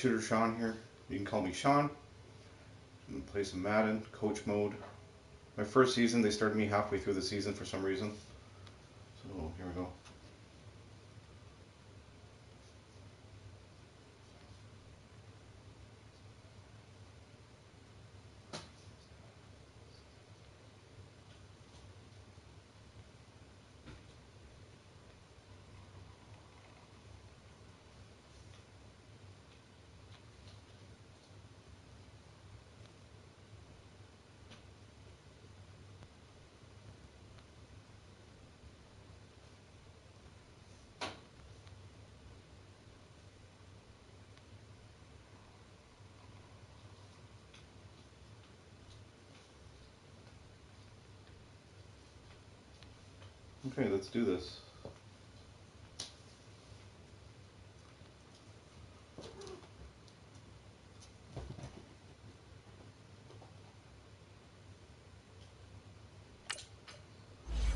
Shooter Sean here. You can call me Sean. I'm going to play some Madden, coach mode. My first season, they started me halfway through the season for some reason. So here we go. Okay, let's do this.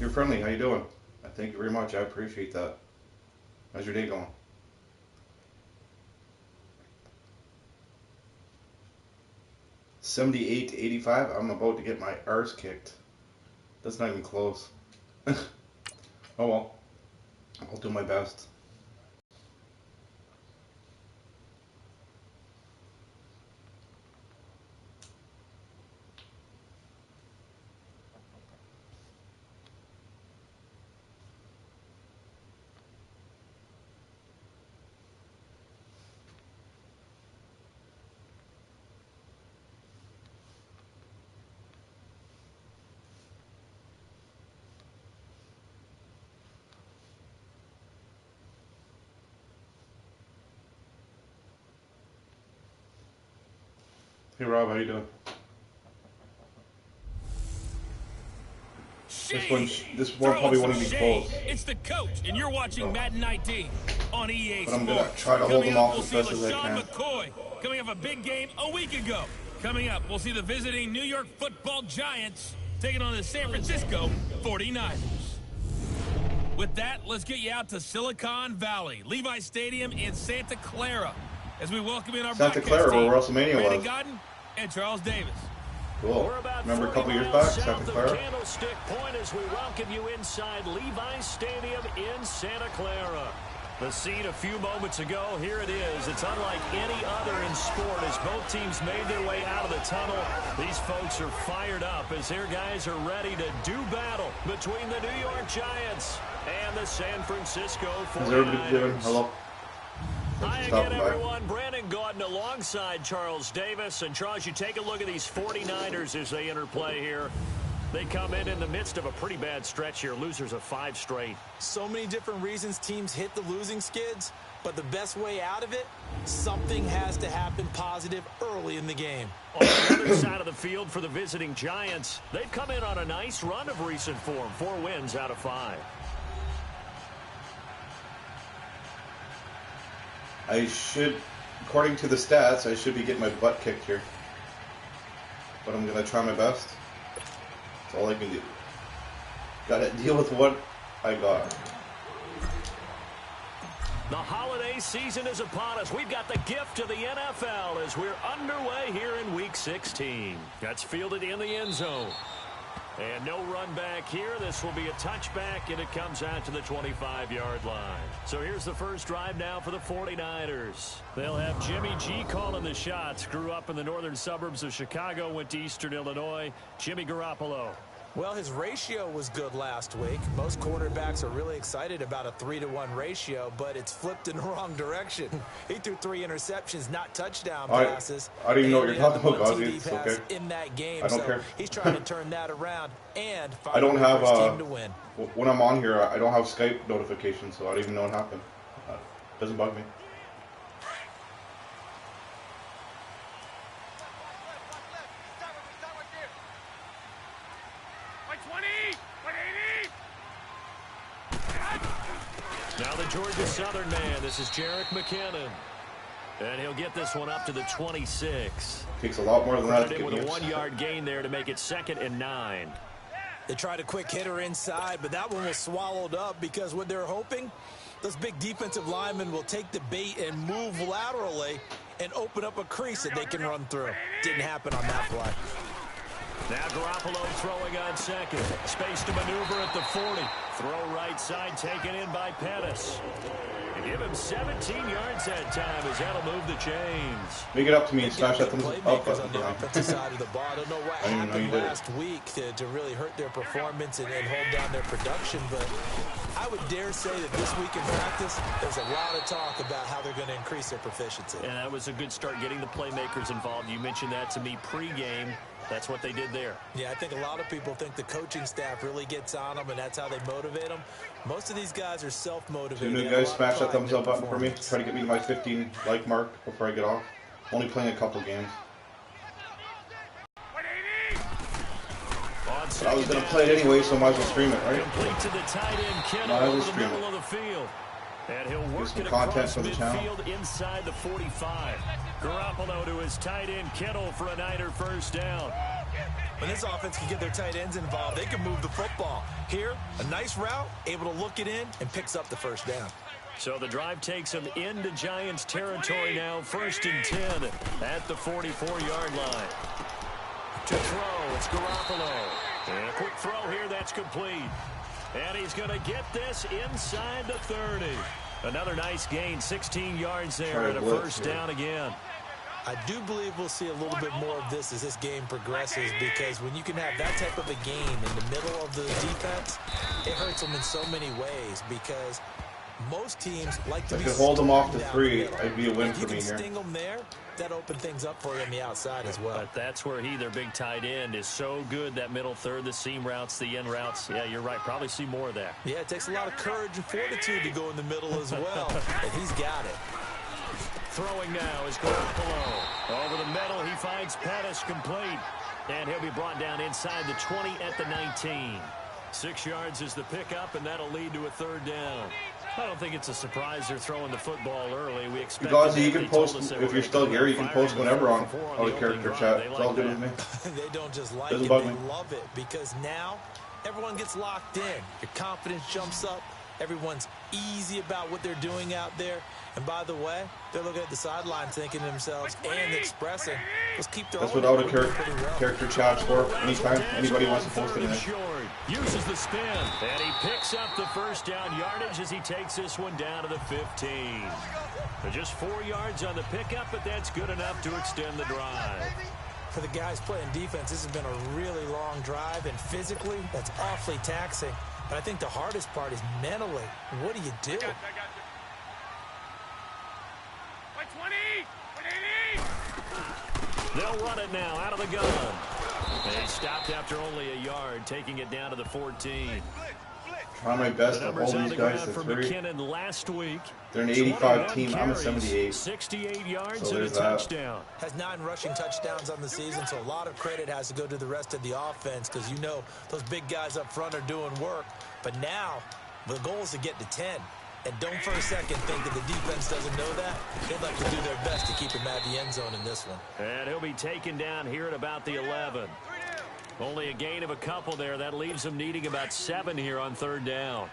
You're friendly. How you doing? Thank you very much. I appreciate that. How's your day going? $78 to $85. I'm about to get my arse kicked. That's not even close. Oh well. I'll do my best. Hey Rob, how you doing? This one probably won't even be close. It's the coach, and you're watching Madden 19 on EA Sports. But I'm gonna try to hold them off as best as I can. McCoy coming off a big game a week ago. Coming up, we'll see the visiting New York Football Giants taking on the San Francisco 49ers. With that, let's get you out to Silicon Valley, Levi Stadium in Santa Clara, as we welcome in our Santa Clara, where WrestleMania was. Godden and Charles Davis. Cool. Remember a couple years back, Santa Clara? Candlestick Point as we welcome you inside Levi Stadium in Santa Clara. The scene a few moments ago, here it is. It's unlike any other in sport as both teams made their way out of the tunnel. These folks are fired up as their guys are ready to do battle between the New York Giants and the San Francisco 49ers. How's everybody doing? Hello. Hi again, everyone. Brandon Gaudin alongside Charles Davis. And Charles, you take a look at these 49ers as they enter play here. They come in the midst of a pretty bad stretch here. Losers of 5 straight. So many different reasons teams hit the losing skids, but the best way out of it, something has to happen positive early in the game. On the other side of the field for the visiting Giants, they've come in on a nice run of recent form. 4 wins out of 5. I should, according to the stats, I should be getting my butt kicked here. But I'm going to try my best. That's all I can do. Gotta deal with what I got. The holiday season is upon us. We've got the gift of the NFL as we're underway here in Week 16. That's fielded in the end zone. And no run back here. This will be a touchback, and it comes out to the 25-yard line. So here's the first drive now for the 49ers. They'll have Jimmy G calling the shots. Grew up in the northern suburbs of Chicago, went to Eastern Illinois. Jimmy Garoppolo. Well, his ratio was good last week. Most quarterbacks are really excited about a 3-to-1 ratio, but it's flipped in the wrong direction. He threw 3 interceptions, not touchdown passes. I don't even know what you're talking about, Gauzy. It's okay. In that game, I don't care. He's trying to turn that around and I don't have team to win. When I'm on here, I don't have Skype notifications, so I don't even know what happened. Doesn't bug me. Now the Georgia Southern man, this is Jerick McKinnon. And he'll get this one up to the 26. Takes a lot more than that to get with a 1-yard gain there to make it 2nd and 9. They tried a quick hitter inside, but that one was swallowed up because what they're hoping, those big defensive linemen will take the bait and move laterally and open up a crease that they can run through. Didn't happen on that play. Now Garoppolo throwing on second. Space to maneuver at the 40. Throw right side taken in by Pettis. Give him 17 yards that time as that'll move the chains. Make it up to me and smash that playmakers on the offensive side of the ball. I don't know what happened last week to really hurt their performance and hold down their production, but I would dare say that this week in practice, there's a lot of talk about how they're going to increase their proficiency. And that was a good start getting the playmakers involved. You mentioned that to me pregame. That's what they did there. Yeah, I think a lot of people think the coaching staff really gets on them, and that's how they motivate them. Most of these guys are self-motivated. Two new guys smash that thumbs up button for me. Try to get me to my 15 like mark before I get off. Only playing a couple games. But I was going to play it anyway, so I might as well stream it, right? Complete to the tight end, Kittle over the middle of the field. And he'll work it across midfield inside the 45. Garoppolo to his tight end, Kittle, for a Niner first down. When this offense can get their tight ends involved, they can move the football. Here, a nice route, able to look it in, and picks up the first down. So the drive takes them into Giants territory now, 1st and 10 at the 44-yard line. To throw, it's Garoppolo. And a quick throw here, that's complete. And he's going to get this inside the 30. Another nice gain, 16 yards there, and a first down again. I do believe we'll see a little bit more of this as this game progresses, because when you can have that type of a game in the middle of the defense, it hurts them in so many ways, because most teams like to if I could hold them off to 3, it'd be a win for me here. If you can sting them there, that opens things up for you on the outside as well. But that's where their big tight end, is so good, that middle third, the seam routes, the end routes. Yeah, you're right. Probably see more of that. Yeah, it takes a lot of courage and fortitude to go in the middle as well, and he's got it. Throwing now is Garoppolo. Over the middle, he finds Pettis complete. And he'll be brought down inside the 20 at the 19. 6 yards is the pickup, and that'll lead to a third down. I don't think it's a surprise they're throwing the football early. We expect Gazi, you can post, if you're still here, you can post whenever on the character chat. It's all good with me. They don't just like it, they love it, because now everyone gets locked in. Your confidence jumps up. Everyone's easy about what they're doing out there. And by the way, they're looking at the sideline thinking to themselves and expressing, let's keep their That's what all the character chats for. Anytime anybody wants to post it in. Uses the spin, and he picks up the first down yardage as he takes this one down to the 15. Just 4 yards on the pickup, but that's good enough to extend the drive. For the guys playing defense, this has been a really long drive, and physically, that's awfully taxing. But I think the hardest part is mentally. What do you do? They'll run it now out of the gun. They stopped after only a yard, taking it down to the 14. Try my best to hold these guys to 3. Last week. They're an 85 team. I'm a 78. 68 yards so and a touchdown. Has 9 rushing touchdowns on the season, so a lot of credit has to go to the rest of the offense, because you know those big guys up front are doing work. But now the goal is to get to 10. And don't for a second think that the defense doesn't know that. They'd like to do their best to keep him at the end zone in this one. And he'll be taken down here at about the 11. Only a gain of a couple there. That leaves them needing about 7 here on third down.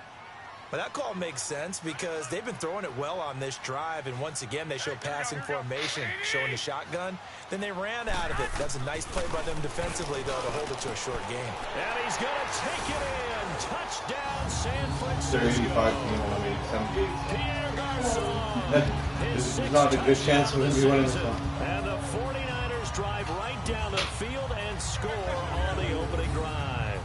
But that call makes sense, because they've been throwing it well on this drive, and once again they show passing formation, showing the shotgun. Then they ran out of it. That's a nice play by them defensively, though, to hold it to a short game. And he's going to take it in. Touchdown, San Francisco. They're 85 team, and I'm 78. Pierre Garçon. There's not a good chance we're going to be winning this one. And the 49ers drive right down the field and score on the opening drive.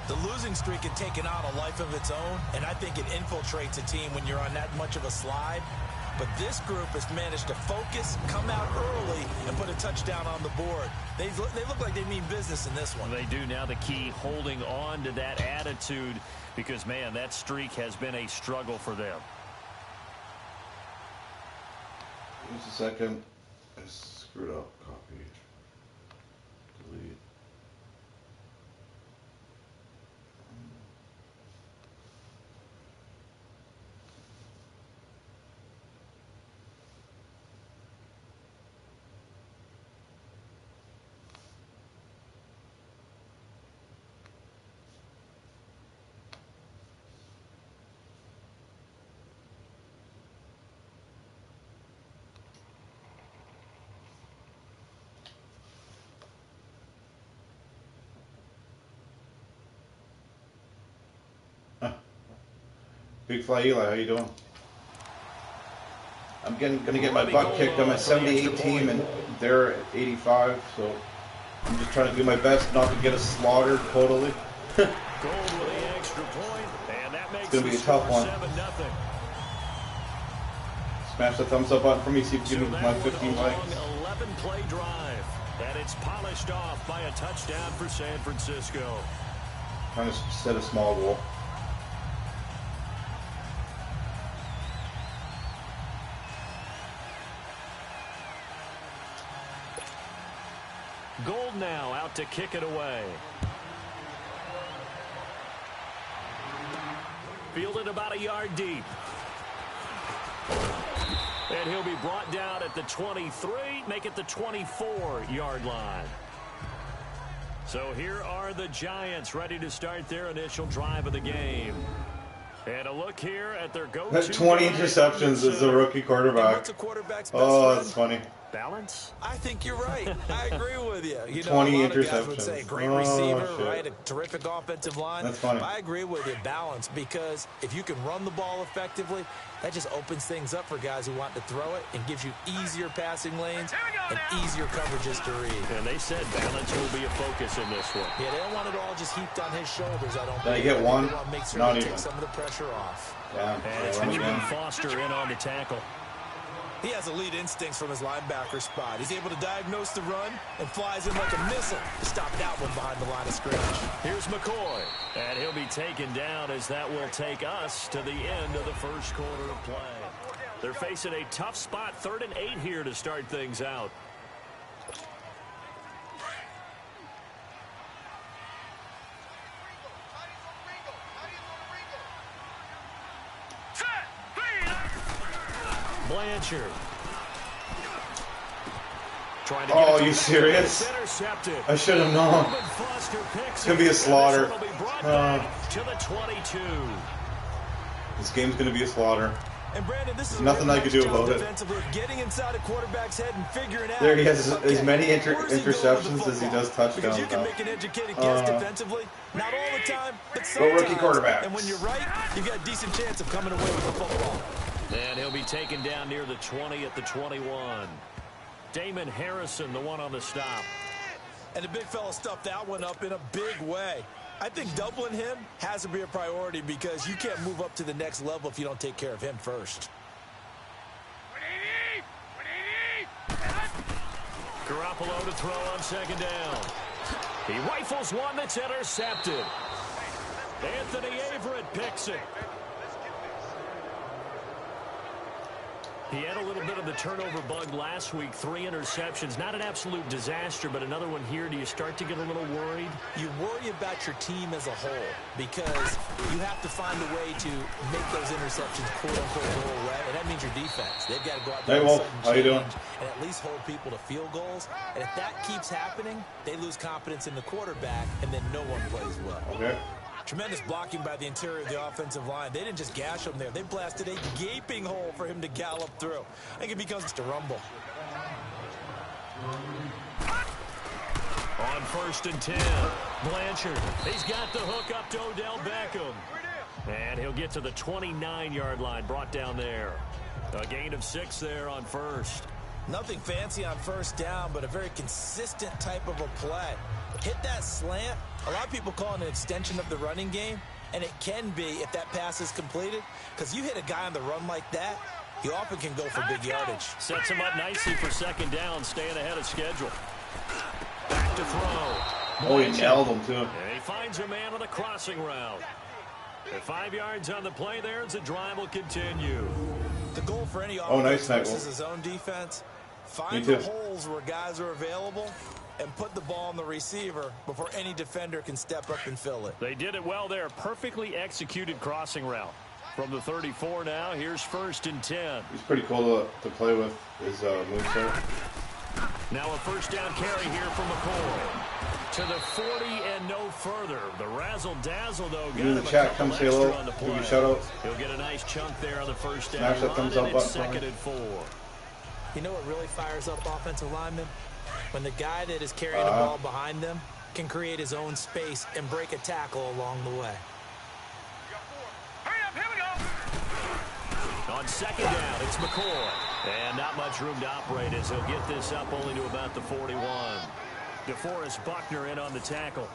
The losing streak had taken on a life of its own, and I think it infiltrates a team when you're on that much of a slide. But this group has managed to focus, come out early, and put a touchdown on the board. They look like they mean business in this one. They do now. The key, holding on to that attitude, because, man, that streak has been a struggle for them. Just a second. I screwed up. Copy. Delete. Big Fly Eli, how you doing? I'm gonna get my butt kicked. I'm a 78 team, and they're at 85, so I'm just trying to do my best not to get us slaughtered totally. Gold with the extra point, and that makes It's gonna be a tough one. 7-0. Smash the thumbs up button for me, see if you give me my 15 likes. 11-play drive, and it's polished off by a touchdown for San Francisco. Trying to set a small goal. Gold now out to kick it away. Fielded about a yard deep. And he'll be brought down at the 23, make it the 24-yard line. So here are the Giants ready to start their initial drive of the game. And a look here at their go-to. 20 interceptions as a rookie quarterback. Oh, that's funny. Balance? I think you're right. I agree with you. You know, 20 a lot of guys interceptions. would say great Oh, receiver, shit. right? A terrific offensive line. That's funny. But I agree with you. Balance, because if you can run the ball effectively, that just opens things up for guys who want to throw it and gives you easier passing lanes and easier coverages to read. And they said balance will be a focus in this one. Yeah, they don't want it all just heaped on his shoulders, I don't Did I think. get one? They want to make sure Not they even. take some of the pressure off. Yeah, And it's Reuben Foster in on the tackle. He has elite instincts from his linebacker spot. He's able to diagnose the run and flies in like a missile to stop that one behind the line of scrimmage. Here's McCoy, and he'll be taken down as that will take us to the end of the first quarter of play. They're facing a tough spot, 3rd and 8 here to start things out. Blanchard. Trying to Oh, get it you to serious? It's intercepted. I should have known. Reuben Foster picks It's gonna be a it, slaughter. and this one will be brought back to the 22. This game's gonna be a slaughter. And Brandon, this is Nothing I can do about it. defensively, getting inside a quarterback's head and figuring out. There he has okay, as many where's he going with the interceptions as he football? does touchdowns Because you can now. make an educated guess defensively, not all the time, but Go sometimes. rookie quarterbacks. And when you're right, you got a decent chance of coming away with the football. And he'll be taken down near the 20 at the 21. Damon Harrison, the one on the stop. And the big fella stuffed that one up in a big way. I think doubling him has to be a priority because you can't move up to the next level if you don't take care of him first. Garoppolo to throw on 2nd down. He rifles one that's intercepted. Anthony Averett picks it. He had a little bit of the turnover bug last week, 3 interceptions. Not an absolute disaster, but another one here. Do you start to get a little worried? You worry about your team as a whole because you have to find a way to make those interceptions quote-unquote go away, and that means your defense. They've got to go out there Hey, Wolf. and How you doing? and at least hold people to field goals. And if that keeps happening, they lose confidence in the quarterback, and then no one plays well. Okay. Tremendous blocking by the interior of the offensive line. They didn't just gash him there. They blasted a gaping hole for him to gallop through. I think it becomes just a rumble. On 1st and 10, Blanchard. He's got the hook up to Odell Beckham. And he'll get to the 29-yard line, brought down there. A gain of 6 there on 1st. Nothing fancy on 1st down, but a very consistent type of a play. Hit that slant. A lot of people call it an extension of the running game, and it can be if that pass is completed, because you hit a guy on the run like that, he often can go for big yardage. Sets him up nicely for 2nd down, staying ahead of schedule. Back to throw. Oh, he nailed him, too. And he finds a man on the crossing route. At 5 yards on the play there as the drive will continue. The goal for any Oh, nice offense night, versus Wolf. his own defense, find Me the too. holes where guys are available and put the ball on the receiver before any defender can step up and fill it. They did it well there. Perfectly executed crossing route. From the 34 now, here's 1st and 10. He's pretty cool to play with, his moveset. Now a 1st down carry here from McCoy. To the 40 and no further. The razzle-dazzle, though, got You in him the a chat, couple come say extra hello. on the Give you play. a shout out. He'll get a nice chunk there on the 1st down Smash that run, thumbs and up it's button for 2nd me. and 4. You know what really fires up offensive linemen? When the guy that is carrying the ball behind them can create his own space and break a tackle along the way. Hurry up, here we go. On second down, it's McCoy. And not much room to operate as he'll get this up only to about the 41. DeForest Buckner in on the tackle.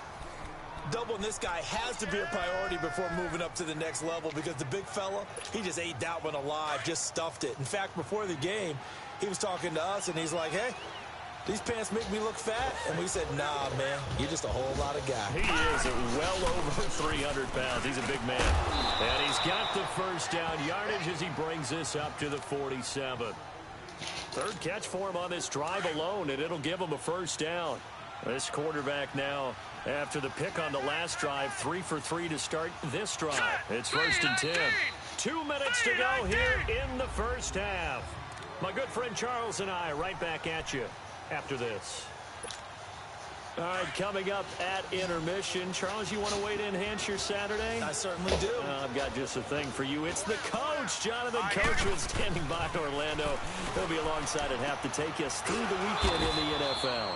Doubling this guy has to be a priority before moving up to the next level because the big fella, he just ate that one alive, just stuffed it. In fact, before the game, he was talking to us, and he's like, hey, these pants make me look fat. And we said, nah, man, you're just a whole lot of guy. He is well over 300 pounds. He's a big man. And he's got the first down yardage as he brings this up to the 47. Third catch for him on this drive alone, and it'll give him a first down. This quarterback now, after the pick on the last drive, 3 for 3 to start this drive. It's 1st and 10. 2 minutes to go here in the first half. My good friend Charles and I right back at you after this. All right, coming up at intermission. Charles, you want to wait to enhance your Saturday? I certainly do. I've got just a thing for you. It's the coach, Jonathan Coachman, standing by Orlando. He'll be alongside at half to take us through the weekend in the NFL.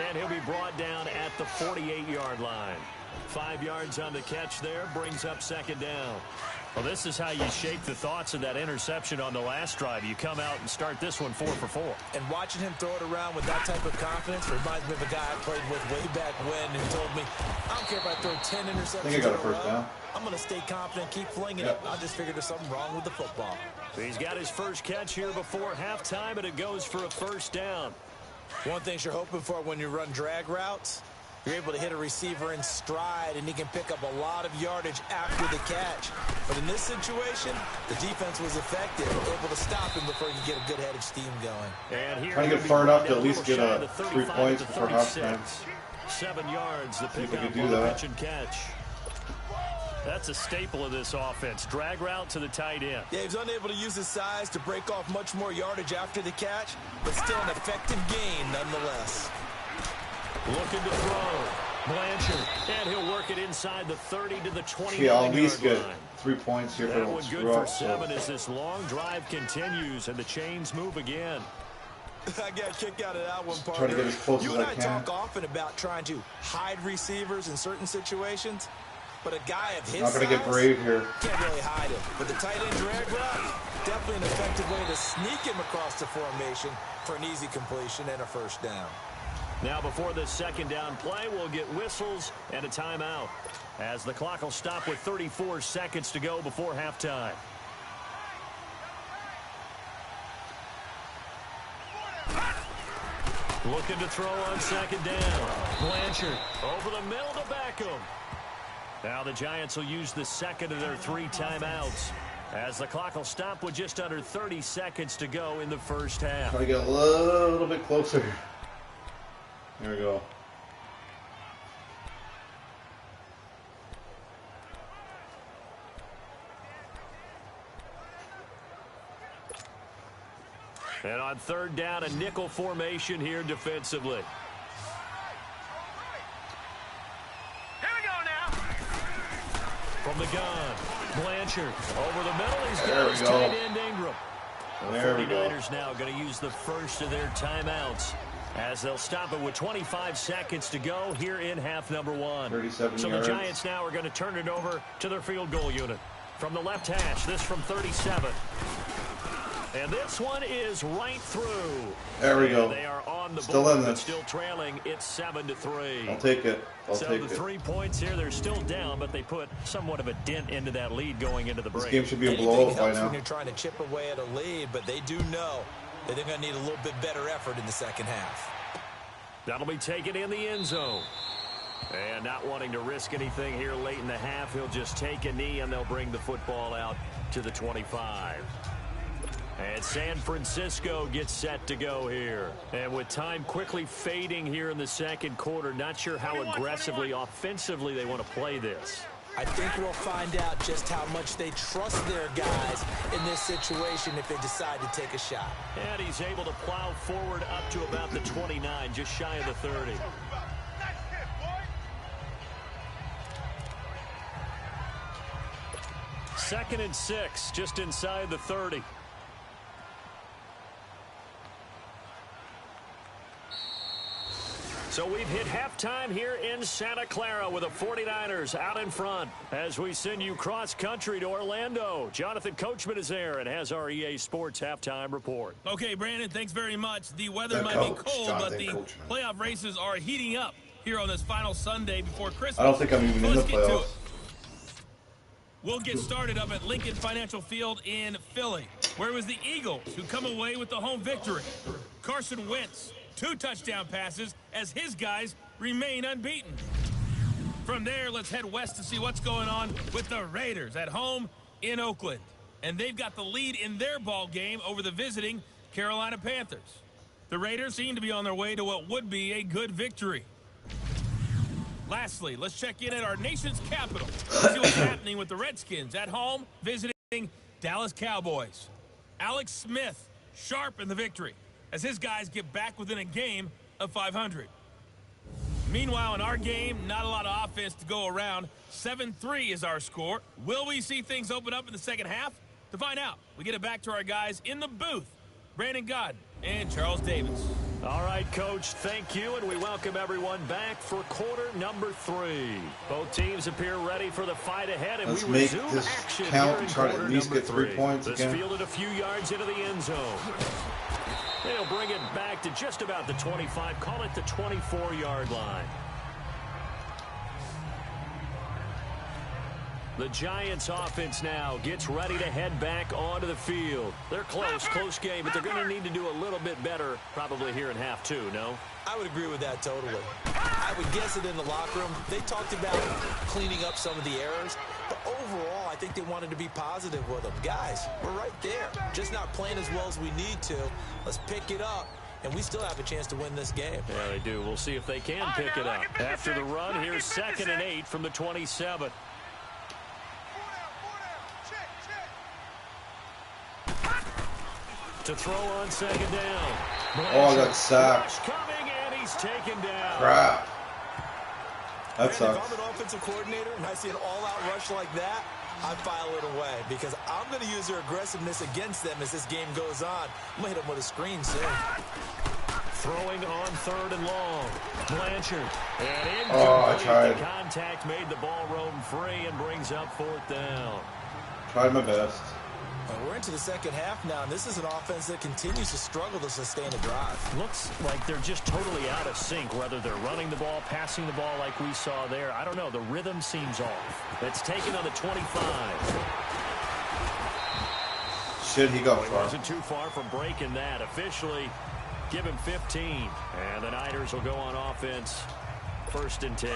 And he'll be brought down at the 48-yard line. 5 yards on the catch there, brings up second down. Well, this is how you shape the thoughts of that interception on the last drive. You come out and start this one 4 for 4. And watching him throw it around with that type of confidence reminds me of a guy I played with way back when who told me, I don't care if I throw 10 interceptions. I think I got a first down. I'm going to stay confident, keep flinging it. I just figured there's something wrong with the football. So he's got his first catch here before halftime, and it goes for a first down. One thing you're hoping for when you run drag routes, you're able to hit a receiver in stride, and he can pick up a lot of yardage after the catch. But in this situation, the defense was effective, able to stop him before he could get a good head of steam going. And here trying to get far enough to at least get 3 points before halftime. 7 yards, the pickup could do on the that. pitch and catch. That's a staple of this offense. Drag route to the tight end. Yeah, he was unable to use his size to break off much more yardage after the catch, but still an effective gain nonetheless. Looking to throw. Blanchard. And he'll work it inside the 30 to the 29-yard Yeah, I'll at least line. get 3 points here for That one good the for 7 as this long drive continues and the chains move again. I got a kick out of that one, partner. Trying to get as close you as and I I can. talk often about trying to hide receivers in certain situations, but a guy of his Not going to get size brave here. can't really hide him. But the tight end drag route, definitely an effective way to sneak him across the formation for an easy completion and a first down. Now before this second down play, we'll get whistles and a timeout as the clock will stop with 34 seconds to go before halftime. Looking to throw on second down. Blanchard over the middle to Beckham. Now the Giants will use the second of their 3 timeouts as the clock will stop with just under 30 seconds to go in the first half. Try to get a little bit closer. There we go. And on third down, a nickel formation here defensively. Here we go now. From the gun, Blanchard over the middle. He's There got we his go. tight end Ingram. The There we go. 49ers now going to use the first of their timeouts as they'll stop it with 25 seconds to go here in half number 1. 37 So yards. the Giants now are going to turn it over to their field goal unit. From the left hash, this from 37. And this one is right through. There we go. They are on the Still board, in but this. still trailing. It's 7-3. I'll take it. I'll So take the it. 3 points here, they're still down, but they put somewhat of a dent into that lead going into the This break. game should be a Anything blowout by helps now. when you're trying to chip away at a lead, but they do know that they're going to need a little bit better effort in the second half. That'll be taken in the end zone. And not wanting to risk anything here late in the half, he'll just take a knee and they'll bring the football out to the 25. And San Francisco gets set to go here. And with time quickly fading here in the second quarter, not sure how aggressively, offensively they want to play this. I think we'll find out just how much they trust their guys in this situation if they decide to take a shot. And he's able to plow forward up to about the 29, just shy of the 30. Second and 6, just inside the 30. So we've hit halftime here in Santa Clara with the 49ers out in front as we send you cross-country to Orlando. Jonathan Coachman is there and has our EA Sports halftime report. Okay, Brandon, thanks very much. The weather might be cold, but the playoff races are heating up here on this final Sunday before Christmas. I don't think I'm even in the playoffs. We'll get started up at Lincoln Financial Field in Philly, where it was the Eagles who come away with the home victory. Carson Wentz, 2 touchdown passes as his guys remain unbeaten. From there, let's head west to see what's going on with the Raiders at home in Oakland. And they've got the lead in their ball game over the visiting Carolina Panthers. The Raiders seem to be on their way to what would be a good victory. Lastly, let's check in at our nation's capital to see what's happening with the Redskins at home visiting Dallas Cowboys. Alex Smith sharp in the victory as his guys get back within a game of 500. Meanwhile, in our game, not a lot of offense to go around. 7-3 is our score. Will we see things open up in the second half? To find out, we get it back to our guys in the booth, Brandon Godden and Charles Davis. All right, Coach, thank you, and we welcome everyone back for quarter number 3. Both teams appear ready for the fight ahead, and let's we make resume this action count, here in try to quarter at least number get 3 3. points This again. fielded a few yards into the end zone. They'll bring it back to just about the 25, call it the 24-yard line. The Giants offense now gets ready to head back onto the field. They're close game, but they're going to need to do a little bit better probably here in half 2, no? I would agree with that totally. I would guess it in the locker room. They talked about cleaning up some of the errors, but overall, I think they wanted to be positive with them. Guys, we're right there. Just not playing as well as we need to. Let's pick it up, and we still have a chance to win this game. Yeah, they do. We'll see if they can pick it up. After the run, here's 2nd and 8 from the 27. To throw on 2nd down. Oh, I got sacked. Coming, and he's taken down. Crap. That sucks. If I'm an offensive coordinator and I see an all-out rush like that, I file it away because I'm going to use their aggressiveness against them as this game goes on. I'm going to hit them with a screen soon. Throwing on 3rd and long. Blanchard. And I tried. The contact made the ball roam free and brings up 4th down. Tried my best. We're into the second half now, and this is an offense that continues to struggle to sustain a drive. Looks like they're just totally out of sync, whether they're running the ball, passing the ball like we saw there. I don't know. The rhythm seems off. It's taken on the 25. Shit, he got He far. wasn't too far from breaking that. Officially, give him 15. And the Niners will go on offense. 1st and 10.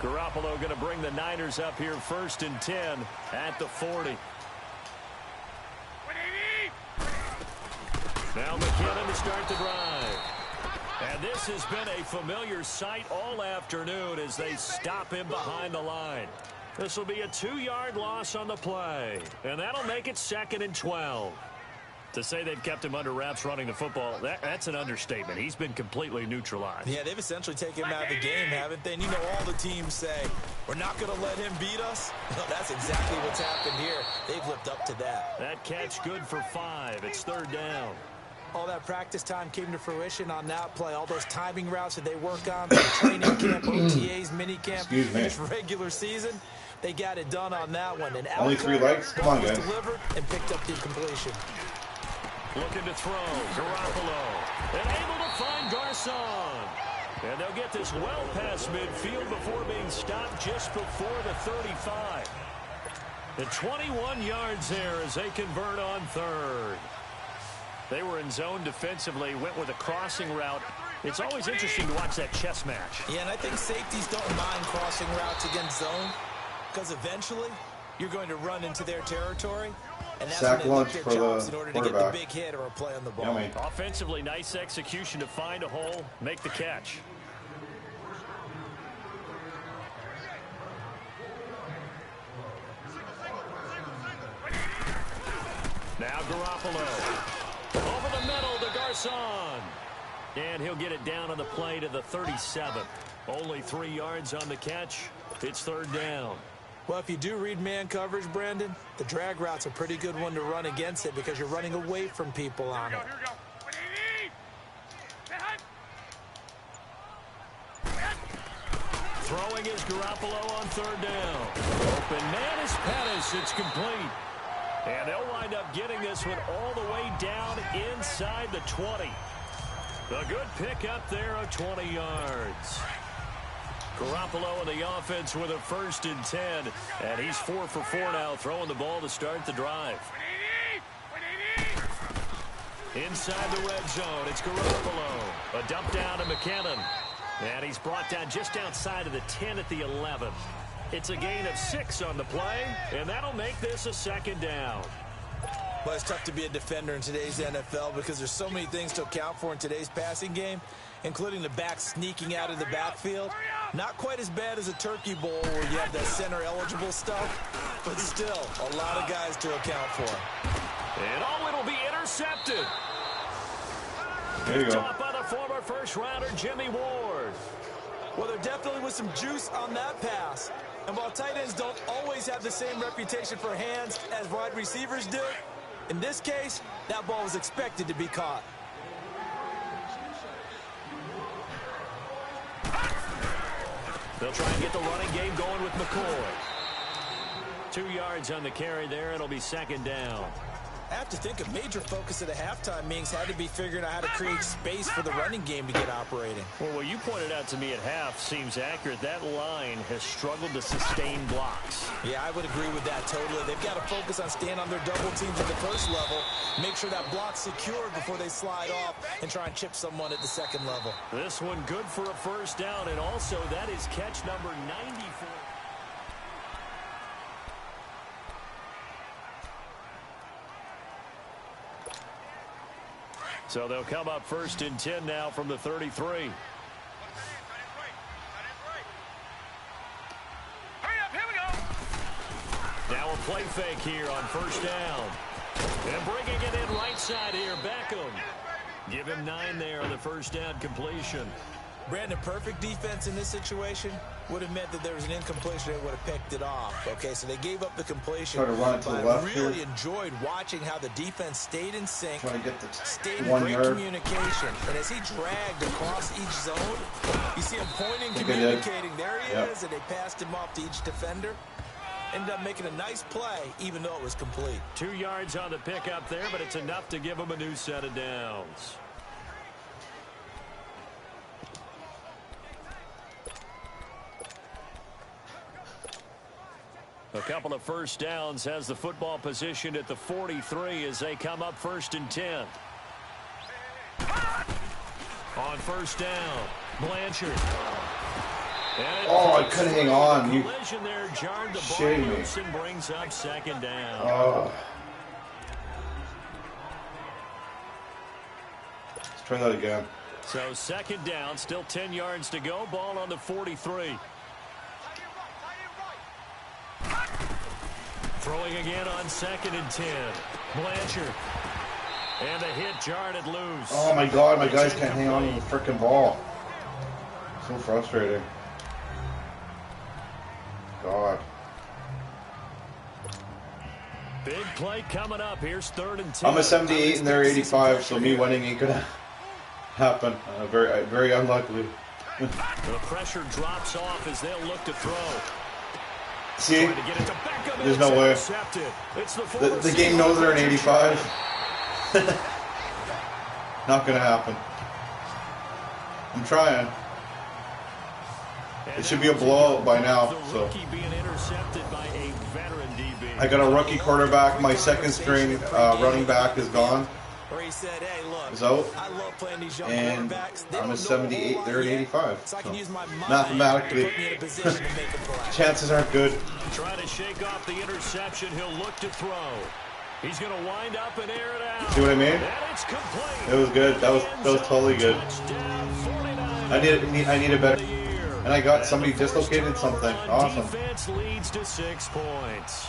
Garoppolo going to bring the Niners up here 1st and 10 at the 40. Now McKinnon to start the drive. And this has been a familiar sight all afternoon as they stop him behind the line. This will be a 2-yard loss on the play. And that'll make it 2nd and 12. To say they've kept him under wraps running the football, that's an understatement. He's been completely neutralized. Yeah, they've essentially taken him out of the game, haven't they? And you know all the teams say, we're not going to let him beat us. Well, that's exactly what's happened here. They've lived up to that. That catch good for 5. It's 3rd down. All that practice time came to fruition on that play. All those timing routes that they work on from training camp, OTAs, mini camp, and just regular season, they got it done on that one. And only 3 legs? Come on, guys. Delivered and picked up the completion. Looking to throw. Garoppolo. And able to find Garcon. And they'll get this well past midfield before being stopped just before the 35. And 21 yards there as they convert on 3rd. They were in zone defensively, went with a crossing route. It's always interesting to watch that chess match. Yeah, and I think safeties don't mind crossing routes against zone because eventually you're going to run into their territory. And that's Sack when they lunch look for their jobs the in order to get the big hit or a play on the ball. Yummy. Offensively, nice execution to find a hole, make the catch. Now Garoppolo. Over the middle to Garcon. And he'll get it down on the play to the 37. Only 3 yards on the catch. It's 3rd down. Well, if you do read man coverage, Brandon, the drag route's a pretty good one to run against it because you're running away from people on it. Throwing is Garoppolo on third down. Open man is Pettis. It's complete. And they'll wind up getting this one all the way down inside the 20. A good pick up there of 20 yards. Garoppolo in the offense with a 1st and 10. And he's 4 for 4 now, throwing the ball to start the drive. Inside the red zone, it's Garoppolo. A dump down to McKinnon. And he's brought down just outside of the 10 at the 11. It's a gain of 6 on the play, and that'll make this a 2nd down. Well, it's tough to be a defender in today's NFL because there's so many things to account for in today's passing game, including the back sneaking out of the backfield. Not quite as bad as a turkey bowl where you have that center-eligible stuff, but still a lot of guys to account for. And it'll be intercepted. There you go. Top by the former first-rounder Jimmy Ward. Well, there definitely was some juice on that pass. And while tight ends don't always have the same reputation for hands as wide receivers do, in this case, that ball was expected to be caught. They'll try and get the running game going with McCoy. 2 yards on the carry there. It'll be 2nd down. I have to think a major focus of the halftime meetings had to be figuring out how to create space for the running game to get operating. Well, what you pointed out to me at half seems accurate. That line has struggled to sustain blocks. Yeah, I would agree with that totally. They've got to focus on staying on their double teams at the first level, make sure that block's secured before they slide off and try and chip someone at the 2nd level. This one good for a 1st down, and also that is catch number 94. So they'll come up 1st and 10 now from the 33. Now a play fake here on 1st down. And bringing it in right side here, Beckham. Give him 9 there on the 1st down completion. Brandon, perfect defense in this situation would have meant that there was an incompletion that would have picked it off. Okay, so they gave up the completion. Try to run it to the but I left really here. enjoyed watching how the defense stayed in sync, Try to get the stayed in 1 great yard. communication. And as he dragged across each zone, you see him pointing, Think I did. communicating. There he Yep. is, and they passed him off to each defender. Ended up making a nice play, even though it was complete. 2 yards on the pickup there, but it's enough to give him a new set of downs. A couple of 1st downs, has the football position at the 43 as they come up 1st and 10. On 1st down, Blanchard. Oh, I couldn't hang on. You Collision there jarred the ball shitting me. loose and brings up 2nd down. Oh. Let's try that again. So 2nd down, still 10 yards to go. Ball on the 43. Throwing again on 2nd and 10. Blanchard. And the hit jarred it loose. Oh my god, my guys can't hang on to the frickin' ball. So frustrating. God. Big play coming up. Here's 3rd and 10. I'm a 78 and they're 85, so me winning ain't gonna happen. Very unlikely. The pressure drops off as they'll look to throw. See, To get it to Beckham, there's and no it's way. intercepted. It's The game knows they're an 85. Not gonna happen. I'm trying. It should be a blowout by now. The rookie being intercepted by a veteran DB. I got a rookie quarterback. My 2nd string running back is gone. Where he said, hey, look, Is out. I love playing these young And quarterbacks. They I'm don't a know 78. whole They're an lot yet, 85. So I can use my mind Mathematically, to put me in a position to make a play. chances aren't good. Trying to shake off the interception. He'll look to throw. He's going to wind up and air it out. See what I mean? And it's complete. It was good. That was totally good. Touchdown, 49. I need a better. And I got somebody dislocated something. Awesome. Defense leads to 6 points.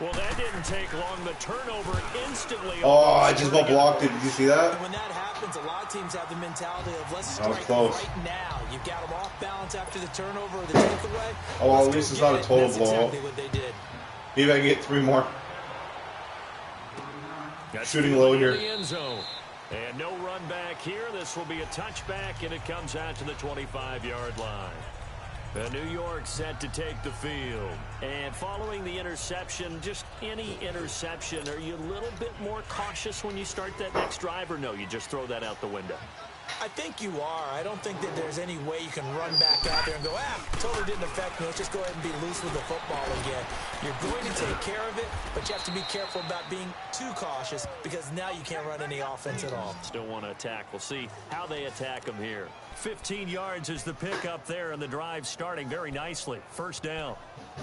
Well, that didn't take long. The turnover instantly. Oh, I just got blocked it. Did you see that? And when that happens, a lot of teams have the mentality of let's That was strike close. right now. You've got them off balance after the turnover or the takeaway. Oh, well, Let's at least go it's not get a it. total That's blowout. exactly what they did. Maybe I can get 3 more. That's Shooting low here. in the end zone. And no run back here. This will be a touchback, and it comes out to the 25-yard line. New York set to take the field. And following the interception, just any interception, are you a little bit more cautious when you start that next drive, or no, you just throw that out the window? I think you are. I don't think that there's any way you can run back out there and go, totally didn't affect me. Let's just go ahead and be loose with the football again. You're going to take care of it, but you have to be careful about being too cautious because now you can't run any offense at all. Still want to attack. We'll see how they attack them here. 15 yards is the pickup there, and the drive starting very nicely. First down.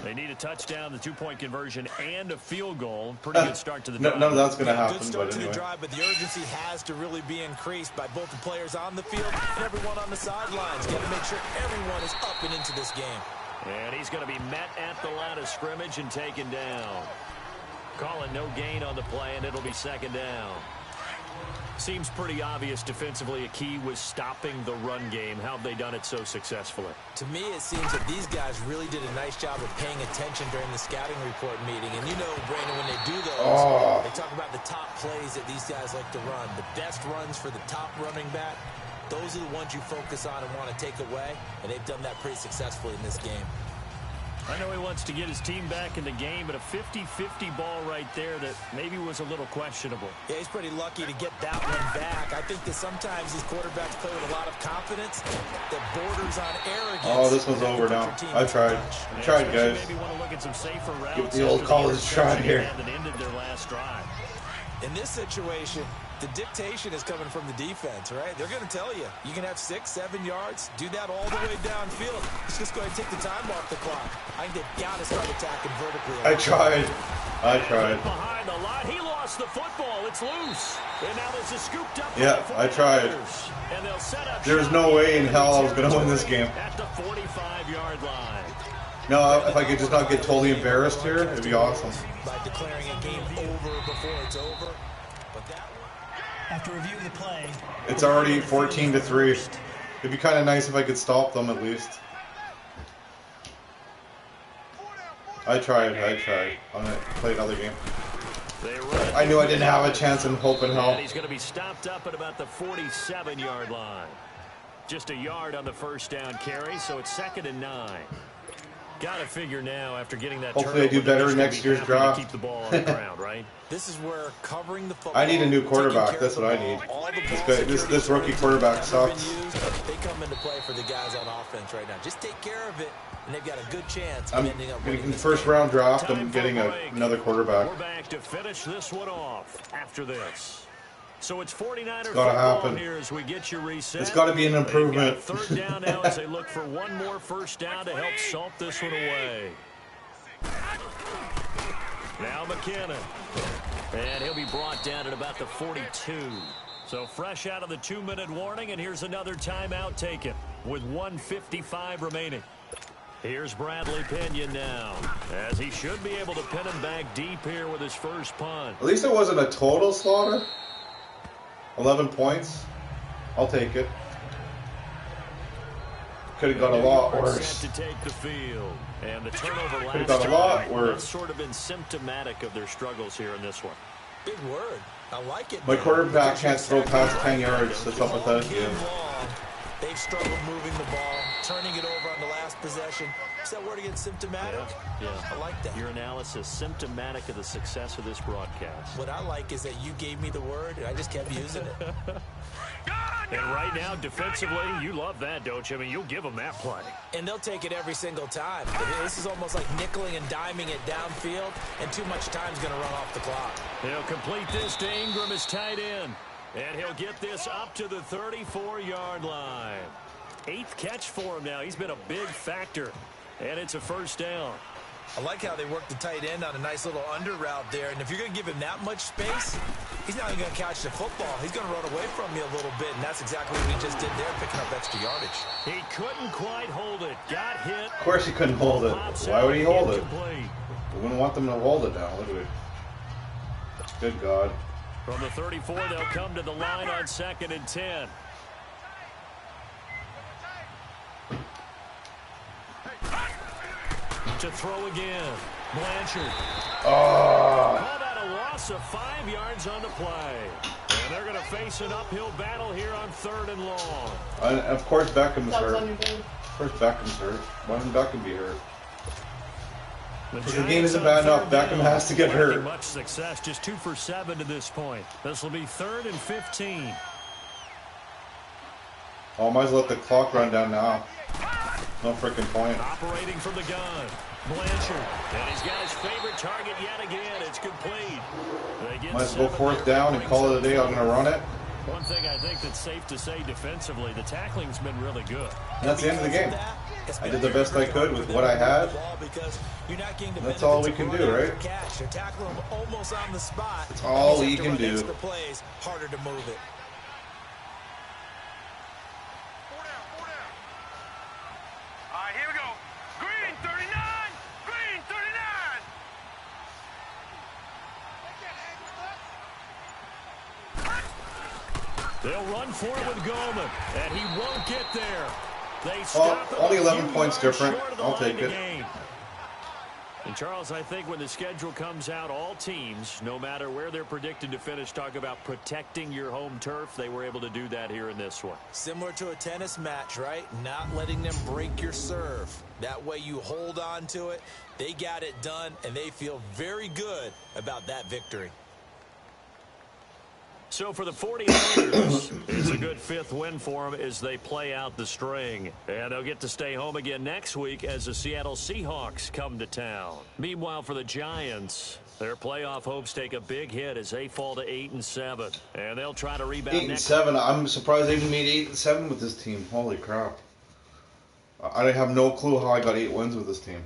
They need a touchdown, the two-point conversion, and a field goal. Pretty good start to the drive. None of that's going to happen, good start but to anyway. the drive, but the urgency has to really be increased by both the players on the field and everyone on the sidelines. Got to make sure everyone is up and into this game. And he's going to be met at the line of scrimmage and taken down. Calling no gain on the play, and it'll be second down. Seems pretty obvious defensively a key was stopping the run game. How have they done it so successfully? To me, it seems that these guys really did a nice job of paying attention during the scouting report meeting. And you know, Brandon, when they do those, they talk about the top plays that these guys like to run. The best runs for the top running back, those are the ones you focus on and want to take away. And they've done that pretty successfully in this game. I know he wants to get his team back in the game, but a 50-50 ball right there that maybe was a little questionable. Yeah, he's pretty lucky to get that one back. I think that sometimes these quarterbacks play with a lot of confidence that borders on arrogance. Oh, this one's over now. I tried. I tried, guys. Maybe want to look at some safer routes. Give the old college try here. That ended their last drive. In this situation, the dictation is coming from the defense, right? They're going to tell you, you can have 6, 7 yards, do that all the way downfield. Let's just go ahead and take the time off the clock. I think they've got to start attacking vertically. I tried. Behind the line, he lost the football. It's loose. And now there's a scooped up. Yeah, I tried. And they'll set up. There's no way in hell I was going to win this game. At the 45-yard line. No, if I could just not get totally embarrassed here, it'd be awesome. By declaring a game over before it's over. But that one... After reviewing the play, It's already 14-3. It'd be kind of nice if I could stop them at least. I tried. I'm going to play another game. I knew I didn't have a chance in hope and hell. And he's going to be stopped up at about the 47-yard line. Just a yard on the first down carry, so it's 2nd and 9. Got to figure now after getting that. Hopefully I do better next year's draft. Keep the ball on the ground, right? This is where covering the football. I need a new quarterback. That's what I need. This rookie quarterback sucks. They come into play for the guys on offense right now. Just take care of it, and they've got a good chance. I'm getting the first round draft. I'm getting another quarterback. We're back to finish this one off after this. So it's 49er gotta happen. Here as we get you reset. It's got to be an improvement. Third down now as they look for one more first down to help salt this one away. Now McKinnon. And he'll be brought down at about the 42. So fresh out of the 2-minute warning, and here's another timeout taken with 1:55 remaining. Here's Bradley Pinion now, as he should be able to pin him back deep here with his first punt. At least it wasn't a total slaughter. 11 points. I'll take it. Could have got a lot worse. Set to take the field. And the turnover last Could have got a lot worse. That's sort of been symptomatic of their struggles here in this one. Big word. I like it. My quarterback can't throw past 10 yards. That's up with that. Yeah. They've struggled moving the ball, turning it over on the last possession. Is that word again, symptomatic? Yeah. I like that. Your analysis, symptomatic of the success of this broadcast. What I like is that you gave me the word, and I just kept using it. And right now, defensively, you love that, don't you? I mean, you'll give them that play. And they'll take it every single time. This is almost like nickeling and diming it downfield, and too much time's going to run off the clock. He'll complete this to Ingram as tight end. And he'll get this up to the 34-yard line. 8th catch for him now. He's been a big factor. And it's a first down. I like how they work the tight end on a nice little under route there. And if you're going to give him that much space, he's not even going to catch the football. He's going to run away from you a little bit, and that's exactly what he just did there, picking up extra yardage. He couldn't quite hold it. Got hit. Of course he couldn't hold it. Why would he hold it? We wouldn't want them to hold it now, would we? Good God. From the 34, they'll come to the line on 2nd and 10. To throw again. Blanchard. Oh. Called out a loss of 5 yards on the play. And they're going to face an uphill battle here on 3rd and long. And of course Beckham's hurt. course Beckham's hurt. Why wouldn't Beckham be hurt? The game isn't bad enough. Beckham has to get hurt. Much success, just 2 for 7 to this point. This will be 3rd and 15. Oh, might as well let the clock run down now. No freaking point. Operating from the gun, Blanchard. And he's got his favorite target yet again. It's complete. Might as well go 4th down and call it a day. I'm going to run it. One thing I think that's safe to say defensively, the tackling's been really good. And that's the end of the game. I did the best I could with what I had. That's all we can do, right? That's all we can do. Harder to move it. All right, here we go. Green 39. Green 39. They'll run for it with Goldman, and he won't get there. They stop only 11 points different. I'll take it. And Charles, I think when the schedule comes out, all teams, no matter where they're predicted to finish, talk about protecting your home turf. They were able to do that here in this one. Similar to a tennis match, right? Not letting them break your serve. That way you hold on to it. They got it done, and they feel very good about that victory. So for the 49ers, it's a good 5th win for them as they play out the string. And they'll get to stay home again next week as the Seattle Seahawks come to town. Meanwhile, for the Giants, their playoff hopes take a big hit as they fall to 8-7. And they'll try to rebound 8-7. I'm surprised they even made 8-7 with this team. Holy crap. I have no clue how I got 8 wins with this team.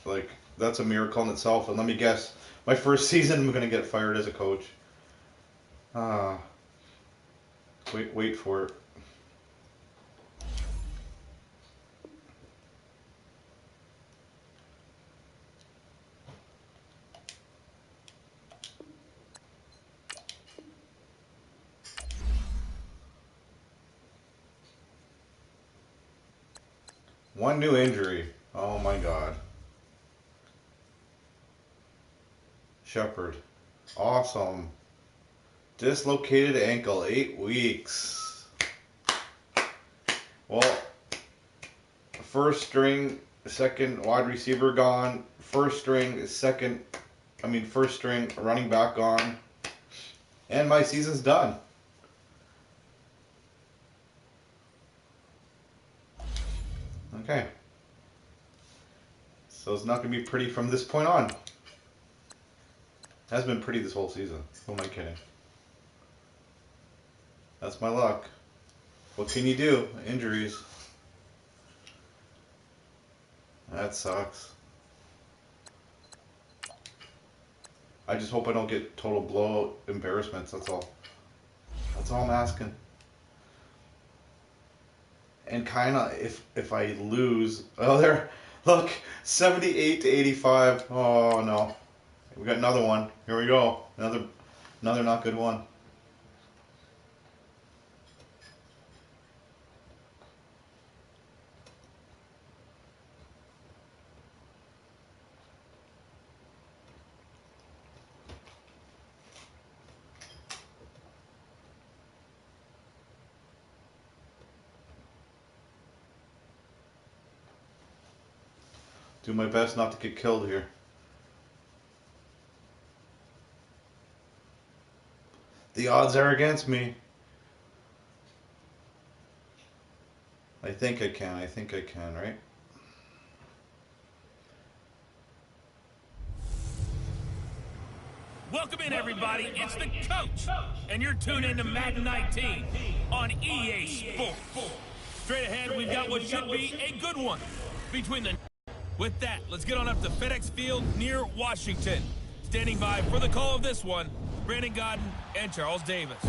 Like, that's a miracle in itself. And let me guess. My first season, I'm going to get fired as a coach. Wait for it. One new injury. Oh my God. Shepard. Awesome. Dislocated ankle, 8 weeks. Well, first string, second wide receiver gone. First string running back gone. And my season's done. Okay. So it's not going to be pretty from this point on. Has been pretty this whole season. Who am I kidding? That's my luck. What can you do? Injuries. That sucks. I just hope I don't get total blowout embarrassments. That's all. That's all I'm asking. And kind of, if I lose, oh there, look, 78-85. Oh no. We got another one. Here we go. Another not good one. Do my best not to get killed here. The odds are against me. I think I can, right? Welcome in, everybody. It's the coach, and you're tuned into Madden 19 on EA Sports. Straight ahead, we've got what should be a good one between the... With that, let's get on up to FedEx Field near Washington. Standing by for the call of this one, Brandon Godden and Charles Davis.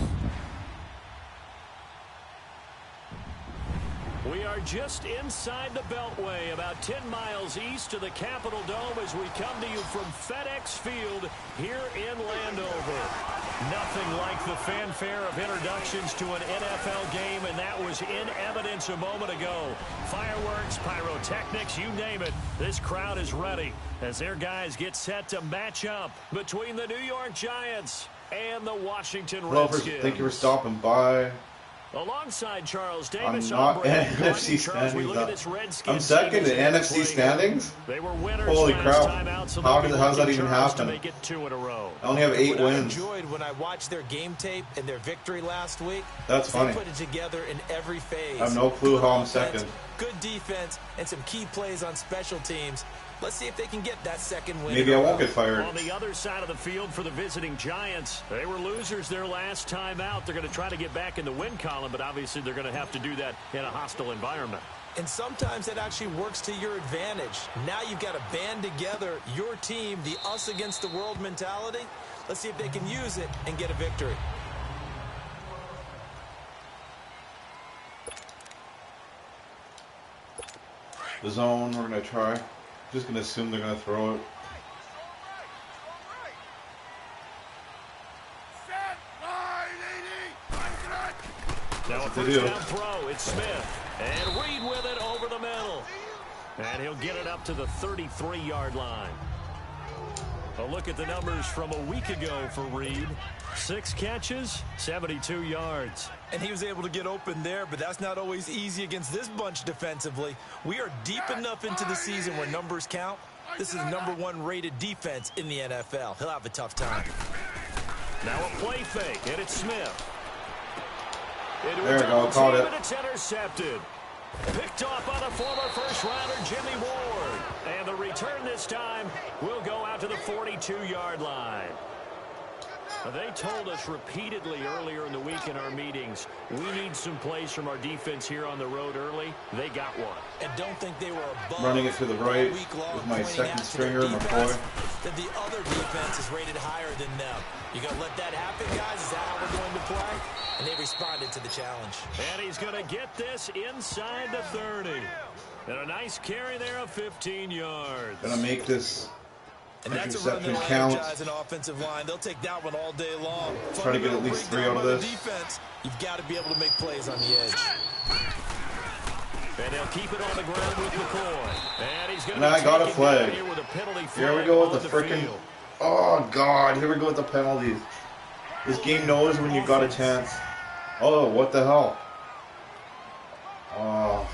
We are just inside the Beltway, about 10 miles east of the Capitol Dome as we come to you from FedEx Field here in Landover. Nothing like the fanfare of introductions to an NFL game, and that was in evidence a moment ago. Fireworks, pyrotechnics, you name it. This crowd is ready as their guys get set to match up between the New York Giants and the Washington Redskins. Thank you for stopping by. Alongside Charles I'm Davis, not in NFC standings. I'm second in NFC standings? They were winners Holy crap. time out, so How's that even happen? make it 2 in a row. I only have 8 wins. I enjoyed when I watched their game tape and their victory last week. That's funny. They put it together in every phase. I have no clue how I'm second. Good defense and some key plays on special teams. Let's see if they can get that second win. Maybe I won't get fired. On the other side of the field for the visiting Giants, they were losers their last time out. They're going to try to get back in the win column, but obviously they're going to have to do that in a hostile environment. And sometimes that actually works to your advantage. Now you've got to band together your team, the us against the world mentality. Let's see if they can use it and get a victory. The zone, we're going to try. Just going to assume they're going to throw it. Now a first down throw. It's Smith. And Reed with it over the middle. And he'll get it up to the 33-yard line. A look at the numbers from a week ago for Reed. 6 catches, 72 yards. And he was able to get open there, but that's not always easy against this bunch defensively. We are deep enough into the season where numbers count. This is #1 rated defense in the NFL. He'll have a tough time. Now a play fake, and it's Smith. There we go, caught it. And it's intercepted. Picked off by the former first-rounder Jimmy Ward. And the return this time will go out to the 42-yard line. They told us repeatedly earlier in the week in our meetings, we need some plays from our defense here on the road early. They got one. And don't think they were above. Running it to the right with my second stringer, McCoy. That the other defense is rated higher than them. You going to let that happen, guys? Is that how we're going to play? And they responded to the challenge. And he's going to get this inside the 30. And a nice carry there of 15 yards. Gonna make this and that's a run that'll energize an offensive line. They'll take that one all day long. Try to get at least 3 out of this. Defense, you've got to be able to make plays on the edge. And they'll keep it on the ground with McCoy. And he's going to I got a flag. Here with a penalty flag. Here we go with the freaking. Oh God! Here we go with the penalties. This game knows when you got a chance. Oh, what the hell? Oh.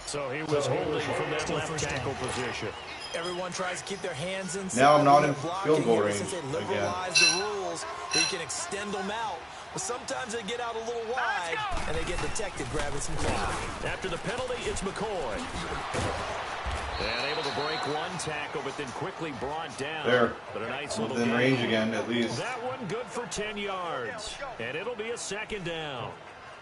So he was holding from that left tackle position. Everyone tries to keep their hands inside. Now I'm not in field goal range since they again. liberalize the rules, they can extend them out. But sometimes they get out a little wide, and they get detected grabbing some clock. After the penalty, it's McCoy. And able to break one tackle, but then quickly brought down. There. But a nice little within game. Range again, at least. That one good for 10 yards. And it'll be a second down.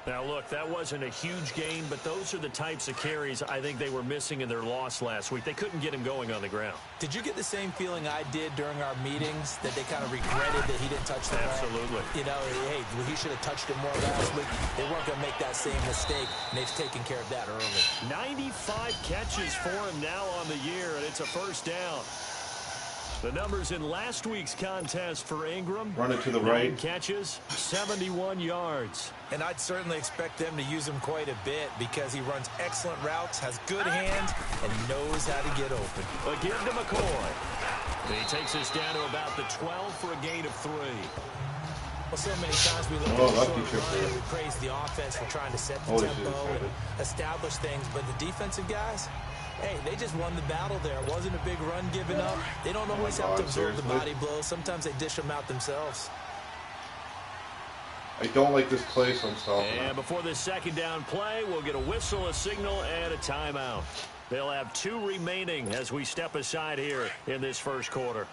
Now, look, that wasn't a huge gain, but those are the types of carries I think they were missing in their loss last week. They couldn't get him going on the ground. Did you get the same feeling I did during our meetings, that they kind of regretted that he didn't touch the ball? Absolutely. You know, hey, he should have touched it more last week. They weren't going to make that same mistake, and they've taken care of that early. 95 catches for him now on the year, and it's a first down. The numbers in last week's contest for Ingram. Run it to the right. 9 catches, 71 yards. And I'd certainly expect them to use him quite a bit because he runs excellent routes, has good hands, and knows how to get open. Again to McCoy. And he takes us down to about the 12 for a gain of 3. Well, so many times we look at the short run and we praise the offense for trying to set the tempo and establish things, but the defensive guys, hey, they just won the battle there. It wasn't a big run given up. They don't always have to absorb the body blows. Sometimes they dish them out themselves. I don't like this play, so I'm stopping. And before this second down play, we'll get a whistle, a signal, and a timeout. They'll have 2 remaining as we step aside here in this first quarter.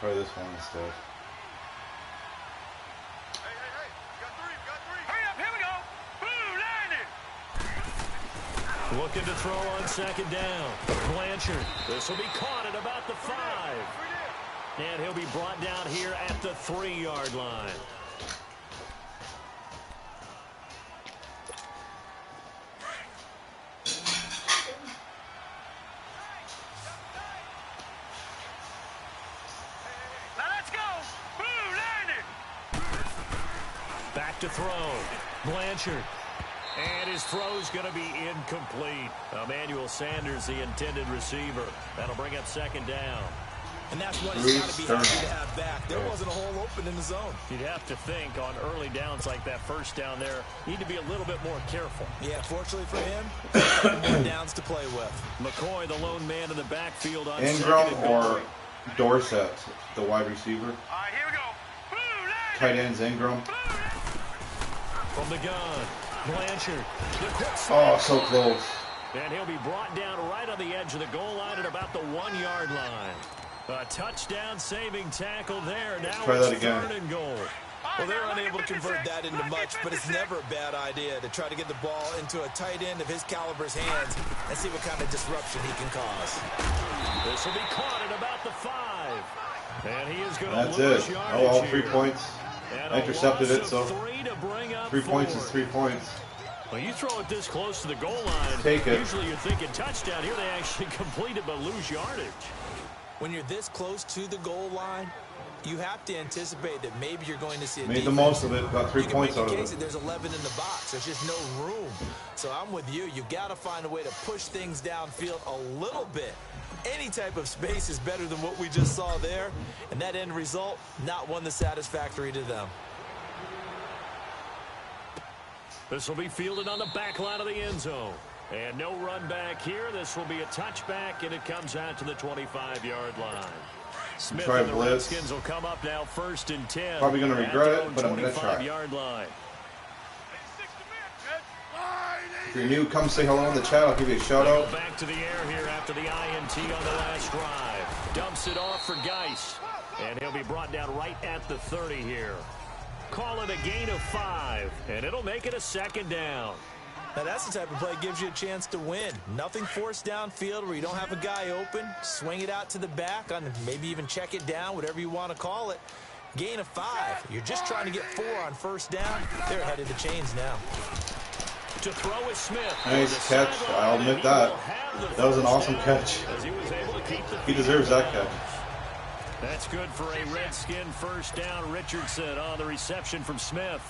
Try this one instead. Looking to throw on second down. Blanchard. This will be caught at about the 5. And he'll be brought down here at the 3-yard line. Now let's go. Boom, landed. Back to throw. Blanchard. And his throw's going to be incomplete. Emmanuel Sanders, the intended receiver. That'll bring up second down. And that's what he's got to be happy to have back. There wasn't a hole open in the zone. You'd have to think on early downs like that, first down there, need to be a little bit more careful. Yeah, fortunately for him, more downs to play with. McCoy, the lone man in the backfield on Ingram or Dorsett, the wide receiver. All right, here we go. Tight ends, Ingram. From the gun, Blanchard. Oh, so close. And he'll be brought down right on the edge of the goal line at about the 1-yard line. A touchdown saving tackle there. Now try that it's again. 3rd and goal. Well, they're unable to convert that into much, but it's never a bad idea to try to get the ball into a tight end of his caliber's hands and see what kind of disruption he can cause. This will be caught at about the 5. And he is going to That's lose it. yardage Oh, all 3 here. points. And I intercepted it, so 3 to bring up 3 points is 4. 3 points. Well, you throw it this close to the goal line, Take it. usually you're thinking touchdown. Here they actually complete it but lose yardage. When you're this close to the goal line, you have to anticipate that maybe you're going to see a Made the most of it. Got 3 points out of it. There's 11 in the box. There's just no room. So I'm with you. You've got to find a way to push things downfield a little bit. Any type of space is better than what we just saw there. And that end result, not one that's satisfactory to them. This will be fielded on the back line of the end zone. And no run back here. This will be a touchback, and it comes out to the 25-yard line. Smith Try and the blitz. Redskins will come up now 1st and 10. Probably going to regret it, but I'm going to try. 25-yard line. If you're new, come say hello in the chat. I'll give you a shout out. Back to the air here after the INT on the last drive. Dumps it off for Geis. And he'll be brought down right at the 30 here. Call it a gain of 5, and it'll make it a 2nd down. Now, that's the type of play that gives you a chance to win. Nothing forced downfield where you don't have a guy open. Swing it out to the back, on maybe even check it down, whatever you want to call it. Gain of 5. You're just trying to get 4 on 1st down. They're ahead of the chains now. To throw is Smith. Nice catch. I'll admit that. That was an awesome catch. He deserves that catch. That's good for a Redskin 1st down. Richardson on the reception from Smith.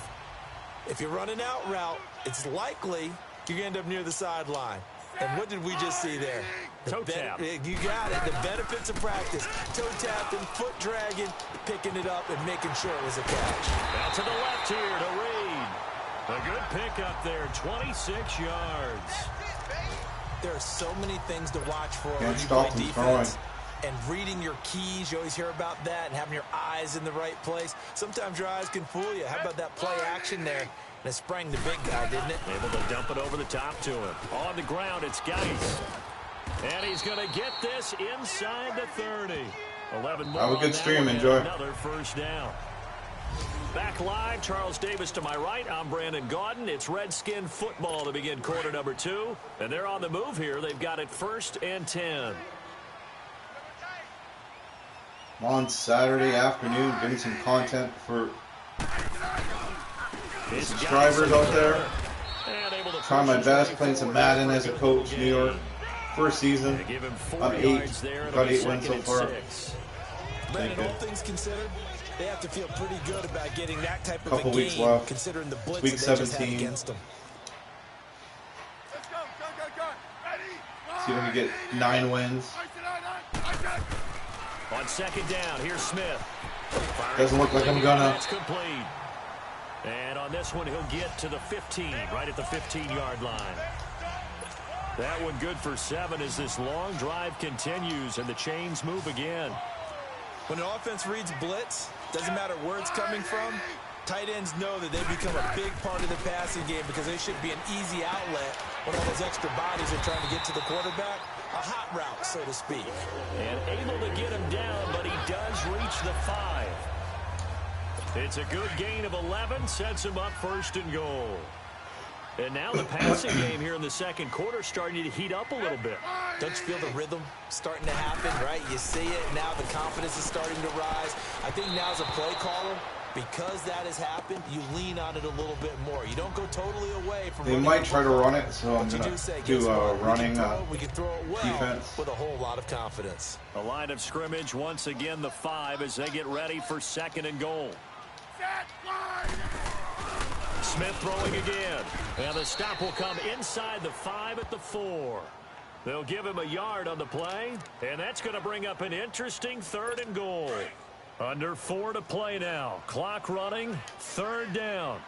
If you're running out route, it's likely you're going to end up near the sideline. And what did we just see there? Toe tap. You got it. The benefits of practice. Toe tapping, foot dragging, picking it up, and making sure it was a catch. Out to the left here to Reed. A good pickup there, 26 yards. There are so many things to watch for when Can't you stop play him defense. throwing. And reading your keys, you always hear about that, and having your eyes in the right place. Sometimes your eyes can fool you. How about that play action there? And it sprang the big guy, didn't it? Able to dump it over the top to him. On the ground, it's Geis. And he's going to get this inside the 30. 11 more. Have a good stream. Enjoy. Another 1st down. Back live, Charles Davis to my right. I'm Brandon Gaudin. It's Redskin football to begin quarter number 2. And they're on the move here. They've got it 1st and 10. On Saturday afternoon, getting some content for the subscribers out there. Trying my best, playing some Madden as a coach, New York. First season. I'm 8. Got 8 wins so far. Brandon, all things considered, they have to feel pretty good about getting that type of Couple a weeks game, left. considering the blitz Week that they just had 17. against them. See if we can get 9 wins. On 2nd down, here's Smith. Doesn't look like I'm gonna. That's complete. And on this one, he'll get to the 15, right at the 15-yard line. That one good for 7 as this long drive continues and the chains move again. When an offense reads blitz, doesn't matter where it's coming from, tight ends know that they become a big part of the passing game because they should be an easy outlet when all those extra bodies are trying to get to the quarterback. A hot route, so to speak. And able to get him down, but he does reach the 5. It's a good gain of 11, sets him up 1st and goal. And now the passing game here in the 2nd quarter starting to heat up a little bit. Don't you feel the rhythm starting to happen, right? You see it, now the confidence is starting to rise. I think now as a play caller, because that has happened, you lean on it a little bit more. You don't go totally away from They might try to run it, so I'm going to do a running defense. With a whole lot of confidence. A line of scrimmage, once again the 5 as they get ready for 2nd and goal. Smith throwing again. And the stop will come inside the 5 at the 4. They'll give him a yard on the play, and that's going to bring up an interesting 3rd and goal. Under 4 to play now. Clock running, 3rd down.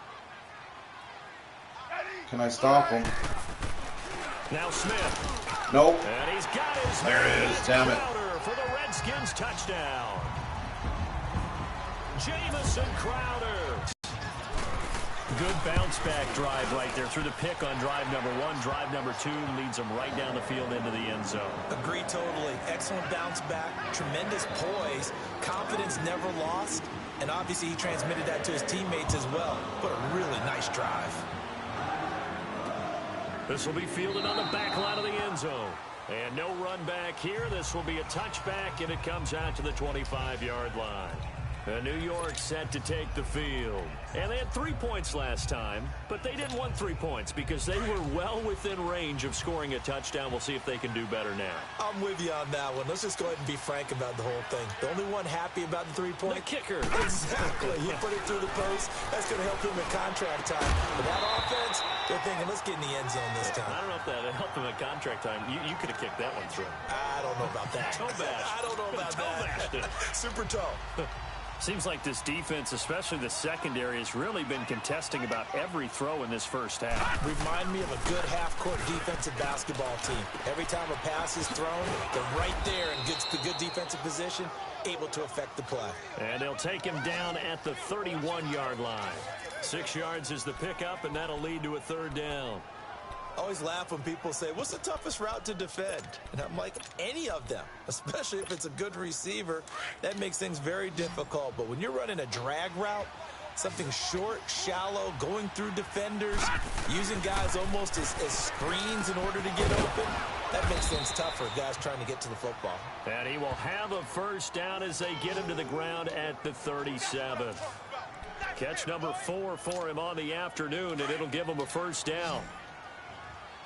Can I stop him? Now Smith. Nope. And he's got his There it is. Damn it. For the Redskins touchdown. Jamison Crowder. Good bounce back drive right there through the pick on drive number 1. Drive number 2 leads them right down the field into the end zone. Agree totally. Excellent bounce back. Tremendous poise. Confidence never lost. And obviously he transmitted that to his teammates as well. What a really nice drive. This will be fielded on the back line of the end zone. And no run back here. This will be a touchback, and it comes out to the 25-yard line. New York set to take the field. And they had 3 points last time, but they didn't want 3 points because they were well within range of scoring a touchdown. We'll see if they can do better now. I'm with you on that one. Let's just go ahead and be frank about the whole thing. The only one happy about the 3-point? The kicker. Exactly. You put it through the post. That's going to help him in contract time. But that offense, they're thinking, let's get in the end zone this time. I don't know if that helped him at contract time. You could have kicked that one through. I don't know about that. Toe bash. I don't know about that. Super toe. Seems like this defense, especially the secondary, has really been contesting about every throw in this first half. Remind me of a good half-court defensive basketball team. Every time a pass is thrown, they're right there in good defensive position, able to affect the play. And they'll take him down at the 31-yard line. 6 yards is the pickup, and that'll lead to a 3rd down. I always laugh when people say, what's the toughest route to defend? And I'm like, any of them, especially if it's a good receiver. That makes things very difficult. But when you're running a drag route, something short, shallow, going through defenders, using guys almost as screens in order to get open, that makes things tougher, guys trying to get to the football. And he will have a 1st down as they get him to the ground at the 37. Catch number 4 for him on the afternoon, and it'll give him a 1st down.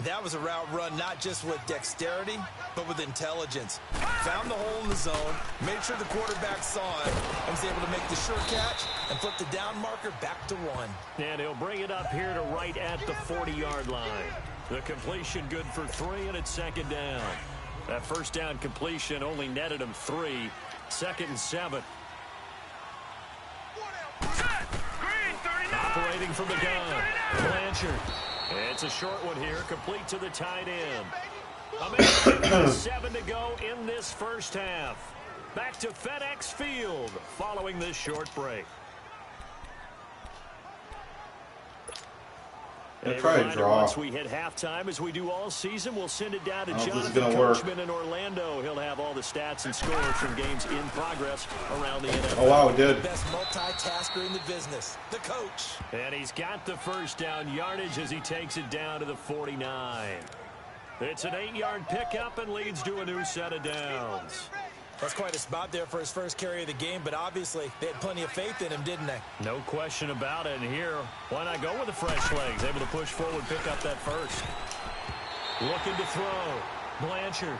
That was a route run not just with dexterity, but with intelligence. Found the hole in the zone, made sure the quarterback saw it, and was able to make the sure catch and flip the down marker back to 1. And he'll bring it up here to right at the 40-yard line. The completion good for 3, and it's 2nd down. That 1st down completion only netted him 3. 2nd and 7. Operating from the gun, Blanchard. It's a short one here, complete to the tight end. A minute 7 to go in this first half. Back to FedEx Field following this short break. Try a draw. Once we hit halftime, as we do all season, we'll send it down to Jonathan Coachman in Orlando. He'll have all the stats and scores from games in progress around the NFL. Oh, wow, it did. Best multitasker in the business, the coach. And he's got the 1st down yardage as he takes it down to the 49. It's an 8-yard pickup and leads to a new set of downs. That's quite a spot there for his first carry of the game, but obviously they had plenty of faith in him, didn't they? No question about it. And here, why not go with the fresh legs? Able to push forward, pick up that 1st. Looking to throw. Blanchard.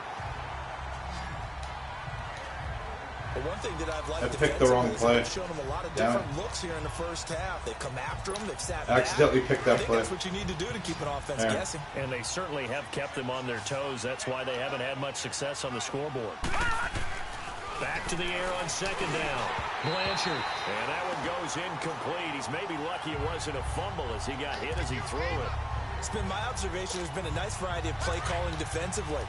But one thing that I've liked, I picked the wrong play. They've shown him a lot of different looks here in the first half. They've come after him. They've sat back. Accidentally picked that play. That's what you need to do to keep an offense guessing. And they certainly have kept them on their toes. That's why they haven't had much success on the scoreboard. Back to the air on 2nd down. Blanchard. And that one goes incomplete. He's maybe lucky it wasn't a fumble as he got hit as he threw it. It's been my observation there's been a nice variety of play calling defensively.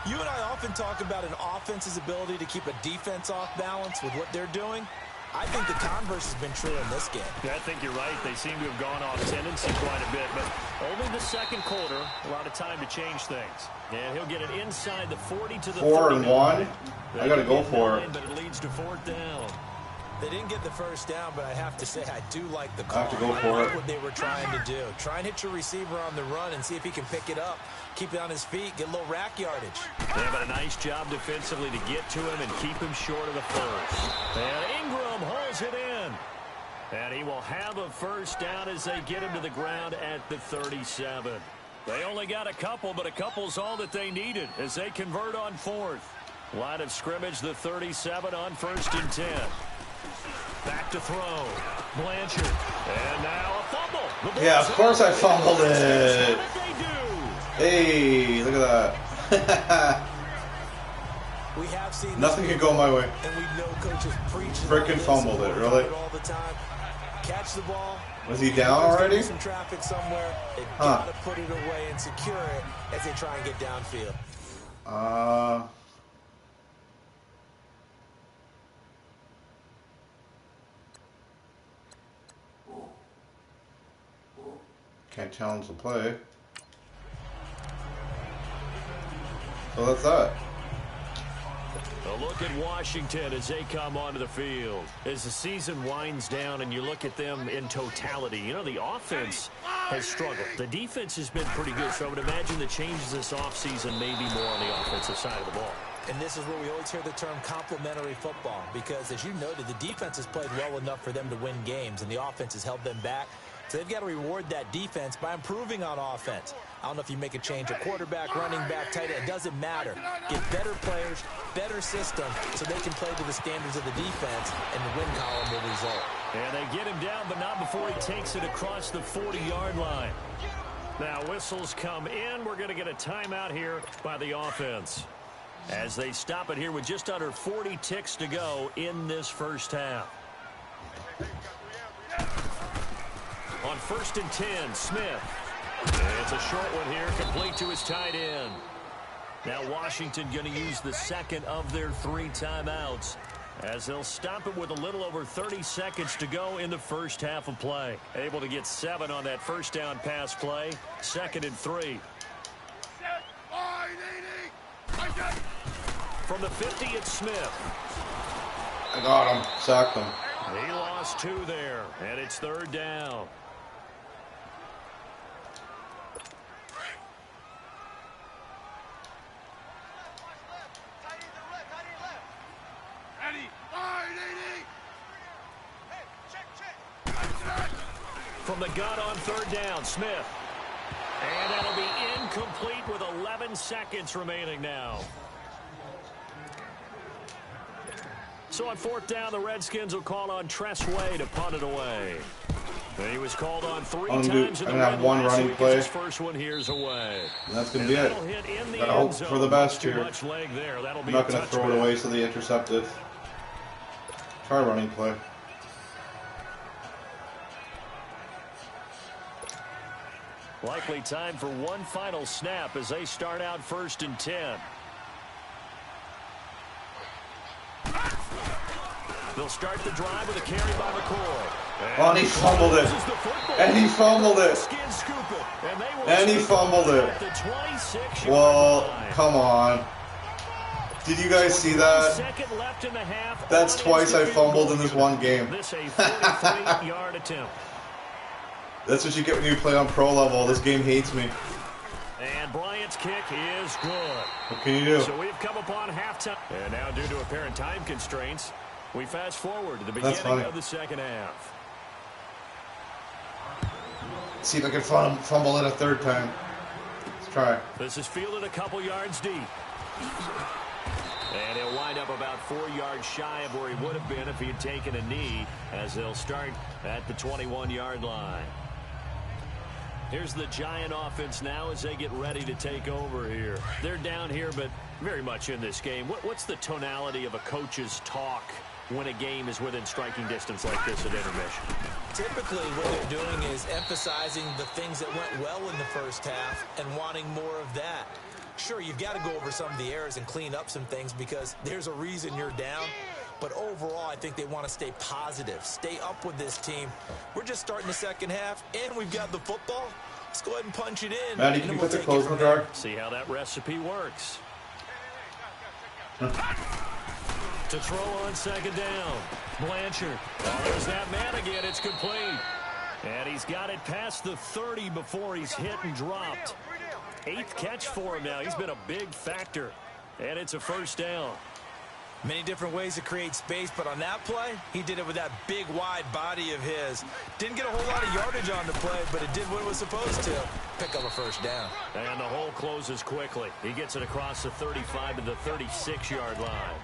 You and I often talk about an offense's ability to keep a defense off balance with what they're doing. I think the converse has been true in this game. Yeah, I think you're right. They seem to have gone off tendency quite a bit, but only the 2nd quarter, a lot of time to change things. And he'll get it inside the 40 to the 4 and 1. They I got to go for it. But it leads to 4th down. They didn't get the 1st down, but I have to say I do like the call. I have to go for I like it. what they were trying to do. Try and hit your receiver on the run and see if he can pick it up, keep it on his feet, get a little rack yardage. They have a nice job defensively to get to him and keep him short of the 1st. And Ingram holds it in. And he will have a 1st down as they get him to the ground at the 37. They only got a couple, but a couple's all that they needed as they convert on 4th. Line of scrimmage, the 37 on 1st and 10. Back to throw. Blanchard. And now a fumble. Yeah, of course I fumbled it. What they do. Hey, look at that. We have seen Nothing can go my way. and we know coaches preach. Frickin' fumbled it, really? All the time. Catch the ball. Was he down already? Some traffic somewhere. They gotta put it away and secure it as they try and get downfield. Can't challenge the play. So that's that. A look at Washington as they come onto the field. As the season winds down and you look at them in totality, you know, the offense has struggled. The defense has been pretty good, so I would imagine the changes this offseason may be more on the offensive side of the ball. And this is where we always hear the term complementary football, because as you noted, the defense has played well enough for them to win games, and the offense has held them back. So they've got to reward that defense by improving on offense. I don't know if you make a change, a quarterback, running back, tight end, it doesn't matter. Get better players, better system, so they can play to the standards of the defense, and the win column will result. And they get him down, but not before he takes it across the 40-yard line. Now whistles come in. We're going to get a timeout here by the offense, as they stop it here with just under 40 ticks to go in this first half. On 1st and 10, Smith. It's a short one here, complete to his tight end. Now Washington going to use the second of their 3 timeouts, as they'll stop it with a little over 30 seconds to go in the first half of play. Able to get 7 on that first down pass play. 2nd and 3. From the 50, it's Smith. I got him. Sacked him. He lost 2 there, and it's 3rd down. From the gun on 3rd down, Smith. And that'll be incomplete with 11 seconds remaining now. So on 4th down, the Redskins will call on Tressway to punt it away. He was called on 3 times in the red one last running week. play. His first one here's away. And that's going to be it. Gotta hope for the best here. I'm not going to throw it away so they intercept it. Try running play. Likely time for one final snap as they start out 1st and 10. They'll start the drive with a carry by McCoy. And he fumbled it. And he fumbled it. And he fumbled it. Well, come on. Did you guys see that? That's twice I fumbled in this one game. This a 43-yard attempt. That's what you get when you play on pro level. This game hates me. And Bryant's kick is good. What can you do? So we've come upon halftime. And now due to apparent time constraints, we fast forward to the beginning of the second half. See if I can fumble it a 3rd time. Let's try. This is fielded a couple yards deep. And he'll wind up about 4 yards shy of where he would have been if he had taken a knee, as they'll start at the 21-yard line. Here's the Giant offense now as they get ready to take over here. They're down here, but very much in this game. What's the tonality of a coach's talk when a game is within striking distance like this at intermission? Typically, what they're doing is emphasizing the things that went well in the first half and wanting more of that. Sure, you've got to go over some of the errors and clean up some things because there's a reason you're down. But overall, I think they want to stay positive, stay up with this team. We're just starting the second half, and we've got the football. Let's go ahead and punch it in. Maddie, can you put the clothes in the jar? See how that recipe works. To throw on 2nd down. Blanchard. Oh, there's that man again. It's complete. And he's got it past the 30 before he's hit and dropped. 8th catch for him now. He's been a big factor. And it's a 1st down. Many different ways to create space, but on that play, he did it with that big, wide body of his. Didn't get a whole lot of yardage on the play, but it did what it was supposed to. Pick up a 1st down. And the hole closes quickly. He gets it across the 35 to the 36-yard line.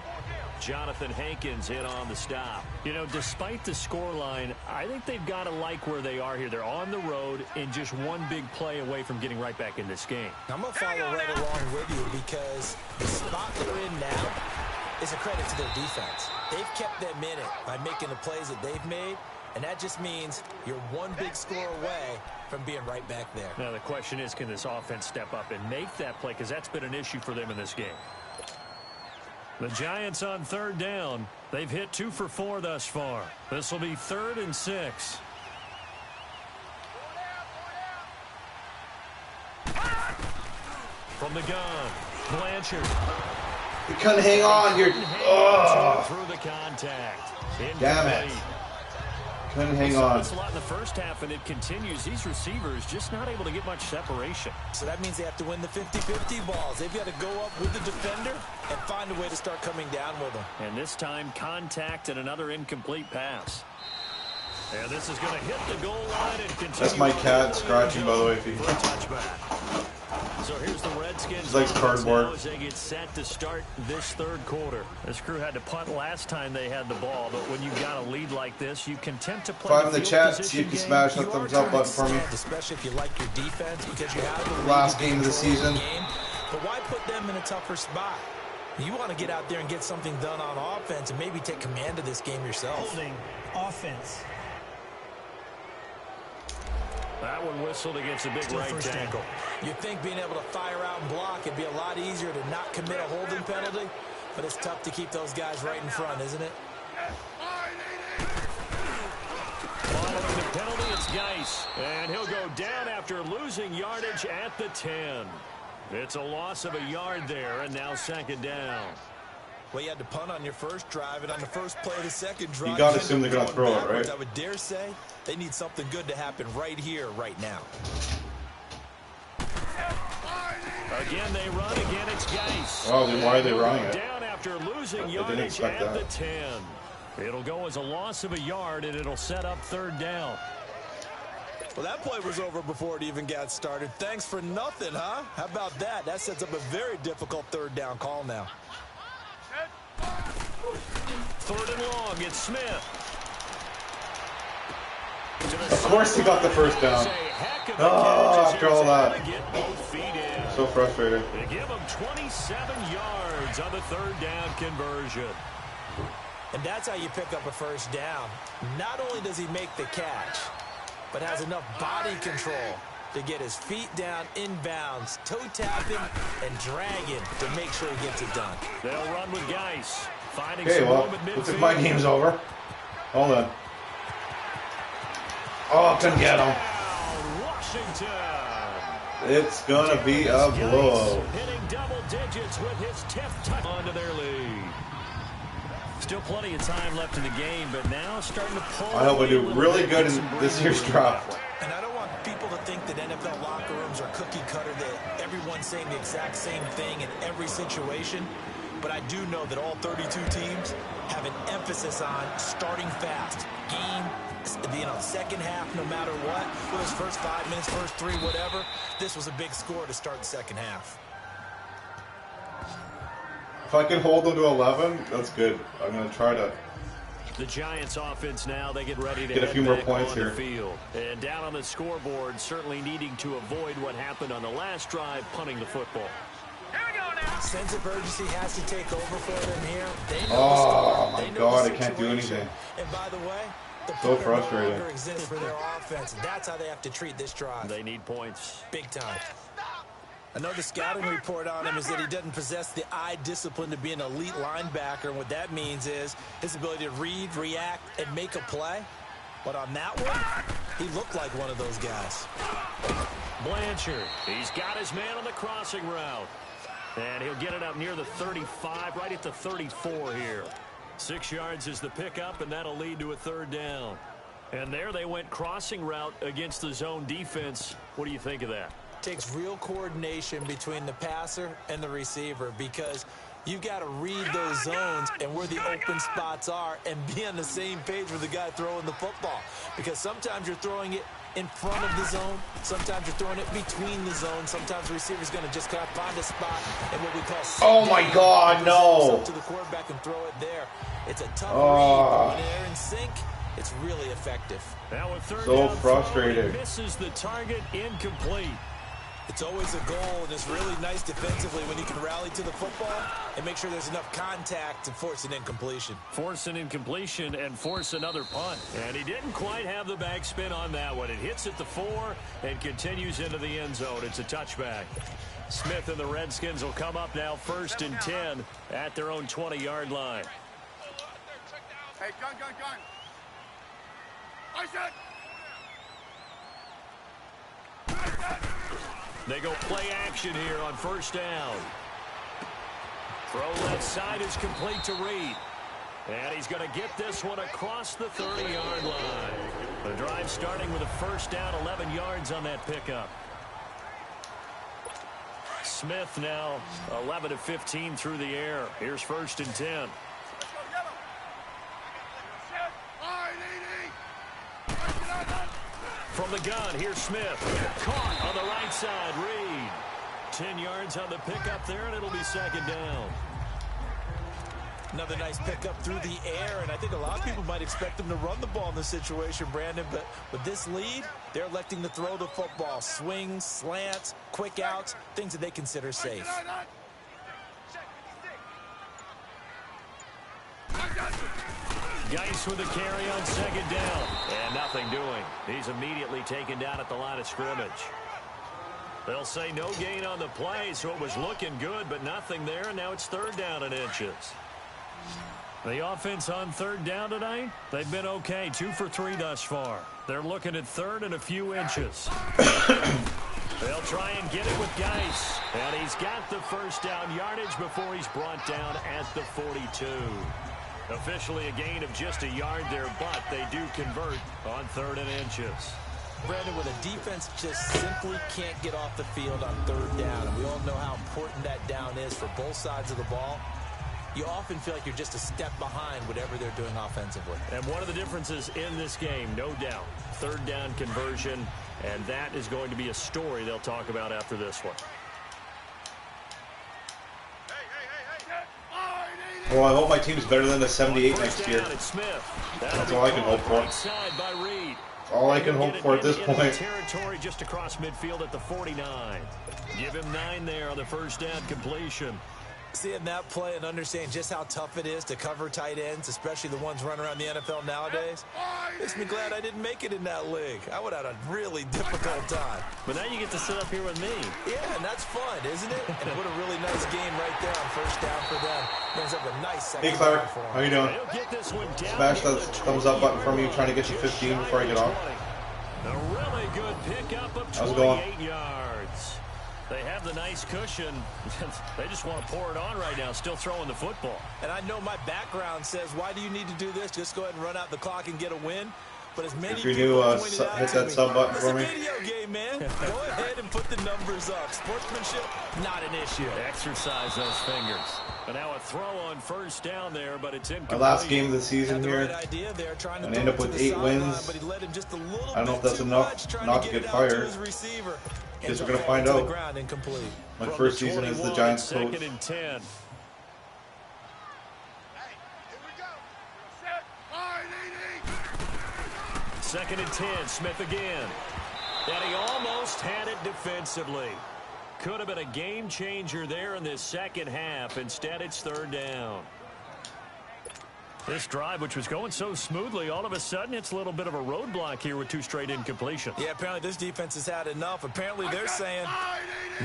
Jonathan Hankins in on the stop. You know, despite the scoreline, I think they've got to like where they are here. They're on the road and just one big play away from getting right back in this game. I'm going to follow right along with you because the spot they're in now is a credit to their defense. They've kept them in it by making the plays that they've made, and that just means you're one big score away from being right back there. Now the question is, can this offense step up and make that play, because that's been an issue for them in this game. The Giants on third down. They've hit 2 for 4 thus far. This will be 3rd and 6. From the gun, Blanchard. You couldn't hang on. You're through the contact. Damn it. Couldn't hang on. It's a lot in the first half, and it continues. These receivers just not able to get much separation. So that means they have to win the 50-50 balls. They've got to go up with the defender and find a way to start coming down with them. And this time, contact and another incomplete pass. And this is going to hit the goal line and continue. That's my cat scratching, by the way, if you for a touchback. So here's the Redskins. It's like cardboard. As they get set to start this third quarter. This crew had to punt last time they had the ball, but when you've got a lead like this, you can tend to play. 5 in the chat. See if you can smash that thumbs up button for me. Especially if you like your defense, because you have the last game of the season. But why put them in a tougher spot? You want to get out there and get something done on offense and maybe take command of this game yourself. Holding offense. That one whistled against a big right tackle. You'd think being able to fire out and block it'd be a lot easier to not commit a holding penalty, but it's tough to keep those guys right in front, isn't it? Following the penalty, it's Geis, and he'll go down after losing yardage at the 10. It's a loss of a yard there, and now 2nd down. Well, you had to punt on your first drive, and on the first play of the second drive, you got to assume they're going to throw it, right? I would dare say they need something good to happen right here, right now. Again, they run. Again, it's Geis. Oh, then why are they running it? Down after losing yardage at the 10. It'll go as a loss of a yard, and it'll set up 3rd down. Well, that play was over before it even got started. Thanks for nothing, huh? How about that? That sets up a very difficult 3rd down call now. 3rd and long, it's Smith. Of course he got the first down. Oh, after all that. So frustrating. They give him 27 yards on the 3rd down conversion. And that's how you pick up a first down. Not only does he make the catch, but has enough body control to get his feet down inbounds, toe tapping and dragging to make sure he gets it done. They'll run with Geis. Okay, well, looks like my game's over. Hold on. Oh, couldn't get him. Washington. It's gonna be a blow. Hitting double digits with his 10th touch onto their lead. Still plenty of time left in the game, but now starting to pull. I hope I do really good in this year's draft. And I don't want people to think that NFL locker rooms are cookie cutter, that everyone's saying the exact same thing in every situation. But I do know that all 32 teams have an emphasis on starting fast. Game, second half, no matter what. Those first 5 minutes, first 3, whatever. This was a big score to start the second half. If I can hold them to 11, that's good. I'm going to try to. The Giants offense now, they get ready to get a few more points on here. The field. And down on the scoreboard, certainly needing to avoid what happened on the last drive, punting the football. Sense of urgency has to take over for them here. They know oh my God, I can't do anything. And by the way, the so frustrating. exists for their offense. That's how they have to treat this drive. They need points. Big time. I know the scouting report on him is that he doesn't possess the eye discipline to be an elite linebacker. And what that means is his ability to read, react, and make a play. But on that one, he looked like one of those guys. Blanchard, he's got his man on the crossing route. And he'll get it up near the 35, right at the 34 here. 6 yards is the pickup, and that'll lead to a 3rd down. And there they went crossing route against the zone defense. What do you think of that? Takes real coordination between the passer and the receiver, because you've got to read those zones and where the open spots are and be on the same page with the guy throwing the football. Because sometimes you're throwing it in front of the zone. Sometimes you're throwing it between the zones. Sometimes the receiver's going to just kind of find a spot and what we call. Oh my God, no! To the quarterback and throw it there. It's a tough read, but when they're in sync, it's really effective. Now with third so down frustrated. Throw, misses the target, incomplete. It's always a goal, and it's really nice defensively when you can rally to the football and make sure there's enough contact to force an incompletion. Force an incompletion and force another punt. And he didn't quite have the backspin on that one. It hits at the 4 and continues into the end zone. It's a touchback. Smith and the Redskins will come up now 1st and 10 at their own 20-yard line. Hey, gun. I said. They go play action here on 1st down. Throw left side is complete to Reed. And he's going to get this one across the 30-yard line. The drive starting with a 1st down, 11 yards on that pickup. Smith now 11 of 15 through the air. Here's 1st and 10. From the gun, here's Smith. Caught on the right side, Reed. 10 yards on the pickup there, and it'll be 2nd down. Another nice pickup through the air, and I think a lot of people might expect them to run the ball in this situation, Brandon, but with this lead, they're electing to throw the football. Swings, slants, quick outs, things that they consider safe. Geis with the carry on 2nd down. And nothing doing. He's immediately taken down at the line of scrimmage. They'll say no gain on the play, so it was looking good, but nothing there, and now it's 3rd down and inches. The offense on 3rd down tonight, they've been okay. 2 for 3 thus far. They're looking at 3rd and a few inches. They'll try and get it with Geis. And he's got the 1st down yardage before he's brought down at the 42. Officially a gain of just a yard there, but they do convert on 3rd and inches. Brandon, when a defense just simply can't get off the field on 3rd down, and we all know how important that down is for both sides of the ball, you often feel like you're just a step behind whatever they're doing offensively. And one of the differences in this game, no doubt, 3rd down conversion, and that is going to be a story they'll talk about after this one. Well, I hope my team's better than the 78 next year. That's all I can hope for. That's all I can hope for at this point. Territory just across midfield at the 49. Give him 9 there on the 1st down completion. Seeing that play and understanding just how tough it is to cover tight ends, especially the ones running around the NFL nowadays, makes me glad I didn't make it in that league. I would have had a really difficult time. But now you get to sit up here with me. Yeah, and that's fun, isn't it? And what a really nice game right there on 1st down for them. Brings up a nice second. Hey, Clark. How you doing? Smash that thumbs up button for me. Trying to get you 15 before I get off. A really good pickup of 28 yards. They have the nice cushion. They just want to pour it on right now, still throwing the football. And I know my background says, why do you need to do this? Just go ahead and run out the clock and get a win. But as many if you're new, hit that sub button for me. It's a video game, man. Go ahead and put the numbers up. Sportsmanship, not an issue. Exercise those fingers. But now a throw on 1st down there, but it's incomplete. My last game of the season here, and I end up with 8 wins. I don't know if that's enough not to get fired. Guess we're going to find out. My first season as the Giants coach. 2nd and 10. Second and 10, Smith again. And he almost had it defensively. Could have been a game changer there in this 2nd half. Instead, it's 3rd down. This drive, which was going so smoothly, all of a sudden it's a little bit of a roadblock here with 2 straight incompletions. Yeah, apparently this defense has had enough. Apparently they're saying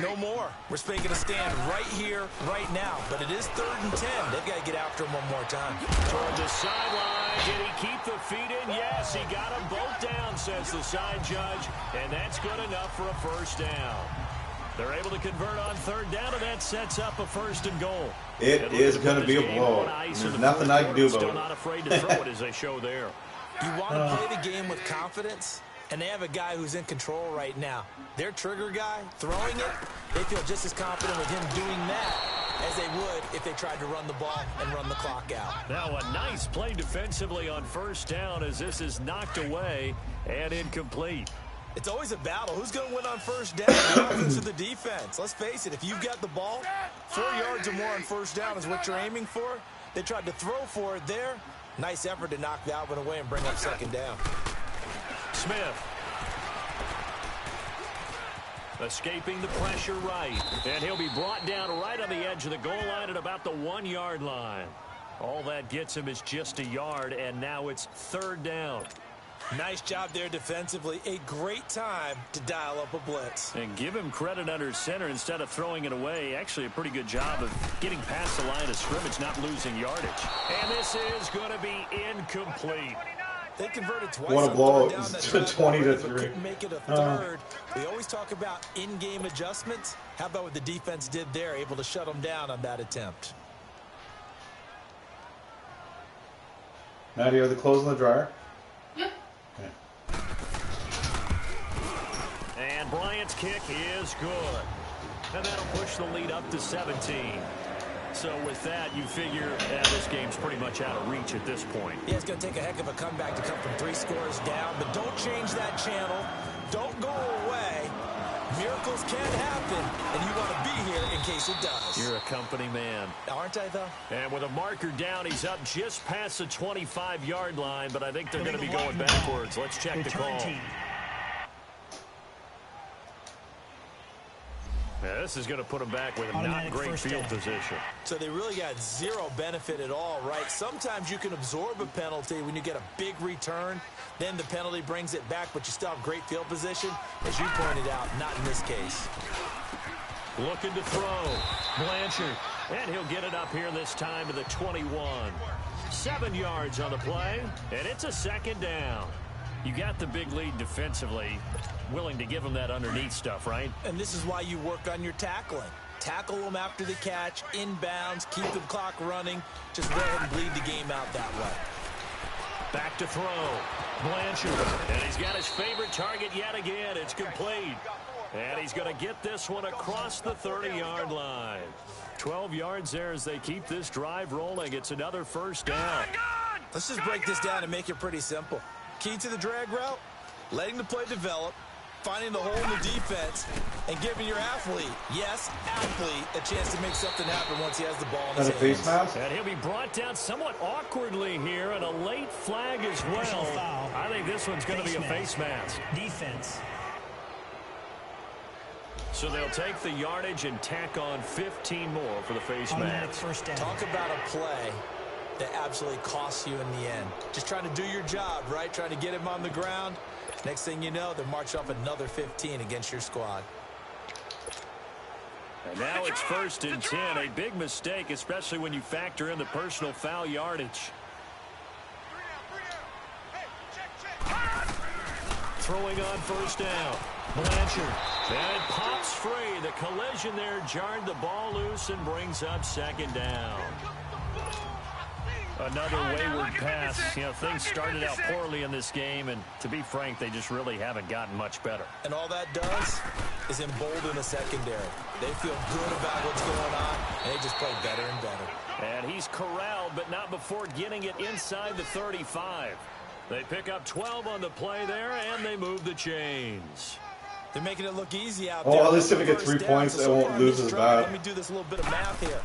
no more. We're making a stand right here, right now. But it is 3rd and 10. They've got to get after him one more time. Toward the sideline. Did he keep the feet in? Yes, he got them both down, says the side judge. And that's good enough for a 1st down. They're able to convert on 3rd down, and that sets up a 1st and goal. It is going to be a blow. There's nothing I can do about it. Still not afraid to throw it as they show there. You want to play the game with confidence, and they have a guy who's in control right now. Their trigger guy, throwing it, they feel just as confident with him doing that as they would if they tried to run the ball and run the clock out. Now a nice play defensively on 1st down as this is knocked away and incomplete. It's always a battle. Who's going to win on first down? The offense or the defense? Let's face it, if you've got the ball, 4 yards or more on first down is what you're aiming for. They tried to throw for it there. Nice effort to knock that one away and bring up second down. Smith. Escaping the pressure right. And he'll be brought down right on the edge of the goal line at about the 1 yard line. All that gets him is just a yard, and now it's third down. Nice job there defensively. A great time to dial up a blitz. And give him credit under center instead of throwing it away. Actually a pretty good job of getting past the line of scrimmage, not losing yardage. And this is going to be incomplete. They converted twice. What a blow. Down It's that 20-3. Couldn't make it a third. We always talk about in-game adjustments. How about what the defense did there? Able to shut them down on that attempt. Maddie, are the clothes in the dryer? And Bryant's kick is good. And that'll push the lead up to 17. So with that, you figure this game's pretty much out of reach at this point. Yeah, it's going to take a heck of a comeback to come from 3 scores down. But don't change that channel. Don't go away. Miracles can happen, and you want to be here in case it does. You're a company man. Aren't I, though? And with a marker down, he's up just past the 25-yard line, but I think they're going to be going backwards. Let's check the call. Yeah, this is going to put them back with a not great field position. So they really got zero benefit at all, right? Sometimes you can absorb a penalty when you get a big return. Then the penalty brings it back, but you still have great field position. As you pointed out, not in this case. Looking to throw. Blanchard. And he'll get it up here this time to the 21. 7 yards on the play, and it's a second down. You got the big lead defensively. Willing to give them that underneath stuff, right? And this is why you work on your tackling. Tackle them after the catch, inbounds, keep the clock running. Just go ahead and bleed the game out that way. Back to throw. Blanchard. And he's got his favorite target yet again. It's complete. And he's going to get this one across the 30-yard line. 12 yards there as they keep this drive rolling. It's another first down. Let's just break this down and make it pretty simple. Key to the drag route, letting the play develop, finding the hole in the defense, and giving your athlete, yes, athlete, a chance to make something happen once he has the ball in his hands. Face mask? And he'll be brought down somewhat awkwardly here, and a late flag as well. I think this one's going to be a face mask. Defense. So they'll take the yardage and tack on 15 more for the face mask. First down. Talk about a play that absolutely costs you in the end. Just trying to do your job, right? Trying to get him on the ground. Next thing you know, they're marching off another 15 against your squad. And now it's 1st and 10. A big mistake, especially when you factor in the personal foul yardage. Throwing on first down. Blanchard. And it pops free. The collision there jarred the ball loose and brings up second down. Another wayward pass. You know, things started out poorly in this game, and to be frank, they just really haven't gotten much better. And all that does is embolden the secondary. They feel good about what's going on, and they just play better and better. And he's corralled, but not before getting it inside the 35. They pick up 12 on the play there, and they move the chains. They're making it look easy out there. Oh, at least if we get 3 points, they won't lose as bad. Let me do this little bit of math here.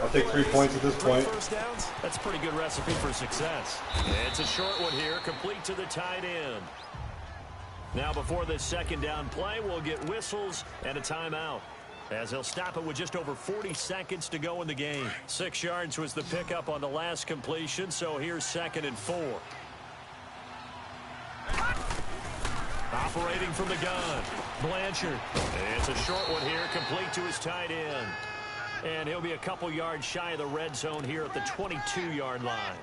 I'll take 3 points at this point. That's a pretty good recipe for success. It's a short one here, complete to the tight end. Now before this second down play, we'll get whistles and a timeout, as he'll stop it with just over 40 seconds to go in the game. 6 yards was the pickup on the last completion, so here's 2nd and 4. Operating from the gun, Blanchard. It's a short one here, complete to his tight end. And he'll be a couple yards shy of the red zone here at the 22-yard line.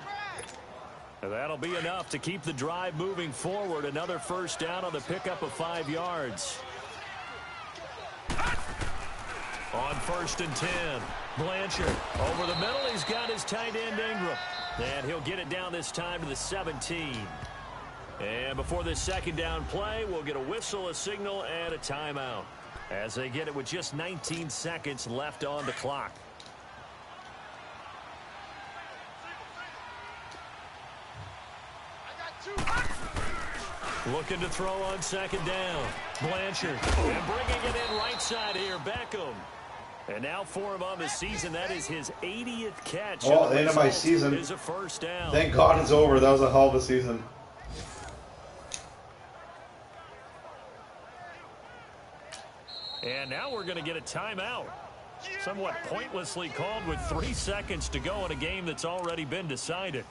And that'll be enough to keep the drive moving forward. Another first down on the pickup of 5 yards. On 1st and 10, Blanchard over the middle. He's got his tight end Ingram. And he'll get it down this time to the 17. And before this second down play, we'll get a whistle, a signal, and a timeout, as they get it with just 19 seconds left on the clock. Looking to throw on second down. Blanchard. And bringing it in right side here, Beckham. And now for him on the season, that is his 80th catch. Well, the end of my season. Is a first down. Thank God it's over. That was a hell of a season. And now we're going to get a timeout. Somewhat pointlessly called with 3 seconds to go in a game that's already been decided.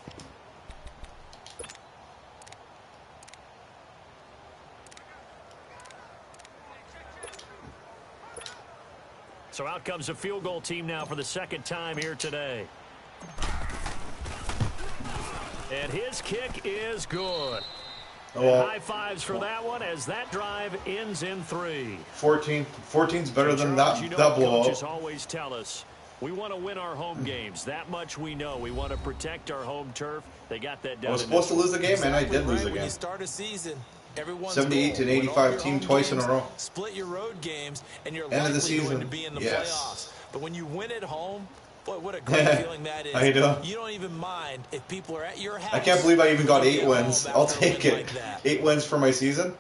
So out comes a field goal team now for the second time here today. And his kick is good. Oh, High fives for that one as that drive ends in 3. 14's better than that blowout. Coaches always tell us we want to win our home games. That much we know. We want to protect our home turf. They got that done. I was supposed to lose the game, and I did lose the When game. you start a season, 78 to 85 team twice in a row. Split your road games, and you're End of the likely going season. to be in the Yes. playoffs. But when you win at home, boy, what a great feeling that is. How you doing? You don't even mind if people are at your house. I can't believe I even got 8 You're wins. home I'll after a take win it. like that. 8 wins for my season.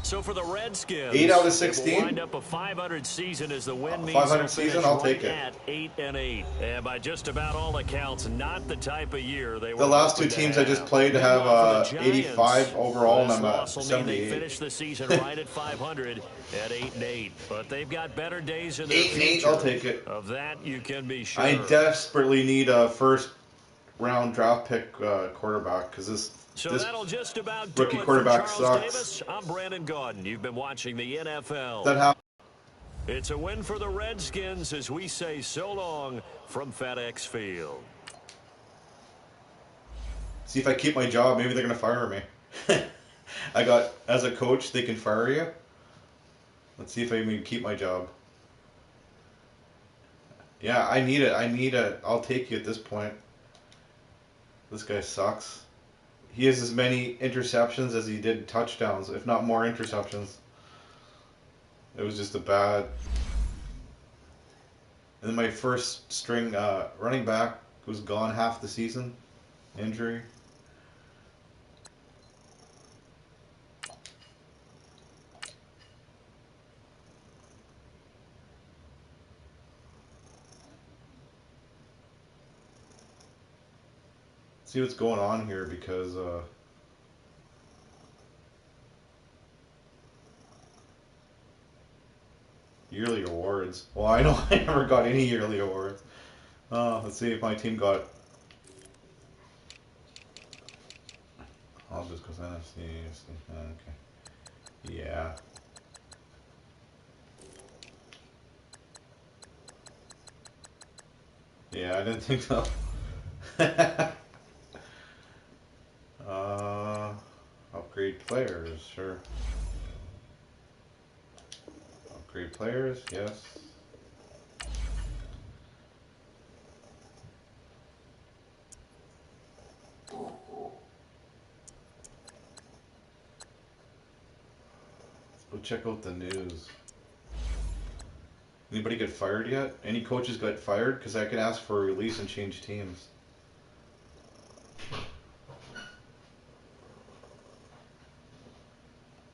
So for the Redskins, 8 out of it will 16? wind up a 500 season as the win means 500 they'll season, finish I'll right take it. at 8-8. And by just about all accounts, not the type of year they were. The last 2 hoping to teams I just have. played have Meanwhile, for the 85 Giants, overall, and this I'm at loss will mean they 78. finish the season right at 500 at 8-8. But they've got better days in their 8 and 8, future. I'll take it. Of that, you can be sure. I desperately need a first round draft pick quarterback because this that'll just about do rookie it quarterback for Charles sucks. Davis. I'm Brandon Gaudin. You've been watching the NFL. That happened. It's a win for the Redskins as we say so long from FedEx Field. See if I keep my job, maybe they're gonna fire me. I got, as a coach, they can fire you. Let's see if I even keep my job. Yeah, I need it. I'll take you at this point. This guy sucks. He has as many interceptions as he did touchdowns, if not more interceptions. It was just a bad. And then my first string running back was gone half the season. Injury. See what's going on here because yearly awards. Well, I know I never got any yearly awards. Let's see if my team got. I'll just go NFC. Okay. Yeah. Yeah, I didn't think so. Upgrade players, sure. Upgrade players, yes. Let's go check out the news. Anybody get fired yet? Any coaches got fired? Because I can ask for a release and change teams.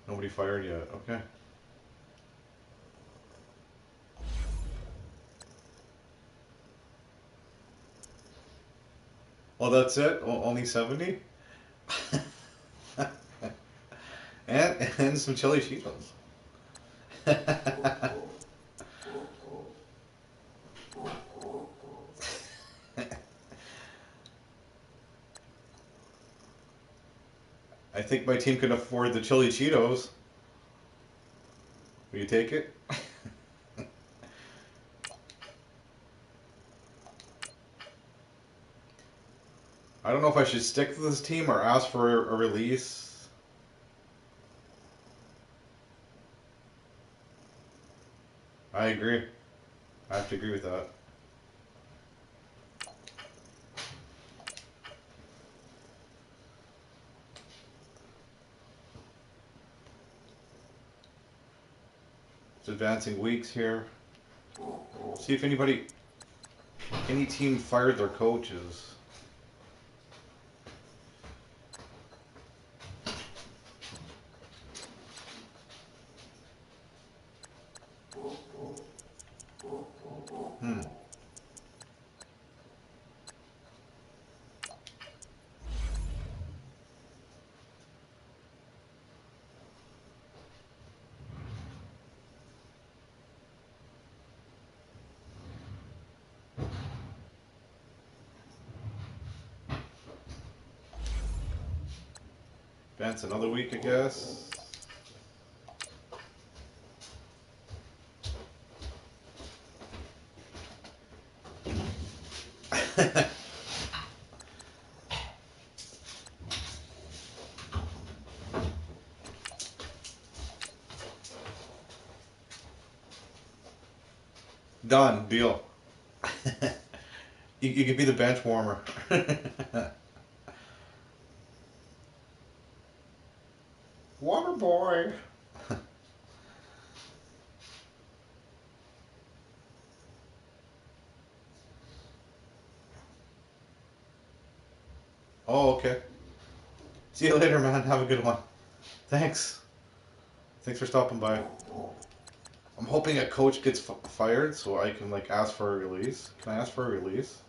Nobody fired yet. Okay. Well, that's it? Only 70? and some chili Cheetos. I think my team can afford the chili Cheetos. Will you take it? I don't know if I should stick to this team or ask for a release. I agree. I have to agree with that. It's advancing weeks here. See if any team fired their coaches. Advance another week, I guess. Done. Deal. You could be the bench warmer. Water boy. Oh, okay. See you later, man. Have a good one. Thanks. Thanks for stopping by. I'm hoping a coach gets fired so I can like ask for a release. Can I ask for a release?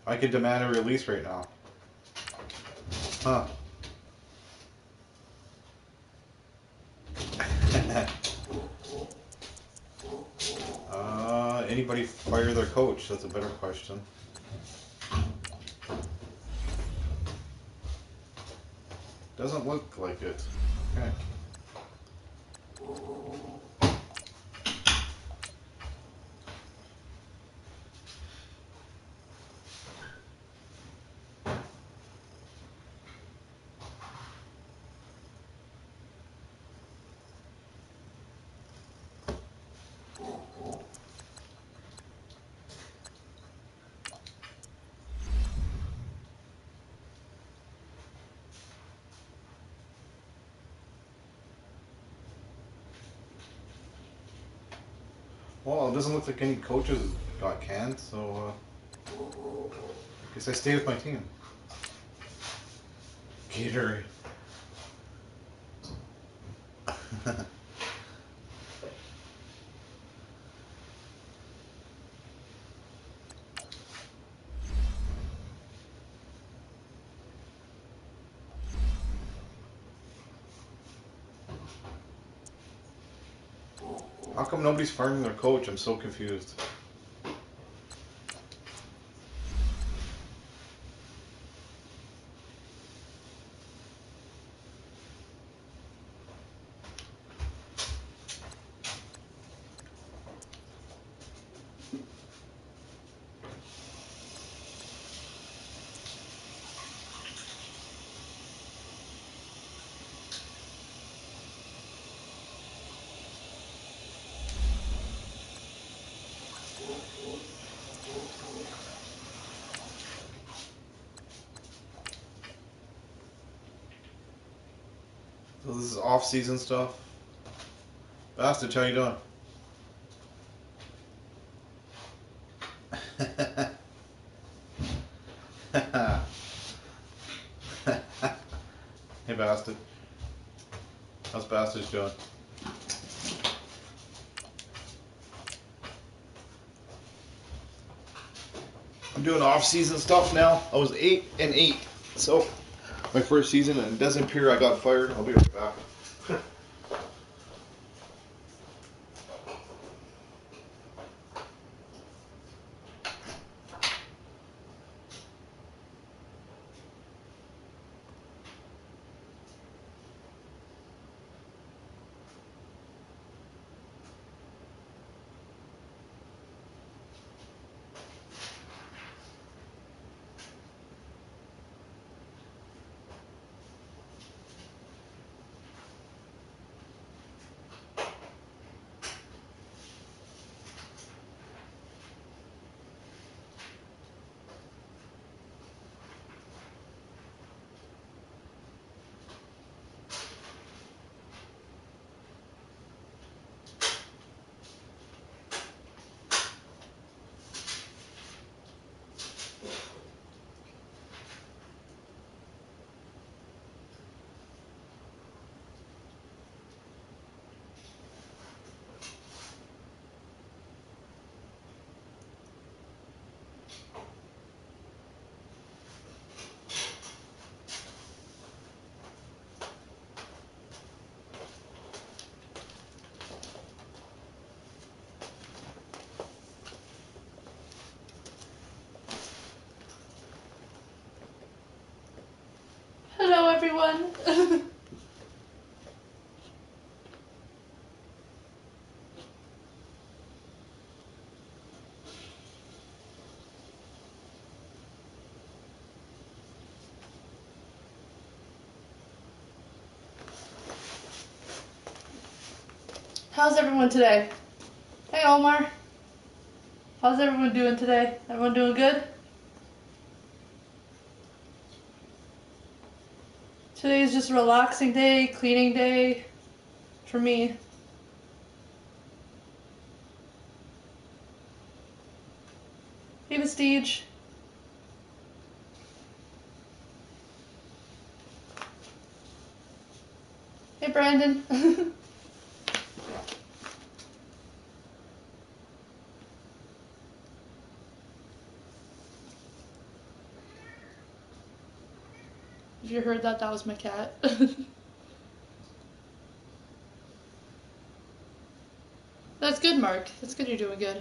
I can demand a release right now. Huh. Anybody fire their coach? That's a better question. Doesn't look like it. Okay. Well, it doesn't look like any coaches got canned, so I guess I stay with my team. Gatorade. How come nobody's firing their coach? I'm so confused. So this is off-season stuff. Bastard, how you doing? Hey, Bastard. How's Bastard doing? I'm doing off-season stuff now. I was 8-8, so my first season, and it doesn't appear I got fired. I'll be right back. everyone. How's everyone today? Hey Omar. How's everyone doing today? Everyone doing good? Today's just a relaxing day, cleaning day for me. Hey Vestige. Hey Brandon. If you heard that, that was my cat. That's good, Mark. That's good you're doing good.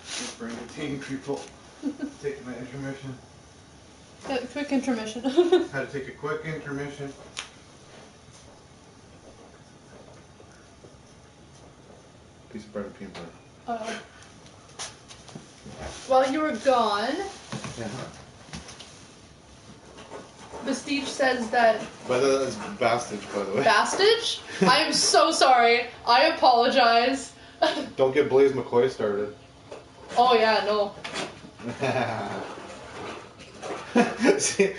Just bring the team people. Taking my intermission. Quick intermission. Had to take a quick intermission. Piece of bread and peanut butter. While you were gone, Yeah. Vestige says that... But that's Bastage, by the way. Bastage? I am so sorry. I apologize. Don't get Blaze McCoy started. Oh yeah, no. See?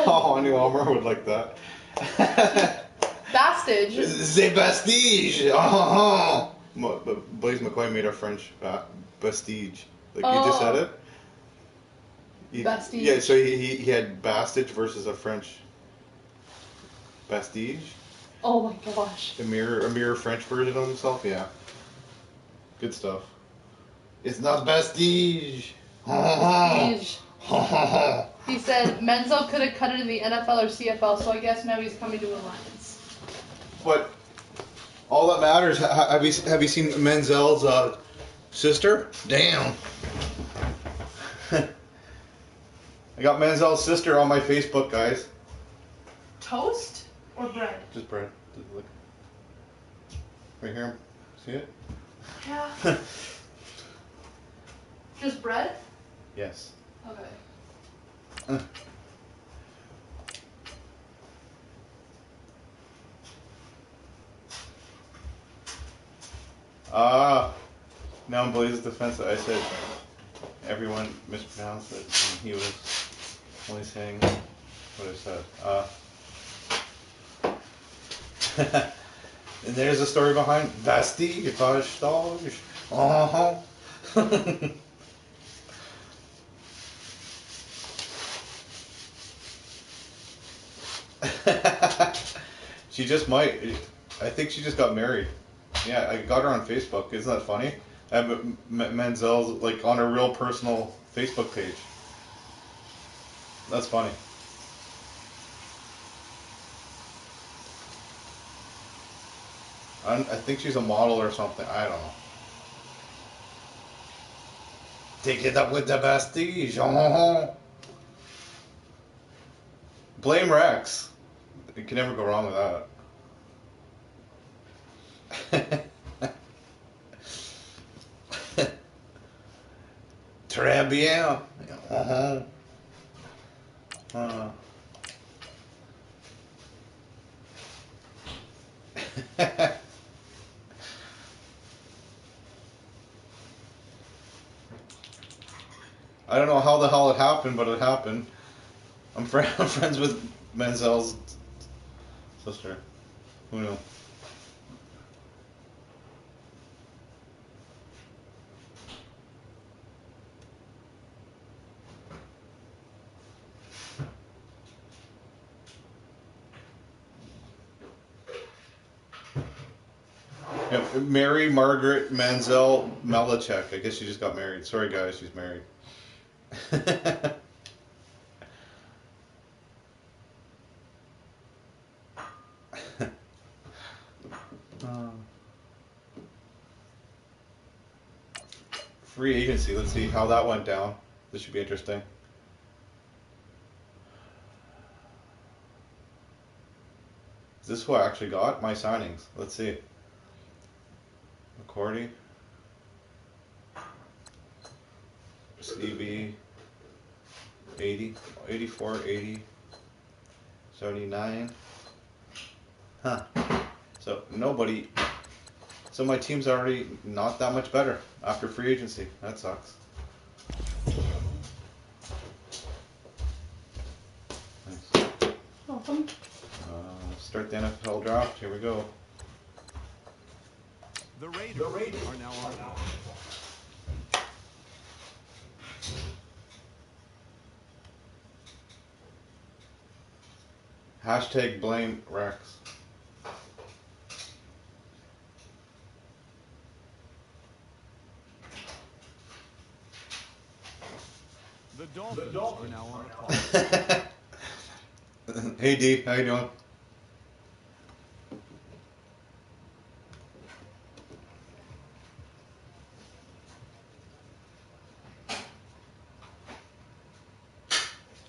Oh, I knew Omar would like that. Bastage. C'est Bastige! Oh, but Blaze McCoy made our French Bastige. Like you just said it. Bastige. Yeah, so he had Bastage versus a French Bastige. Oh my gosh. A mirror French version of himself, yeah. Good stuff. It's not Bastige. Bastige. He said Menzel could have cut it in the NFL or CFL, so I guess now he's coming to Alliance. But all that matters, have you seen Menzel's sister? Damn. I got Menzel's sister on my Facebook, guys. Toast or bread? Just bread. Just look. Right here. See it? Yeah. Just bread? Yes. Okay. Now in Blaze's defense, I said everyone mispronounced it, and he was only saying what I said. And there's a story behind Bastige. Uh-huh. She just might. I think she just got married. Yeah, I got her on Facebook. Isn't that funny? I have Menzel's like on a real personal Facebook page. That's funny. I think she's a model or something. I don't know. Take it up with the Bastige. Blame Rex. You can never go wrong with that. Très bien. I don't know how the hell it happened, but it happened. I'm friends with Menzel's sister. Who knew? Yeah, Mary Margaret Menzel Melichek. I guess she just got married. Sorry, guys, she's married. Free agency. Let's see how that went down. This should be interesting. Is this who I actually got? My signings. Let's see. McCourty. CB. 80. 84, 80. 79. Huh. So nobody. So my team's already not that much better after free agency. That sucks. Nice. Welcome. Start the NFL draft. Here we go. The Raiders are now on. Hashtag blame Rex. The Dolphins are now on the clock. Hey D, how you doing?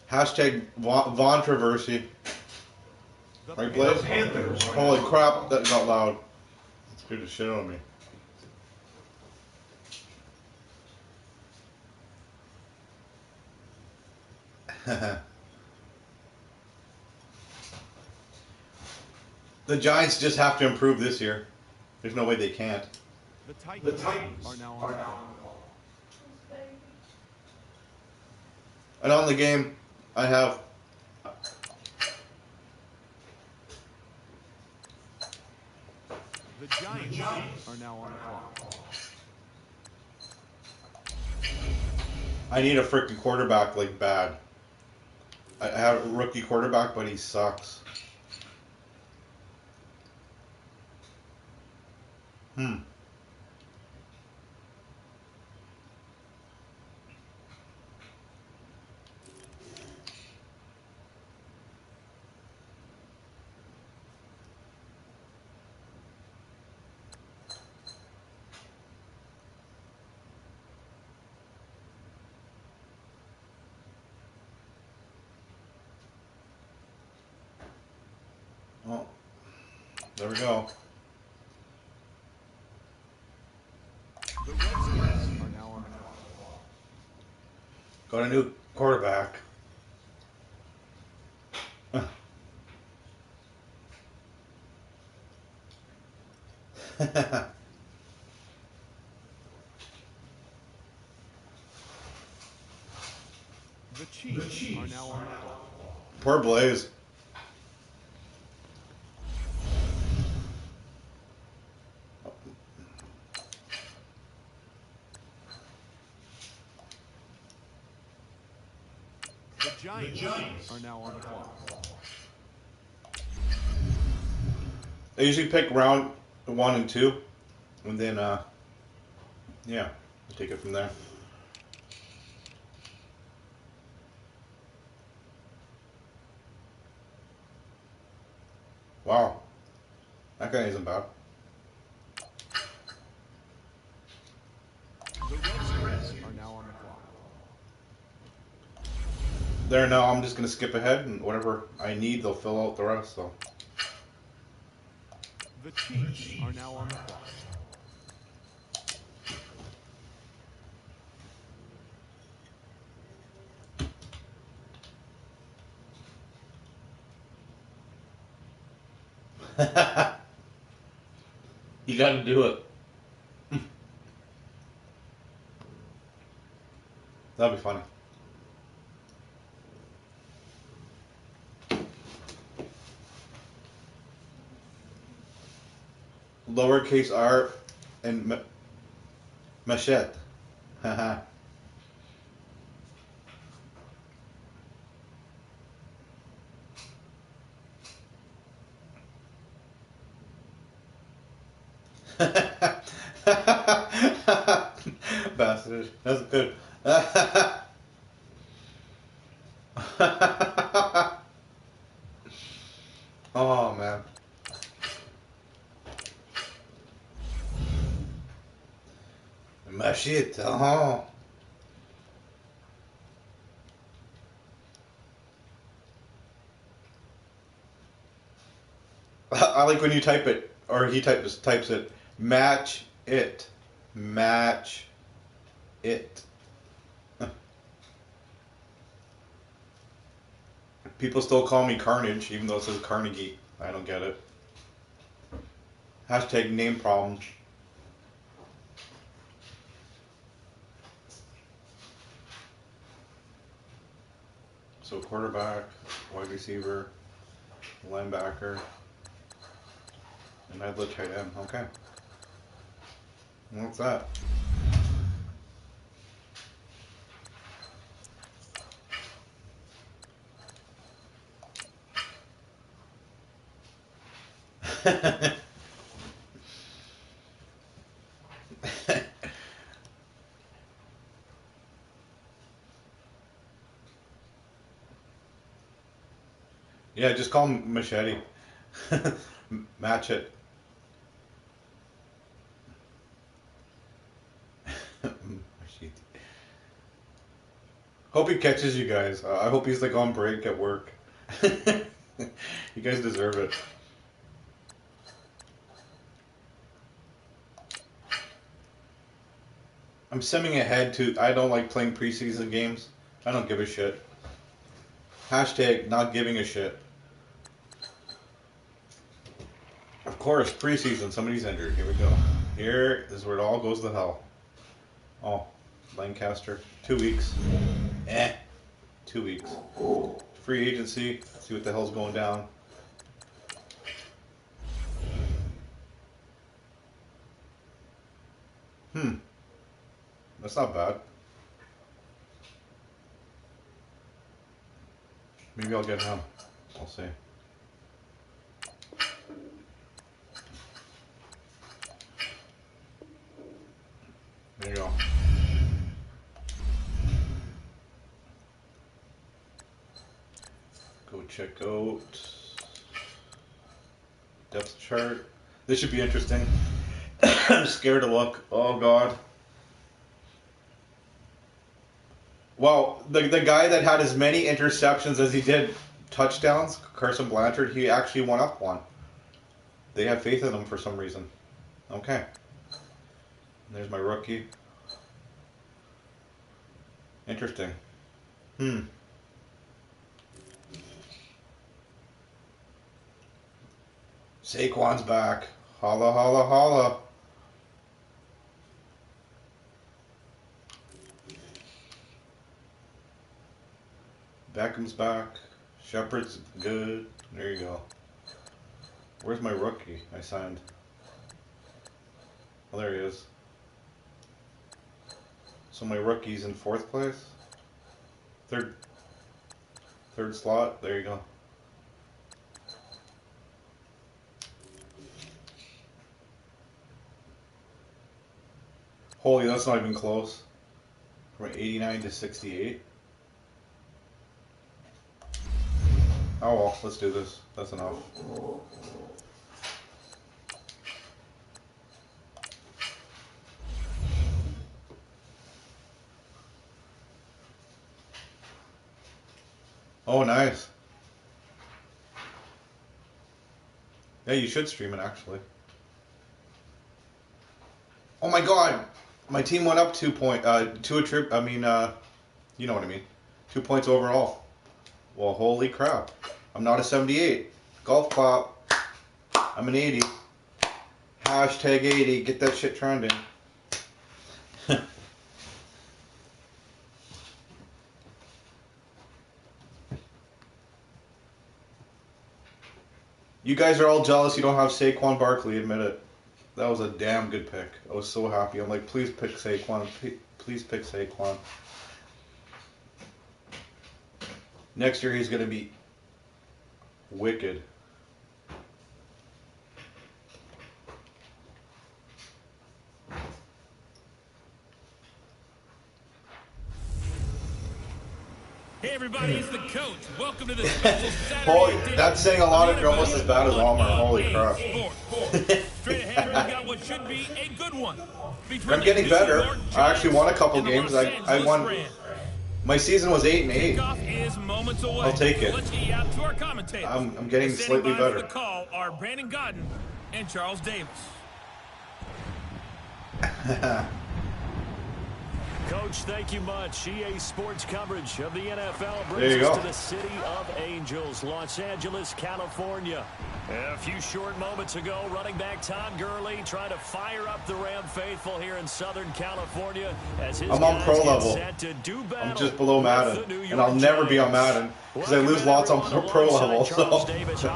Hashtag Vontroversy. Right, Blaze? Holy crap, that got loud. It scared the shit out of me. The Giants just have to improve this year. There's no way they can't. The Titans are now on. And on the game, I have The Giants are now on the clock. I need a freaking quarterback like bad. I have a rookie quarterback, but he sucks. Oh, there we go. The Redskins are now on the clock. Got a new quarterback. The Chiefs are now on the clock. Poor Blaze. The Giants are now on the clock. I usually pick round 1 and 2, and then yeah, I'll take it from there. Wow, that guy isn't bad. The Redskins are now on the clock. there now. I'm just gonna skip ahead, and whatever I need, they'll fill out the rest. So. The Chiefs are now on the clock. You gotta do it. That'll be funny. Lowercase r and machette. Haha. Bastard. That's good. Oh man. My shit. Oh. I like when you type it, or he types it. Match it. Match it. People still call me Carnage, even though it says Carnegie. I don't get it. Hashtag name problems. So quarterback, wide receiver, linebacker, and I'd look tight end. Okay. What's that? Yeah, just call him Machete. Match it. Machete. Hope he catches you guys. I hope he's like on break at work. You guys deserve it. I'm simming ahead to. I don't like playing preseason games. I don't give a shit. Hashtag not giving a shit. Of course, preseason. Somebody's injured. Here we go. Here is where it all goes to hell. Oh, Lancaster. 2 weeks. 2 weeks. Free agency. See what the hell's going down. That's not bad. Maybe I'll get him. I'll see. There you go. Go check out depth chart. This should be interesting. I'm scared to look. Oh God. Well, the guy that had as many interceptions as he did touchdowns, Carson Blanchard, he actually won up one. They have faith in him for some reason. Okay. There's my rookie. Interesting. Saquon's back. Holla, holla, holla. Beckham's back. Shepard's good. There you go. Where's my rookie I signed? Oh, there he is. So my rookie's in 4th place? Third slot? There you go. Holy, that's not even close. From 89 to 68. Oh well, let's do this. That's enough. Oh, nice. Yeah, you should stream it, actually. Oh my god! My team went up 2 point, you know what I mean. 2 points overall. Well, holy crap. I'm not a 78. Golf clap. I'm an 80. Hashtag 80. Get that shit trending. You guys are all jealous you don't have Saquon Barkley, admit it. That was a damn good pick. I was so happy. I'm like, please pick Saquon. Please pick Saquon. Next year he's going to be wicked. Hey everybody, it's the coach. Welcome to the special Saturday. Holy, that's saying a lot if you're almost as bad as Almer. Holy crap. Straight ahead, we've got what should be a good one. I'm getting better. I actually won a couple games. I won. My season was 8-8. I'll take it. Let's get you out to our commentators. I'm getting slightly better. For the call are Brandon Godden and Charles Davis. Coach, thank you much. EA Sports coverage of the NFL brings us to the city of Angels, Los Angeles, California. A few short moments ago, running back Todd Gurley trying to fire up the Ram faithful here in Southern California as his I'm on pro level. I'm just below Madden, and I'll never be on Madden because I lose lots on pro level. So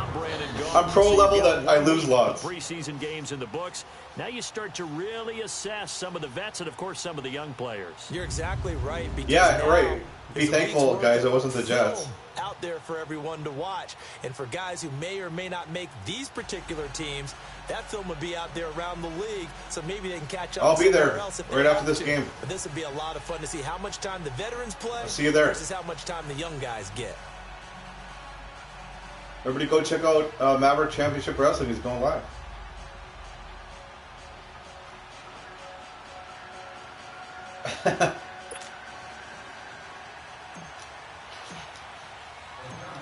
I'm pro level that I lose lots. Preseason games in the books. Now you start to really assess some of the vets and, of course, some of the young players. You're exactly right. Yeah, right. Be thankful, guys, it wasn't the Jets. Out there for everyone to watch. And for guys who may or may not make these particular teams, that film would be out there around the league, so maybe they can catch up. I'll be there right after this game. But this would be a lot of fun to see how much time the veterans play I'll see you there. versus how much time the young guys get. Everybody go check out Maverick Championship Wrestling. He's going live.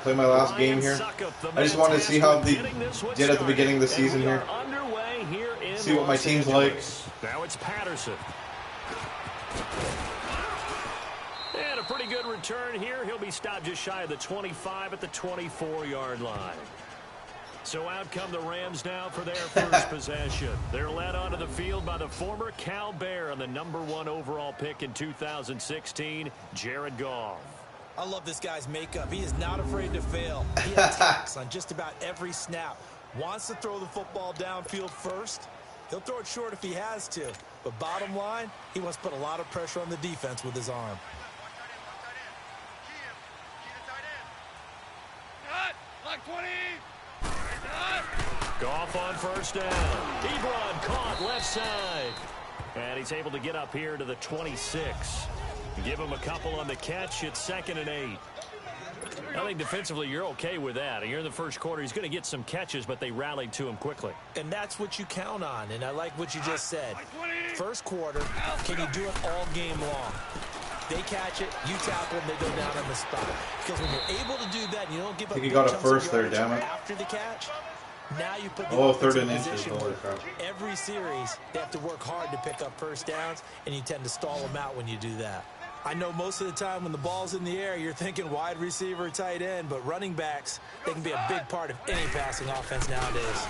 Play my last game here. I just wanted to see how they did at the beginning of the season here. See what my team's like. Now it's Patterson. And a pretty good return here. He'll be stopped just shy of the 25 at the 24-yard line. So out come the Rams now for their first possession. They're led onto the field by the former Cal Bear and the #1 overall pick in 2016, Jared Goff. I love this guy's makeup. He is not afraid to fail. He attacks on just about every snap. Wants to throw the football downfield first. He'll throw it short if he has to. But bottom line, he wants to put a lot of pressure on the defense with his arm. Lock 20. Goff on first down. Ebron caught left side. And he's able to get up here to the 26. Give him a couple on the catch. It's 2nd and 8. I think defensively you're okay with that. Here in the first quarter, he's going to get some catches, but they rallied to him quickly. And that's what you count on, and I like what you just said. First quarter, can you do it all game long? They catch it, you tackle them, they go down on the spot. Because when you're able to do that, and you don't give up. I think he got a first there, damn it. After the catch, now you put the 3rd and inches. Holy crap. Every series, they have to work hard to pick up first downs, and you tend to stall them out when you do that. I know most of the time when the ball's in the air, you're thinking wide receiver, tight end, but running backs, they can be a big part of any passing offense nowadays.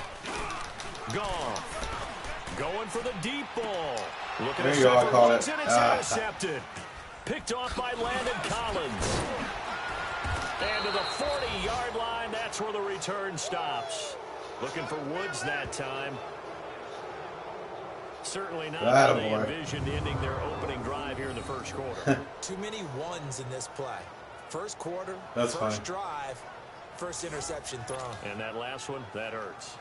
Goff going for the deep ball. Looking there you go, I caught it. And it's intercepted. Picked off by Landon Collins. And to the 40-yard line, that's where the return stops. Looking for Woods that time. Certainly not how they envisioned ending their opening drive here in the first quarter. Too many ones in this play. First quarter, that's first fine. Drive, first interception thrown. And that last one, that hurts.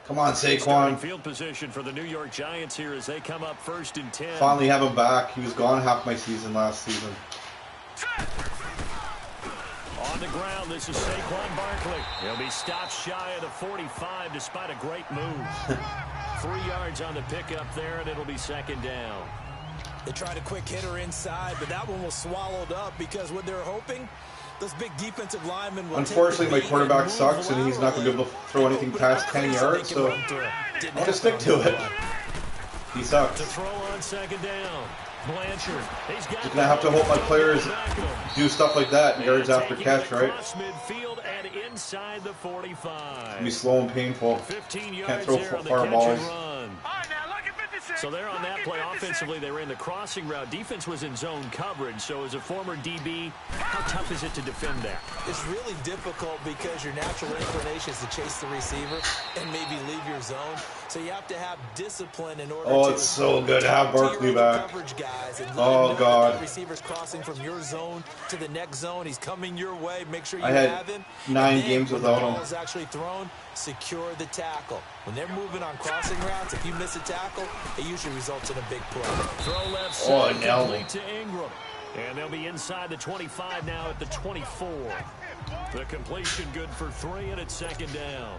Come on, Saquon. Field position for the New York Giants here as they come up 1st and 10. Finally have him back. He was gone half my season last season. On the ground, this is Saquon Barkley. He'll be stopped shy of the 45 despite a great move. 3 yards on the pickup there, and it'll be 2nd down. They tried a quick hitter inside, but that one was swallowed up because what they're hoping, Those big defensive linemen will Unfortunately, my take the quarterback beat sucks, and move he's not going to be able to throw anything past 10 yards, so I'm going to stick to it. He sucks. To throw on second down. Blanchard. He's got You're going to have to hope my players do stuff like that, yards after catch, right? Midfield and inside the 45. It's going to be slow and painful. 15 yards Can't throw there on the far catch balls. and run. So there on that play, offensively, they ran the crossing route. Defense was in zone coverage. So as a former DB, how tough is it to defend that? It's really difficult because your natural inclination is to chase the receiver and maybe leave your zone. So you have to have discipline in order to... Oh, it's so good to have Barkley back. Oh, God. Receivers crossing from your zone to the next zone. He's coming your way. Make sure you I had have him. 9 games without him. When the ball is actually thrown, secure the tackle. When they're moving on crossing routes, if you miss a tackle, it usually results in a big play. Throw left side, complete to Ingram. And they'll be inside the 25 now at the 24. The completion good for 3, and it's second down.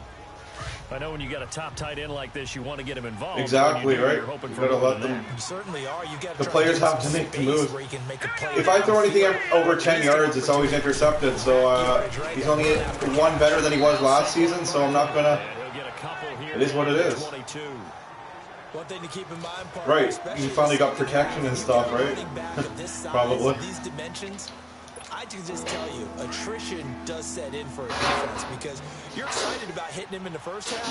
I know when you got a top tight end like this, you want to get him involved. Exactly, right? You gotta let them. You certainly are. You got the players have to make the move. If I throw anything over 10 yards, it's always intercepted. So he's only one better than he was last season. So I'm not gonna. It is what it is. One thing to keep in mind, right? You finally got protection and stuff, right? Probably. These dimensions. I can just tell you, attrition does set in for a defense because you're excited about hitting him in the first half.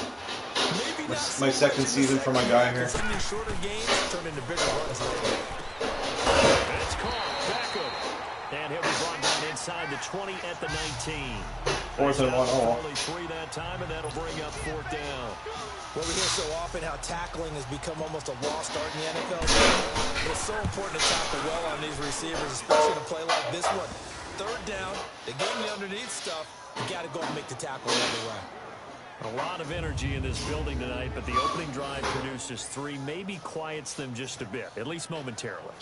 Maybe not my second season for my guy here. Some of these shorter games turn into bigger runs later. That's called backup. And he'll be brought down inside the 20 at the 19. 4th and 1 all. Only 3 that time, and that'll bring up 4th down. Well, we hear so often how tackling has become almost a lost art in the NFL. It's so important to tackle well on these receivers, especially in a play like this one. 3rd down, they gave me underneath stuff. You got to go and make the tackle right away. A lot of energy in this building tonight, but the opening drive produces 3, maybe quiets them just a bit, at least momentarily.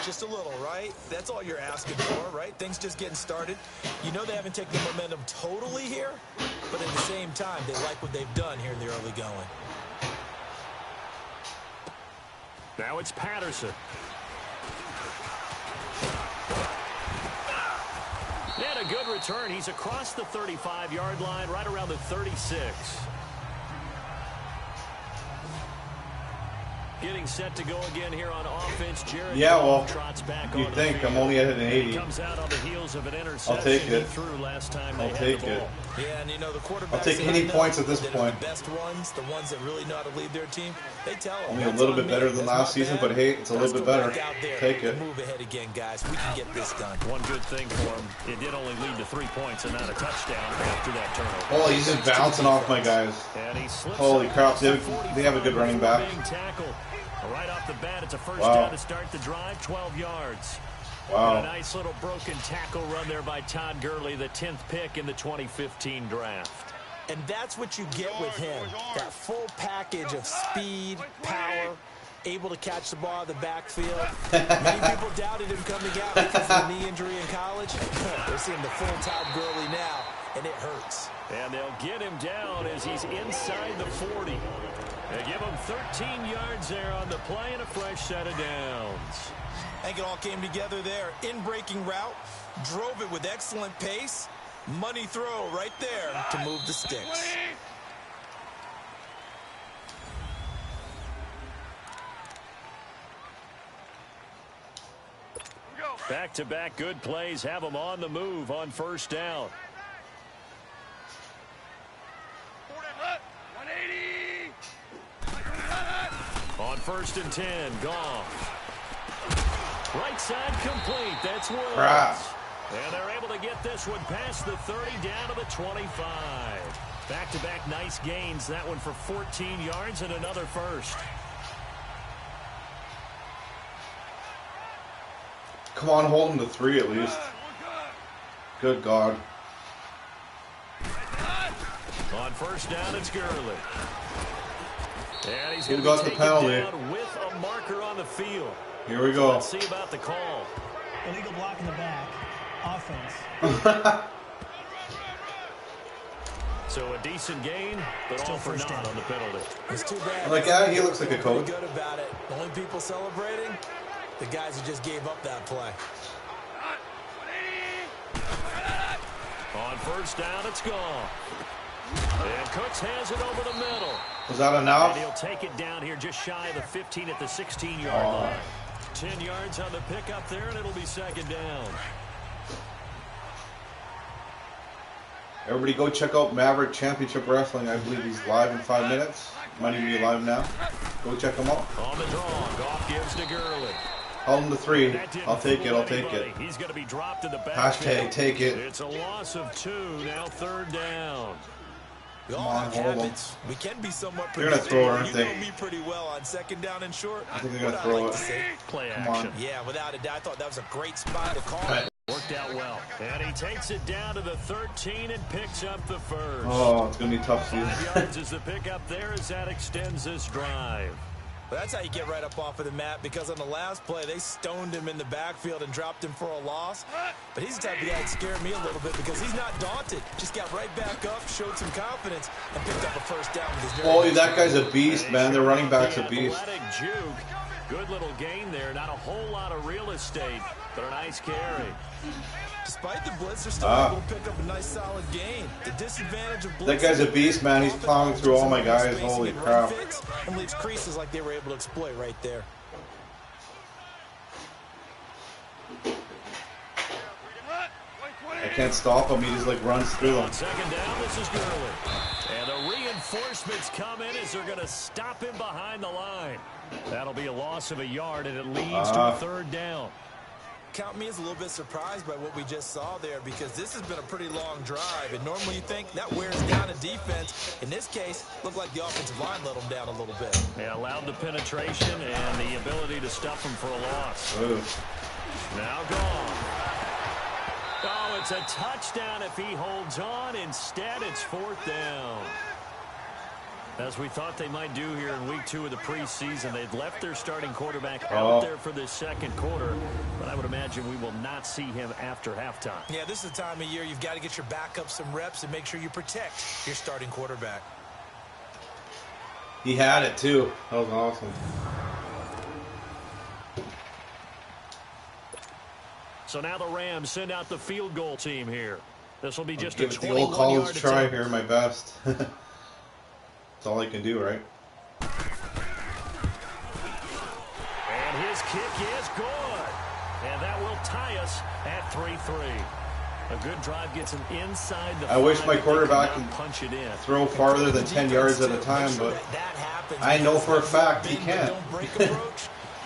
Just a little, right? That's all you're asking for, right? Things just getting started. You know they haven't taken the momentum totally here, but at the same time, they like what they've done here in the early going. Now it's Patterson. And a good return. He's across the 35-yard line, right around the 36. Getting set to go again here on offense. Jared trots back you think I'm only at an 80. Comes out on the heels of an interception. I'll take it. Last time I'll take it. Yeah, and you know the quarterbacks. I'll take any points at this point. The best ones, the ones that really know how to lead their team, they tell them. Only a little bit better than last season, but hey, it's a little bit better. Take it. Move ahead again, guys. We can get this done. One good thing for him, it did only lead to 3 points and not a touchdown after that turnover. Oh, he's just bouncing off my guys. Holy crap, they have a good running back. Right off the bat, it's a first down to start the drive, 12 yards. Wow. And a nice little broken tackle run there by Todd Gurley, the 10th pick in the 2015 draft. And that's what you get with him, that full package of speed, power, able to catch the ball out of the backfield. Many people doubted him coming out because of a knee injury in college. They're seeing the full Todd Gurley now, and it hurts. And they'll get him down as he's inside the 40. They give him 13 yards there on the play and a fresh set of downs. I think it all came together there. In-breaking route, drove it with excellent pace. Money throw right there to move the sticks. Back-to-back good plays have them on the move on first down. On 1st and 10, Goff. Right side complete. That's Woods. And they're able to get this one past the 30 down to the 25. Back-to-back nice gains. That one for 14 yards and another first. Come on, hold him to 3 at least. Good God. On first down, it's Gurley. And he's Who going got to the take penalty? it down with a marker on the field. Here we go. Let's see about the call. Illegal block in the back. Offense. So a decent gain, but Still all for first naught down. on the penalty. It's too bad. Like, yeah, he looks like a coach. Good about it. The only people celebrating, the guys who just gave up that play. On first down, it's gone. And Cooks has it over the middle. Was that enough? And he'll take it down here just shy of the 15 at the 16-yard line. 10 yards on the pickup there, and it'll be second down. Everybody go check out Maverick Championship Wrestling. I believe he's live in 5 minutes. Might even be live now. Go check him out. On the draw, Goff gives to Gurley. Hold him to 3. I'll take it. I'll take it. He's going to be dropped in the back. Hashtag take it. It's a loss of 2. Now third down. We all have habits. We can be somewhat They're going to throw it, aren't You they? know me pretty well on second down and short. I think they're going to throw it. Play Come on. action. Yeah, without a doubt. I thought that was a great spot to call it. Worked out well. And he takes it down to the 13 and picks up the first. Oh, it's going to be tough season. 5 yards is the pickup there as that extends this drive. But that's how you get right up off of the mat, because on the last play, they stoned him in the backfield and dropped him for a loss. But he's the type of guy that scared me a little bit because he's not daunted. Just got right back up, showed some confidence, and picked up a first down with his Oh, that guy's a beast, man. Their running back's a beast. Juke. Good little gain there. Not a whole lot of real estate, but a nice carry. Despite the blitz, they're still able to pick up a nice solid gain. The disadvantage of blitz. That guy's a beast, man. He's plowing through all my guys. Holy crap. And leaves creases like they were able to exploit right there. I can't stop him. He just like runs through them. On second down, this is Gurley. And the reinforcements come in as they're going to stop him behind the line. That'll be a loss of a yard, and it leads to a third down. Count me as a little bit surprised by what we just saw there, because this has been a pretty long drive, and normally you think that wears down a defense. In this case, looked like the offensive line let them down a little bit. Yeah, allowed the penetration and the ability to stuff him for a loss. Ooh. Now gone. Oh, it's a touchdown if he holds on. Instead, it's fourth down. As we thought they might do here in week 2 of the preseason, they'd left their starting quarterback out there for this second quarter, but I would imagine we will not see him after halftime. Yeah, this is the time of year you've got to get your backup some reps and make sure you protect your starting quarterback. He had it too. That was awesome. So now the Rams send out the field goal team here. This will be just give a it the old 21-yard college try attempt. here, my best. That's all I can do, right? And his kick is good. And that will tie us at 3-3. A good drive gets him inside the I wish 5, my but quarterback they could cannot punch it in. throw farther than 10 yards at a time, but I know for a fact he can't. Made sure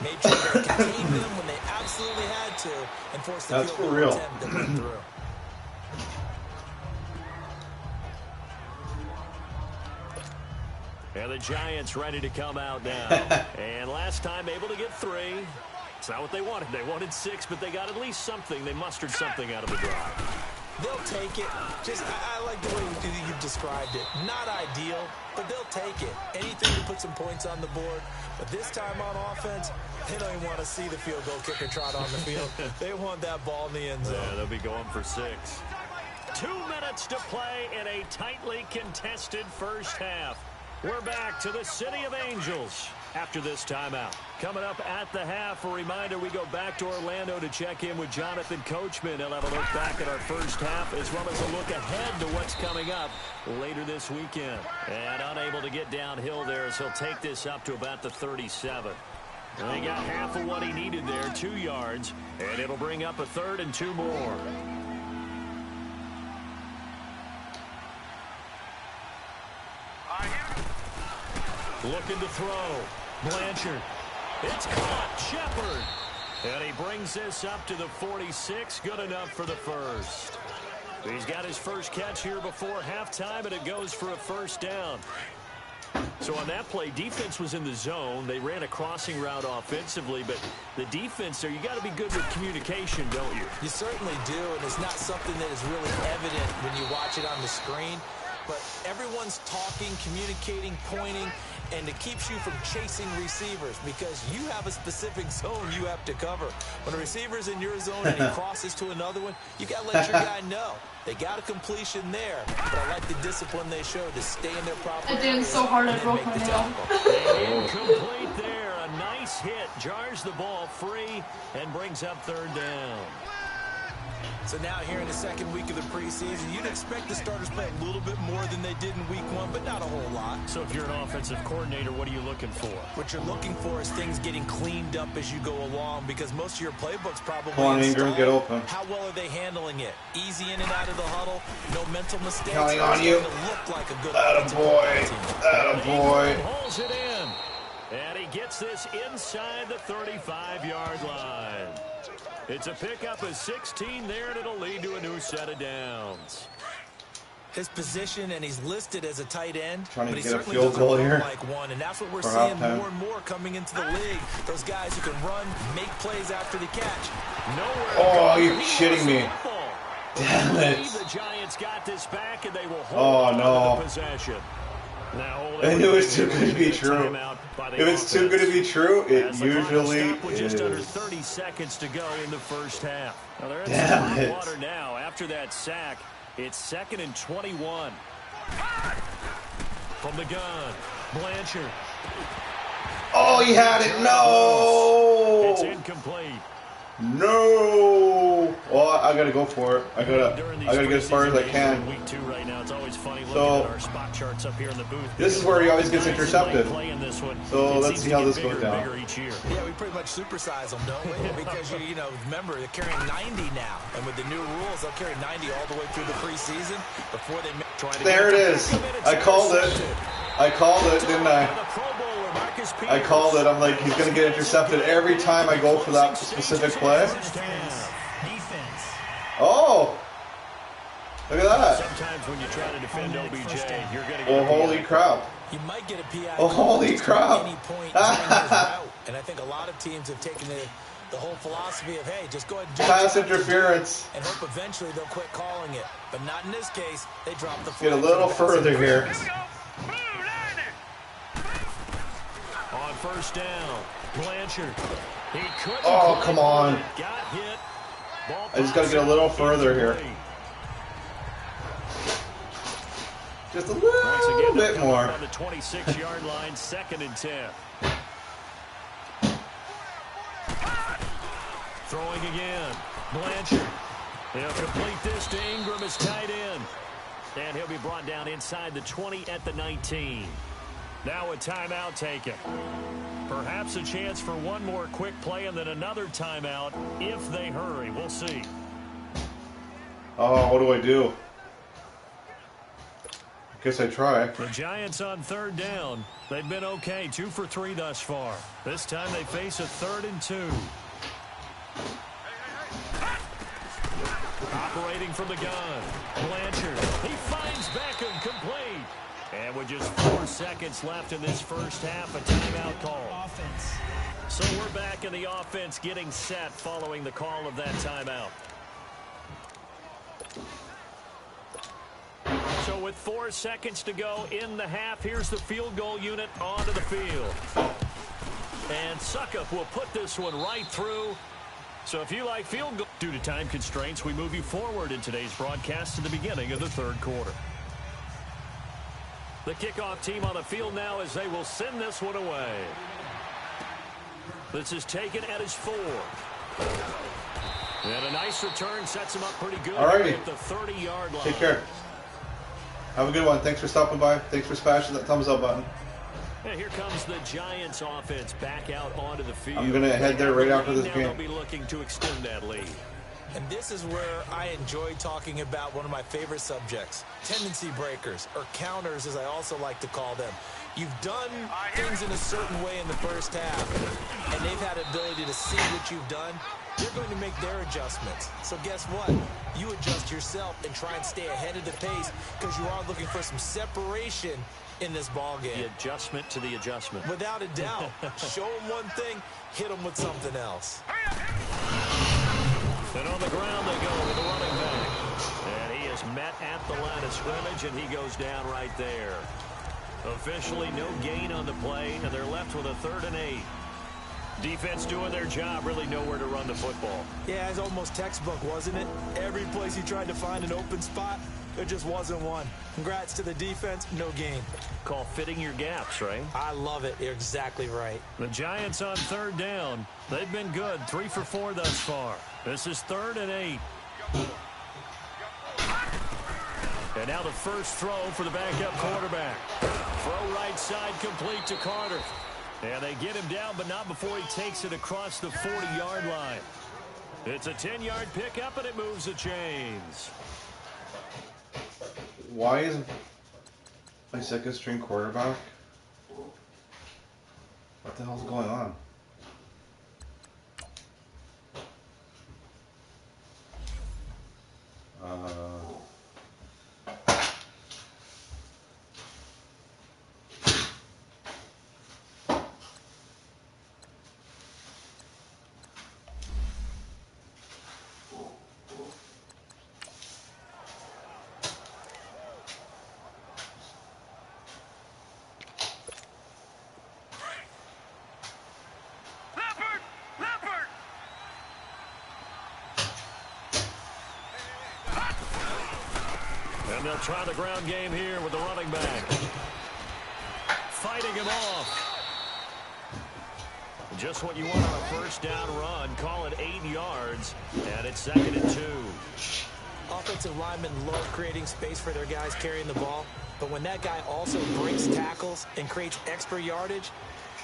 they contained them when they absolutely had to and forced the That's field for goal real. attempt that went through. And the Giants ready to come out now. And last time able to get 3. It's not what they wanted. They wanted 6, but they got at least something. They mustered something out of the drive. They'll take it. Just, I like the way you've described it. Not ideal, but they'll take it. Anything to put some points on the board. But this time on offense, they don't even want to see the field goal kicker trot on the field. They want that ball in the end zone. Yeah, they'll be going for 6. 2 minutes to play in a tightly contested first half. We're back to the City of Angels after this timeout. Coming up at the half, a reminder, we go back to Orlando to check in with Jonathan Coachman. He'll have a look back at our first half as well as a look ahead to what's coming up later this weekend. And unable to get downhill there as he'll take this up to about the 37. And he got half of what he needed there, 2 yards, and it'll bring up a 3rd and 2 more. Looking to throw. Blanchard. It's caught. Shepard. And he brings this up to the 46. Good enough for the first. He's got his first catch here before halftime, and it goes for a first down. So on that play, defense was in the zone. They ran a crossing route offensively, but the defense there, you got to be good with communication, don't you? You certainly do, and it's not something that is really evident when you watch it on the screen. But everyone's talking, communicating, pointing, and it keeps you from chasing receivers because you have a specific zone you have to cover. When a receiver's in your zone and he crosses to another one, you got to let your guy know. They got a completion there, but I like the discipline they showed to stay in their proper I did so hard I broke my nail. Incomplete there. A nice hit. Jars the ball free and brings up 3rd down. So now here in the second week of the preseason, you'd expect the starters play a little bit more than they did in week 1, but not a whole lot. So if you're an offensive coordinator, what are you looking for? What you're looking for is things getting cleaned up as you go along, because most of your playbooks probably Come on, Ingram, get open. How well are they handling it? Easy in and out of the huddle, no mental mistakes. Counting on you. Look like a good Attaboy. Attaboy. Holds it in. And he gets this inside the 35-yard line. It's a pickup of 16 there, and it'll lead to a new set of downs. His position, and he's listed as a tight end, Trying to but he get a certainly field doesn't goal run here like one, and that's what we're for seeing halftime. more and more coming into the league. Those guys who can run, make plays after the catch. Oh, you're shitting me. Damn it. The Giants got this back, and they will Oh, hold no. the possession. Now, I knew it was too good to be true. If it's too good to be true, it usually is. Just under 30 seconds to go in the first half. Now they're in Damn some it. hot water now. After that sack, it's 2nd and 21. From the gun, Blanchard. Oh, he had it. It's No. incomplete. No. Oh, I gotta go for it. I gotta get as far as I can. Week 2 right now. It's always funny looking So, at our spot charts up here in the booth. this is where he always gets intercepted. So It let's seems see to how get this bigger goes and down. bigger each year. Yeah, we pretty much supersize them, don't we? Because, you know, remember, they're carrying 90 now. And with the new rules, they'll carry 90 all the way through the preseason before they try to There it is. I called it. I called it, didn't I? I called it. I'm like, he's going to get intercepted every time I go for that specific play. Defense. Oh. Look at that. Sometimes when you try to defend OBJ, you're going to get Well, holy crap. You might get a PI Oh, holy crap. at any point during his route. And I think a lot of teams have taken the whole philosophy of, hey, just go ahead and do Pass it interference. and hope eventually they'll quit calling it. But not in this case. They dropped the Get a flag little for the pass further here. interference. on first down. Blanchard. He couldn't. Oh, come on. Got hit. Ball I just got to get a little further here. Just a little bit more. On the 26-yard line, 2nd and 10. Throwing again. Blanchard. He'll complete this to Ingram as tight end. And he'll be brought down inside the 20 at the 19. Now a timeout taken. Perhaps a chance for one more quick play and then another timeout if they hurry. We'll see. Oh, what do I do? Guess I try. The Giants on 3rd down. They've been okay, 2 for 3 thus far. This time they face a 3rd and 2. Operating from the gun. Blanchard. He finds Beckham complete. And with just 4 seconds left in this first half, a timeout call. Offense. So we're back in the offense getting set following the call of that timeout. So with 4 seconds to go in the half, here's the field goal unit onto the field. And Suckup will put this one right through. So if you like field goal, due to time constraints, we move you forward in today's broadcast to the beginning of the 3rd quarter. The kickoff team on the field now as they will send this one away. This is taken at his 4. And a nice return sets him up pretty good. Alrighty. At the 30-yard line. Take care. Have a good one. Thanks for stopping by. Thanks for smashing that thumbs up button. And here comes the Giants offense back out onto the field. I'm going to head there right after this Now game. they'll be looking to extend that lead. And this is where I enjoy talking about one of my favorite subjects, tendency breakers, or counters as I also like to call them. You've done things in a certain way in the first half, and they've had the ability to see what you've done. They're going to make their adjustments. So guess what? You adjust yourself and try and stay ahead of the pace because you are looking for some separation in this ball game. The adjustment to the adjustment. Without a doubt. Show them one thing, hit them with something else. And on the ground they go with the running back. And he is met at the line of scrimmage, and he goes down right there. Officially no gain on the play, and they're left with a 3rd and 8. Defense doing their job, really nowhere to run the football. Yeah, it's almost textbook, wasn't it? Every place he tried to find an open spot, there just wasn't one. Congrats to the defense, no gain. Call fitting your gaps, right? I love it. You're exactly right. The Giants on 3rd down. They've been good, 3 for 4 thus far. This is 3rd and 8. And now the first throw for the backup quarterback. Throw right side complete to Carter. And they get him down, but not before he takes it across the 40-yard line. It's a 10-yard pickup, and it moves the chains. Why is my second string quarterback? What the hell's going on? And they'll try the ground game here with the running back. Fighting him off. Just what you want on a first down run. Call it 8 yards. And it's 2nd and 2. Offensive linemen love creating space for their guys carrying the ball. But when that guy also breaks tackles and creates extra yardage,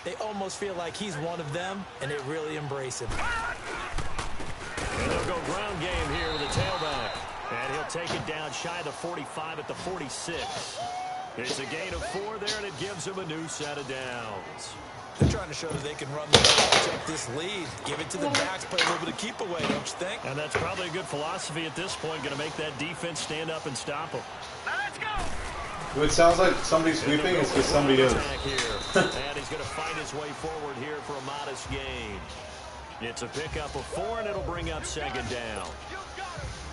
they almost feel like he's one of them, and they really embrace him. And they'll go ground game here with the tailback. And he'll take it down shy of the 45 at the 46. It's a gain of 4 there, and it gives him a new set of downs. They're trying to show that they can run the ball, protect this lead, give it to the backs, play a little bit of keep away, don't you think? And that's probably a good philosophy at this point, going to make that defense stand up and stop them. Let's go. If it sounds like somebody's sweeping, it's because somebody is. And he's going to fight his way forward here for a modest gain. It's a pickup of 4, and it'll bring up 2nd down.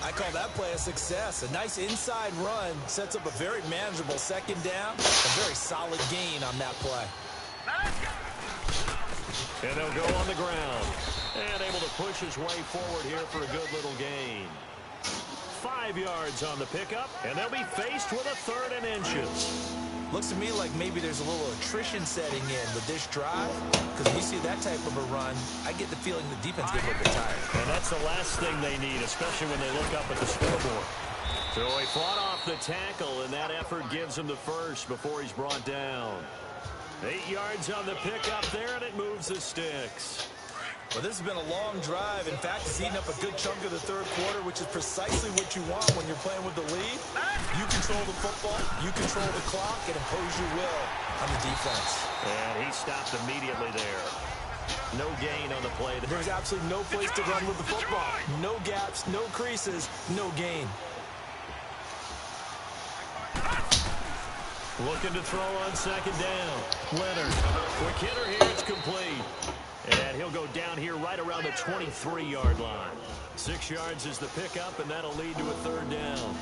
I call that play a success. A nice inside run sets up a very manageable 2nd down. A very solid gain on that play. And they'll go on the ground. And able to push his way forward here for a good little gain. 5 yards on the pickup, and they'll be faced with a 3rd and inches. Looks to me like maybe there's a little attrition setting in with this drive. Because if you see that type of a run, I get the feeling the defense gets a little bit tired. And that's the last thing they need, especially when they look up at the scoreboard. So he fought off the tackle, and that effort gives him the first before he's brought down. 8 yards on the pickup there, and it moves the sticks. Well, this has been a long drive. In fact, it's eaten up a good chunk of the 3rd quarter, which is precisely what you want when you're playing with the lead. You control the football, you control the clock, and impose your will on the defense. And he stopped immediately there. No gain on the play. There's absolutely no place to run with the football. No gaps, no creases, no gain. Looking to throw on 2nd down. Leonard. Quick hitter here. It's complete. And he'll go down here right around the 23-yard line. 6 yards is the pickup, and that'll lead to a 3rd down.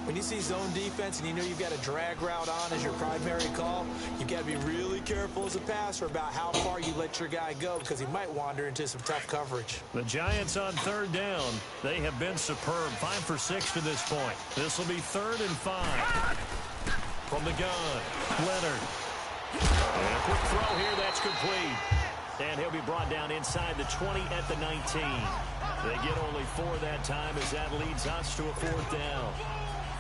When you see zone defense and you know you've got a drag route on as your primary call, you've got to be really careful as a passer about how far you let your guy go because he might wander into some tough coverage. The Giants on 3rd down. They have been superb. 5 for 6 to this point. This will be 3rd and 5. From the gun, Leonard. And a quick throw here. That's complete. And he'll be brought down inside the 20 at the 19. They get only 4 that time as that leads us to a 4th down.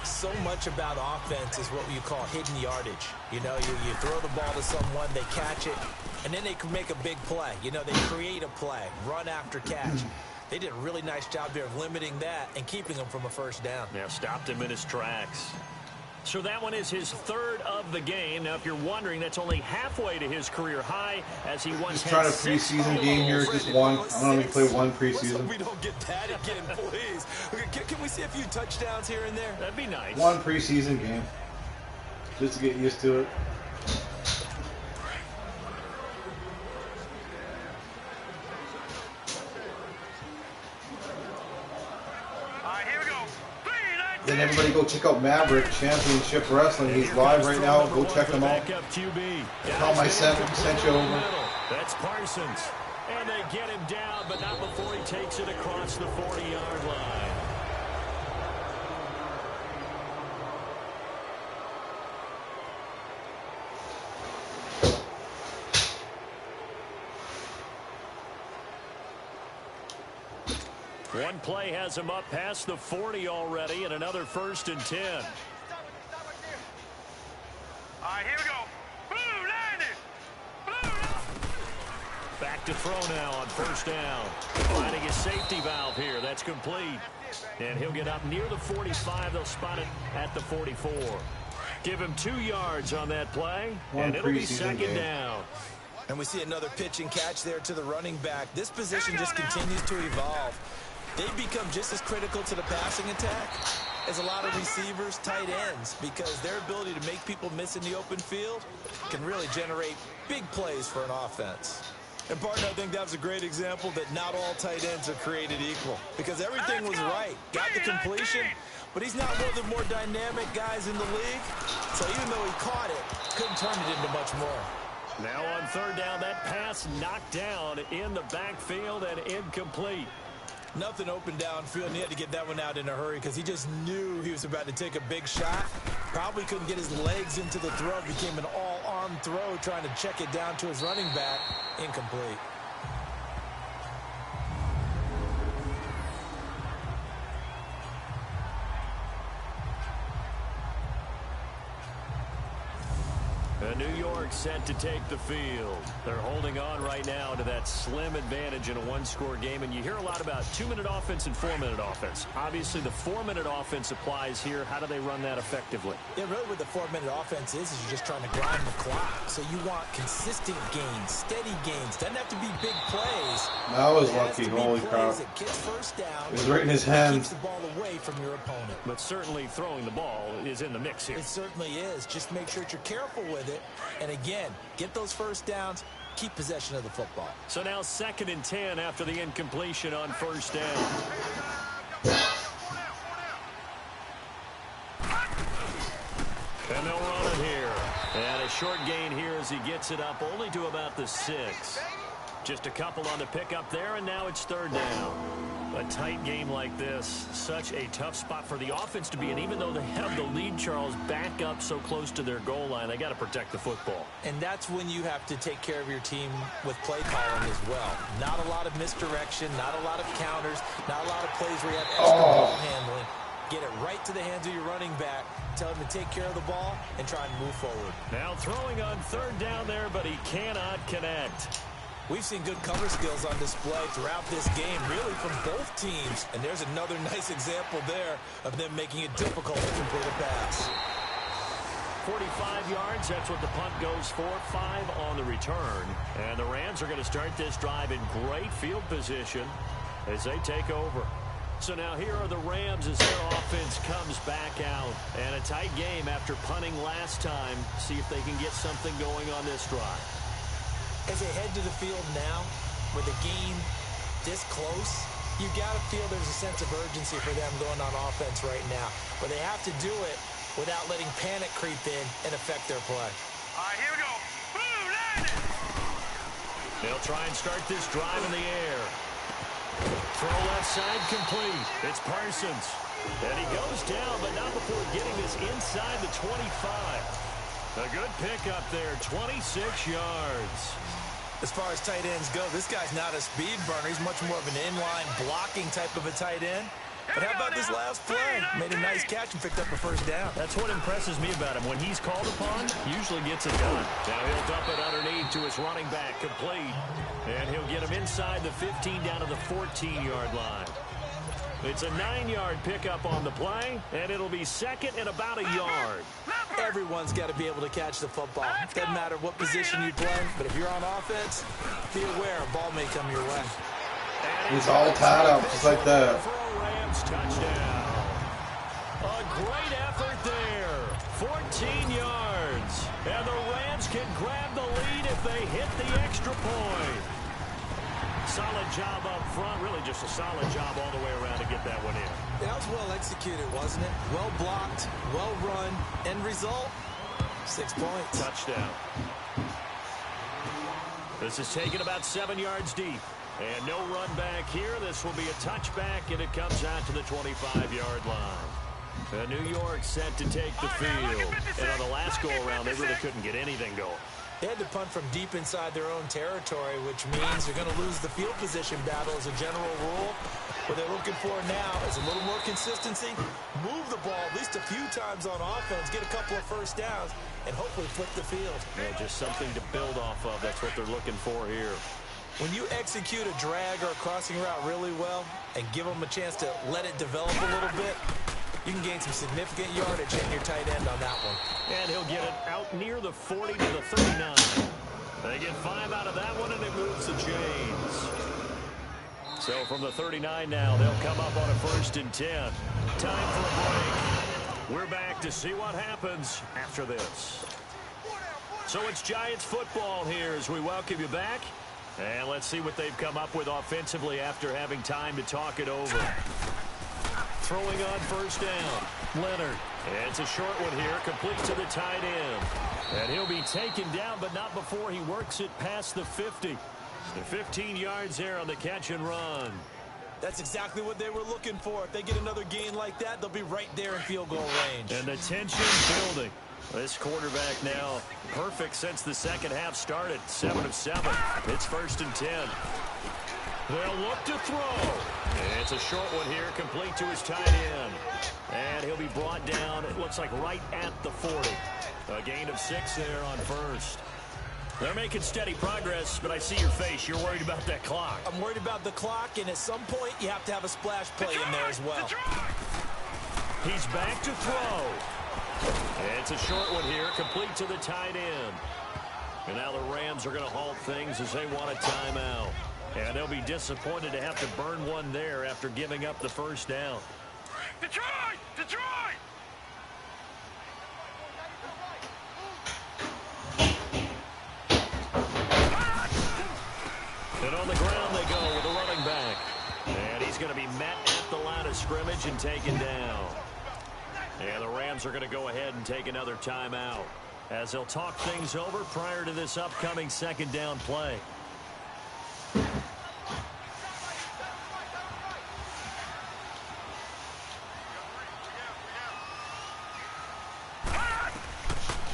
So much about offense is what you call hidden yardage. You know, you throw the ball to someone, they catch it, and then they can make a big play. You know, they create a play, run after catch. They did a really nice job there of limiting that and keeping him from a first down. Yeah, stopped him in his tracks. So that one is his 3rd of the game. Now, if you're wondering, that's only halfway to his career high as he once had 6. Just trying a preseason game here, just one. I don't even play one preseason. We don't get that again, please. Can we see a few touchdowns here and there? That'd be nice. One preseason game, just to get used to it. Then everybody go check out Maverick Championship Wrestling. He's live right now. Go check him out. Tell my sent you over. That's Parsons. And they get him down, but not before he takes it across the 40-yard line. One play has him up past the 40 already, and another 1st and 10. All right, here we go. Blue, landed. Back to throw now on 1st down. Finding his safety valve here. That's complete. And he'll get up near the 45. They'll spot it at the 44. Give him 2 yards on that play, and it'll be 2nd down. And we see another pitch and catch there to the running back. This position just continues to evolve. They become just as critical to the passing attack as a lot of receivers, tight ends, because their ability to make people miss in the open field can really generate big plays for an offense. And, partner, I think that was a great example that not all tight ends are created equal, because everything was right. Got the completion, but he's not one of the more dynamic guys in the league. So even though he caught it, couldn't turn it into much more. Now on 3rd down, that pass knocked down in the backfield and incomplete. Nothing open downfield, and he had to get that one out in a hurry because he just knew he was about to take a big shot. Probably couldn't get his legs into the throw. Became an all-arm throw trying to check it down to his running back. Incomplete. New York set to take the field. They're holding on right now to that slim advantage in a 1-score game, and you hear a lot about 2-minute offense and 4-minute offense. Obviously, the 4-minute offense applies here. How do they run that effectively? Yeah, really what the 4-minute offense is you're just trying to grind the clock. So you want consistent gains, steady gains. Doesn't have to be big plays. That was lucky. Holy crap. It gets first down. It was right in his hand. Keeps the ball away from your opponent. But certainly throwing the ball is in the mix here. It certainly is. Just make sure that you're careful with it. And again, get those first downs, keep possession of the football. So now 2nd and 10 after the incompletion on 1st down. And they'll run it here. And a short gain here as he gets it up only to about the 6. Just a couple on the pickup there, and now it's 3rd down. A tight game like this, such a tough spot for the offense to be in. Even though they have the lead, Charles, back up so close to their goal line, they got to protect the football. And that's when you have to take care of your team with play calling as well. Not a lot of misdirection, not a lot of counters, not a lot of plays where you have extra ball handling. Get it right to the hands of your running back. Tell him to take care of the ball and try and move forward. Now throwing on 3rd down there, but he cannot connect. We've seen good cover skills on display throughout this game, really from both teams. And there's another nice example there of them making it difficult to complete a pass. 45 yards, that's what the punt goes for. 5 on the return. And the Rams are going to start this drive in great field position as they take over. So now here are the Rams as their offense comes back out. And a tight game after punting last time. See if they can get something going on this drive. As they head to the field now, with the game this close, you got to feel there's a sense of urgency for them going on offense right now. But they have to do it without letting panic creep in and affect their play. All right, here we go. Blue, landed. They'll try and start this drive in the air. Throw left side complete. It's Parsons. And he goes down, but not before getting this inside the 25. A good pickup there, 26 yards. As far as tight ends go, this guy's not a speed burner. He's much more of an inline blocking type of a tight end. But how about this last play? Made a nice catch and picked up a 1st down. That's what impresses me about him. When he's called upon, usually gets it done. Now he'll dump it underneath to his running back, complete. And he'll get him inside the 15 down to the 14-yard line. It's a 9-yard pickup on the play, and it'll be 2nd and about a yard. Everyone's got to be able to catch the football. Doesn't matter what position you play, but if you're on offense, be aware a ball may come your way. He's all tied up just like that. Rams touchdown. A great effort there. 14 yards. And the Rams can grab the lead if they hit the extra point. Solid job up front. Really just a solid job all the way around to get that one in. That was well executed, wasn't it? Well blocked, well run. End result, 6 points. Touchdown. This is taken about 7 yards deep. And no run back here. This will be a touchback, and it comes out to the 25-yard line. New York set to take the field. And on the last go-around, they really couldn't get anything going. They had to punt from deep inside their own territory, which means they're going to lose the field position battle as a general rule. What they're looking for now is a little more consistency, move the ball at least a few times on offense, get a couple of first downs, and hopefully flip the field. Yeah, just something to build off of. That's what they're looking for here. When you execute a drag or a crossing route really well and give them a chance to let it develop a little bit, you can gain some significant yardage in your tight end on that one. And he'll get it out near the 40 to the 39. They get 5 out of that one, and it moves the chains. So from the 39 now, they'll come up on a 1st and 10. Time for a break. We're back to see what happens after this. So it's Giants football here as we welcome you back. And let's see what they've come up with offensively after having time to talk it over. Throwing on 1st down. Leonard. It's a short one here, complete to the tight end. And he'll be taken down, but not before he works it past the 50. The 15 yards there on the catch and run. That's exactly what they were looking for. If they get another gain like that, they'll be right there in field goal range. And the tension building. This quarterback now perfect since the second half started. 7 of 7. It's 1st and 10. They'll look to throw. It's a short one here, complete to his tight end. And he'll be brought down, it looks like right at the 40. A gain of 6 there on 1st. They're making steady progress, but I see your face. You're worried about that clock. I'm worried about the clock, and at some point, you have to have a splash play in there as well. He's back to throw. It's a short one here, complete to the tight end. And now the Rams are going to halt things as they want a timeout. And they'll be disappointed to have to burn one there after giving up the 1st down. Detroit! Detroit! And on the ground they go with a running back. And he's going to be met at the line of scrimmage and taken down. And the Rams are going to go ahead and take another timeout as they'll talk things over prior to this upcoming 2nd down play.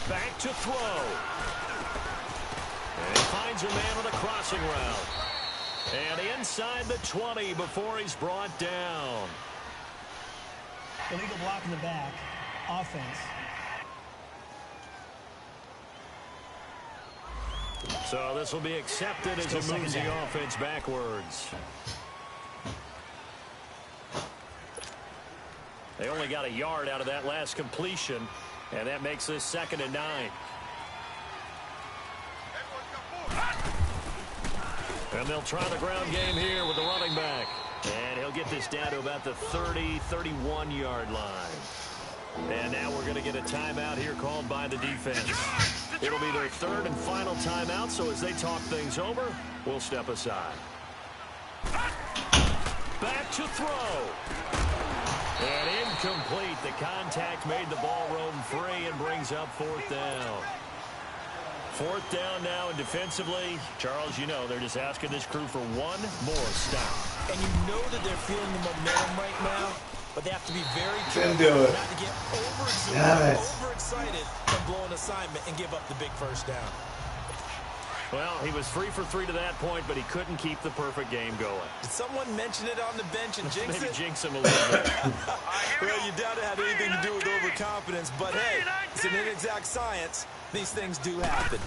Back to throw. And he finds a man on a crossing route. And inside the 20 before he's brought down. Illegal block in the back. Offense. So this will be accepted as it moves the offense backwards. They only got a yard out of that last completion, and that makes this 2nd and 9. And they'll try the ground game here with the running back. And he'll get this down to about the 30, 31-yard line. And now we're going to get a timeout here called by the defense. It'll be their 3rd and final timeout, so as they talk things over, we'll step aside. Back to throw. And incomplete. The contact made the ball roam free and brings up 4th down. 4th down now, and defensively, Charles, you know, they're just asking this crew for one more stop. And you know that they're feeling the momentum right now, but they have to be very Didn't careful do it. not to get overexcited and blow an assignment and give up the big 1st down. Well, he was 3 for 3 to that point, but he couldn't keep the perfect game going. Did someone mention it on the bench and jinx Maybe it? jinx him a little bit. Well, you doubt it had anything to do with overconfidence, but hey, it's an inexact science. These things do happen.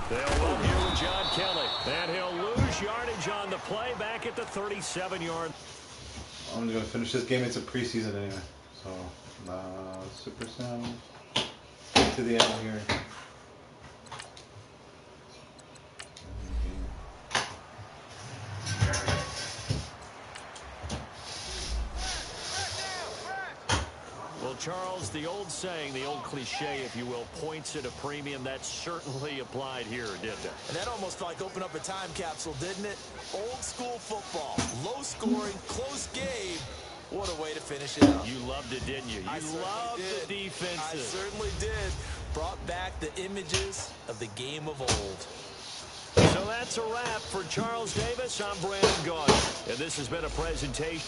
They'll run here with John Kelly. And he'll lose yardage on the play back at the 37-yard. I'm going to finish this game. It's a preseason anyway. So, Super Sim to the end here. Well, Charles, the old saying, the old cliche, if you will, points at a premium, that certainly applied here, didn't it? And that almost like opened up a time capsule, didn't it? Old school football, low scoring, close game. What a way to finish it up. You loved it, didn't you? You loved the defenses. I certainly did. Brought back the images of the game of old. So that's a wrap for Charles Davis. I'm Brandon Gaudy, and this has been a presentation.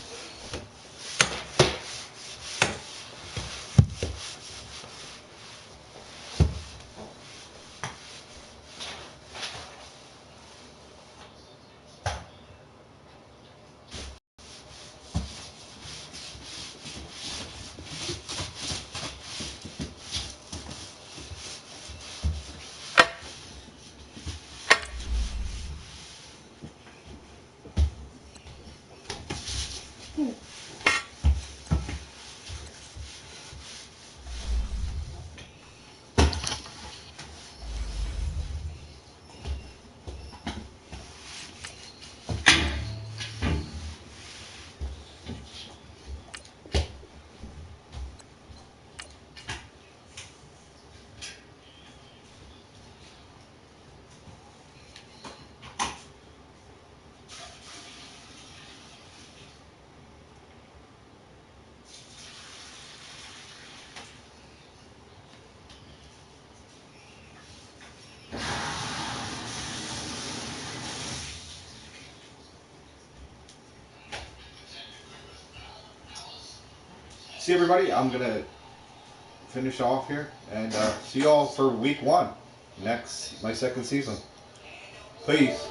see everybody. I'm going to finish off here and see you all for week 1 my second season. Peace.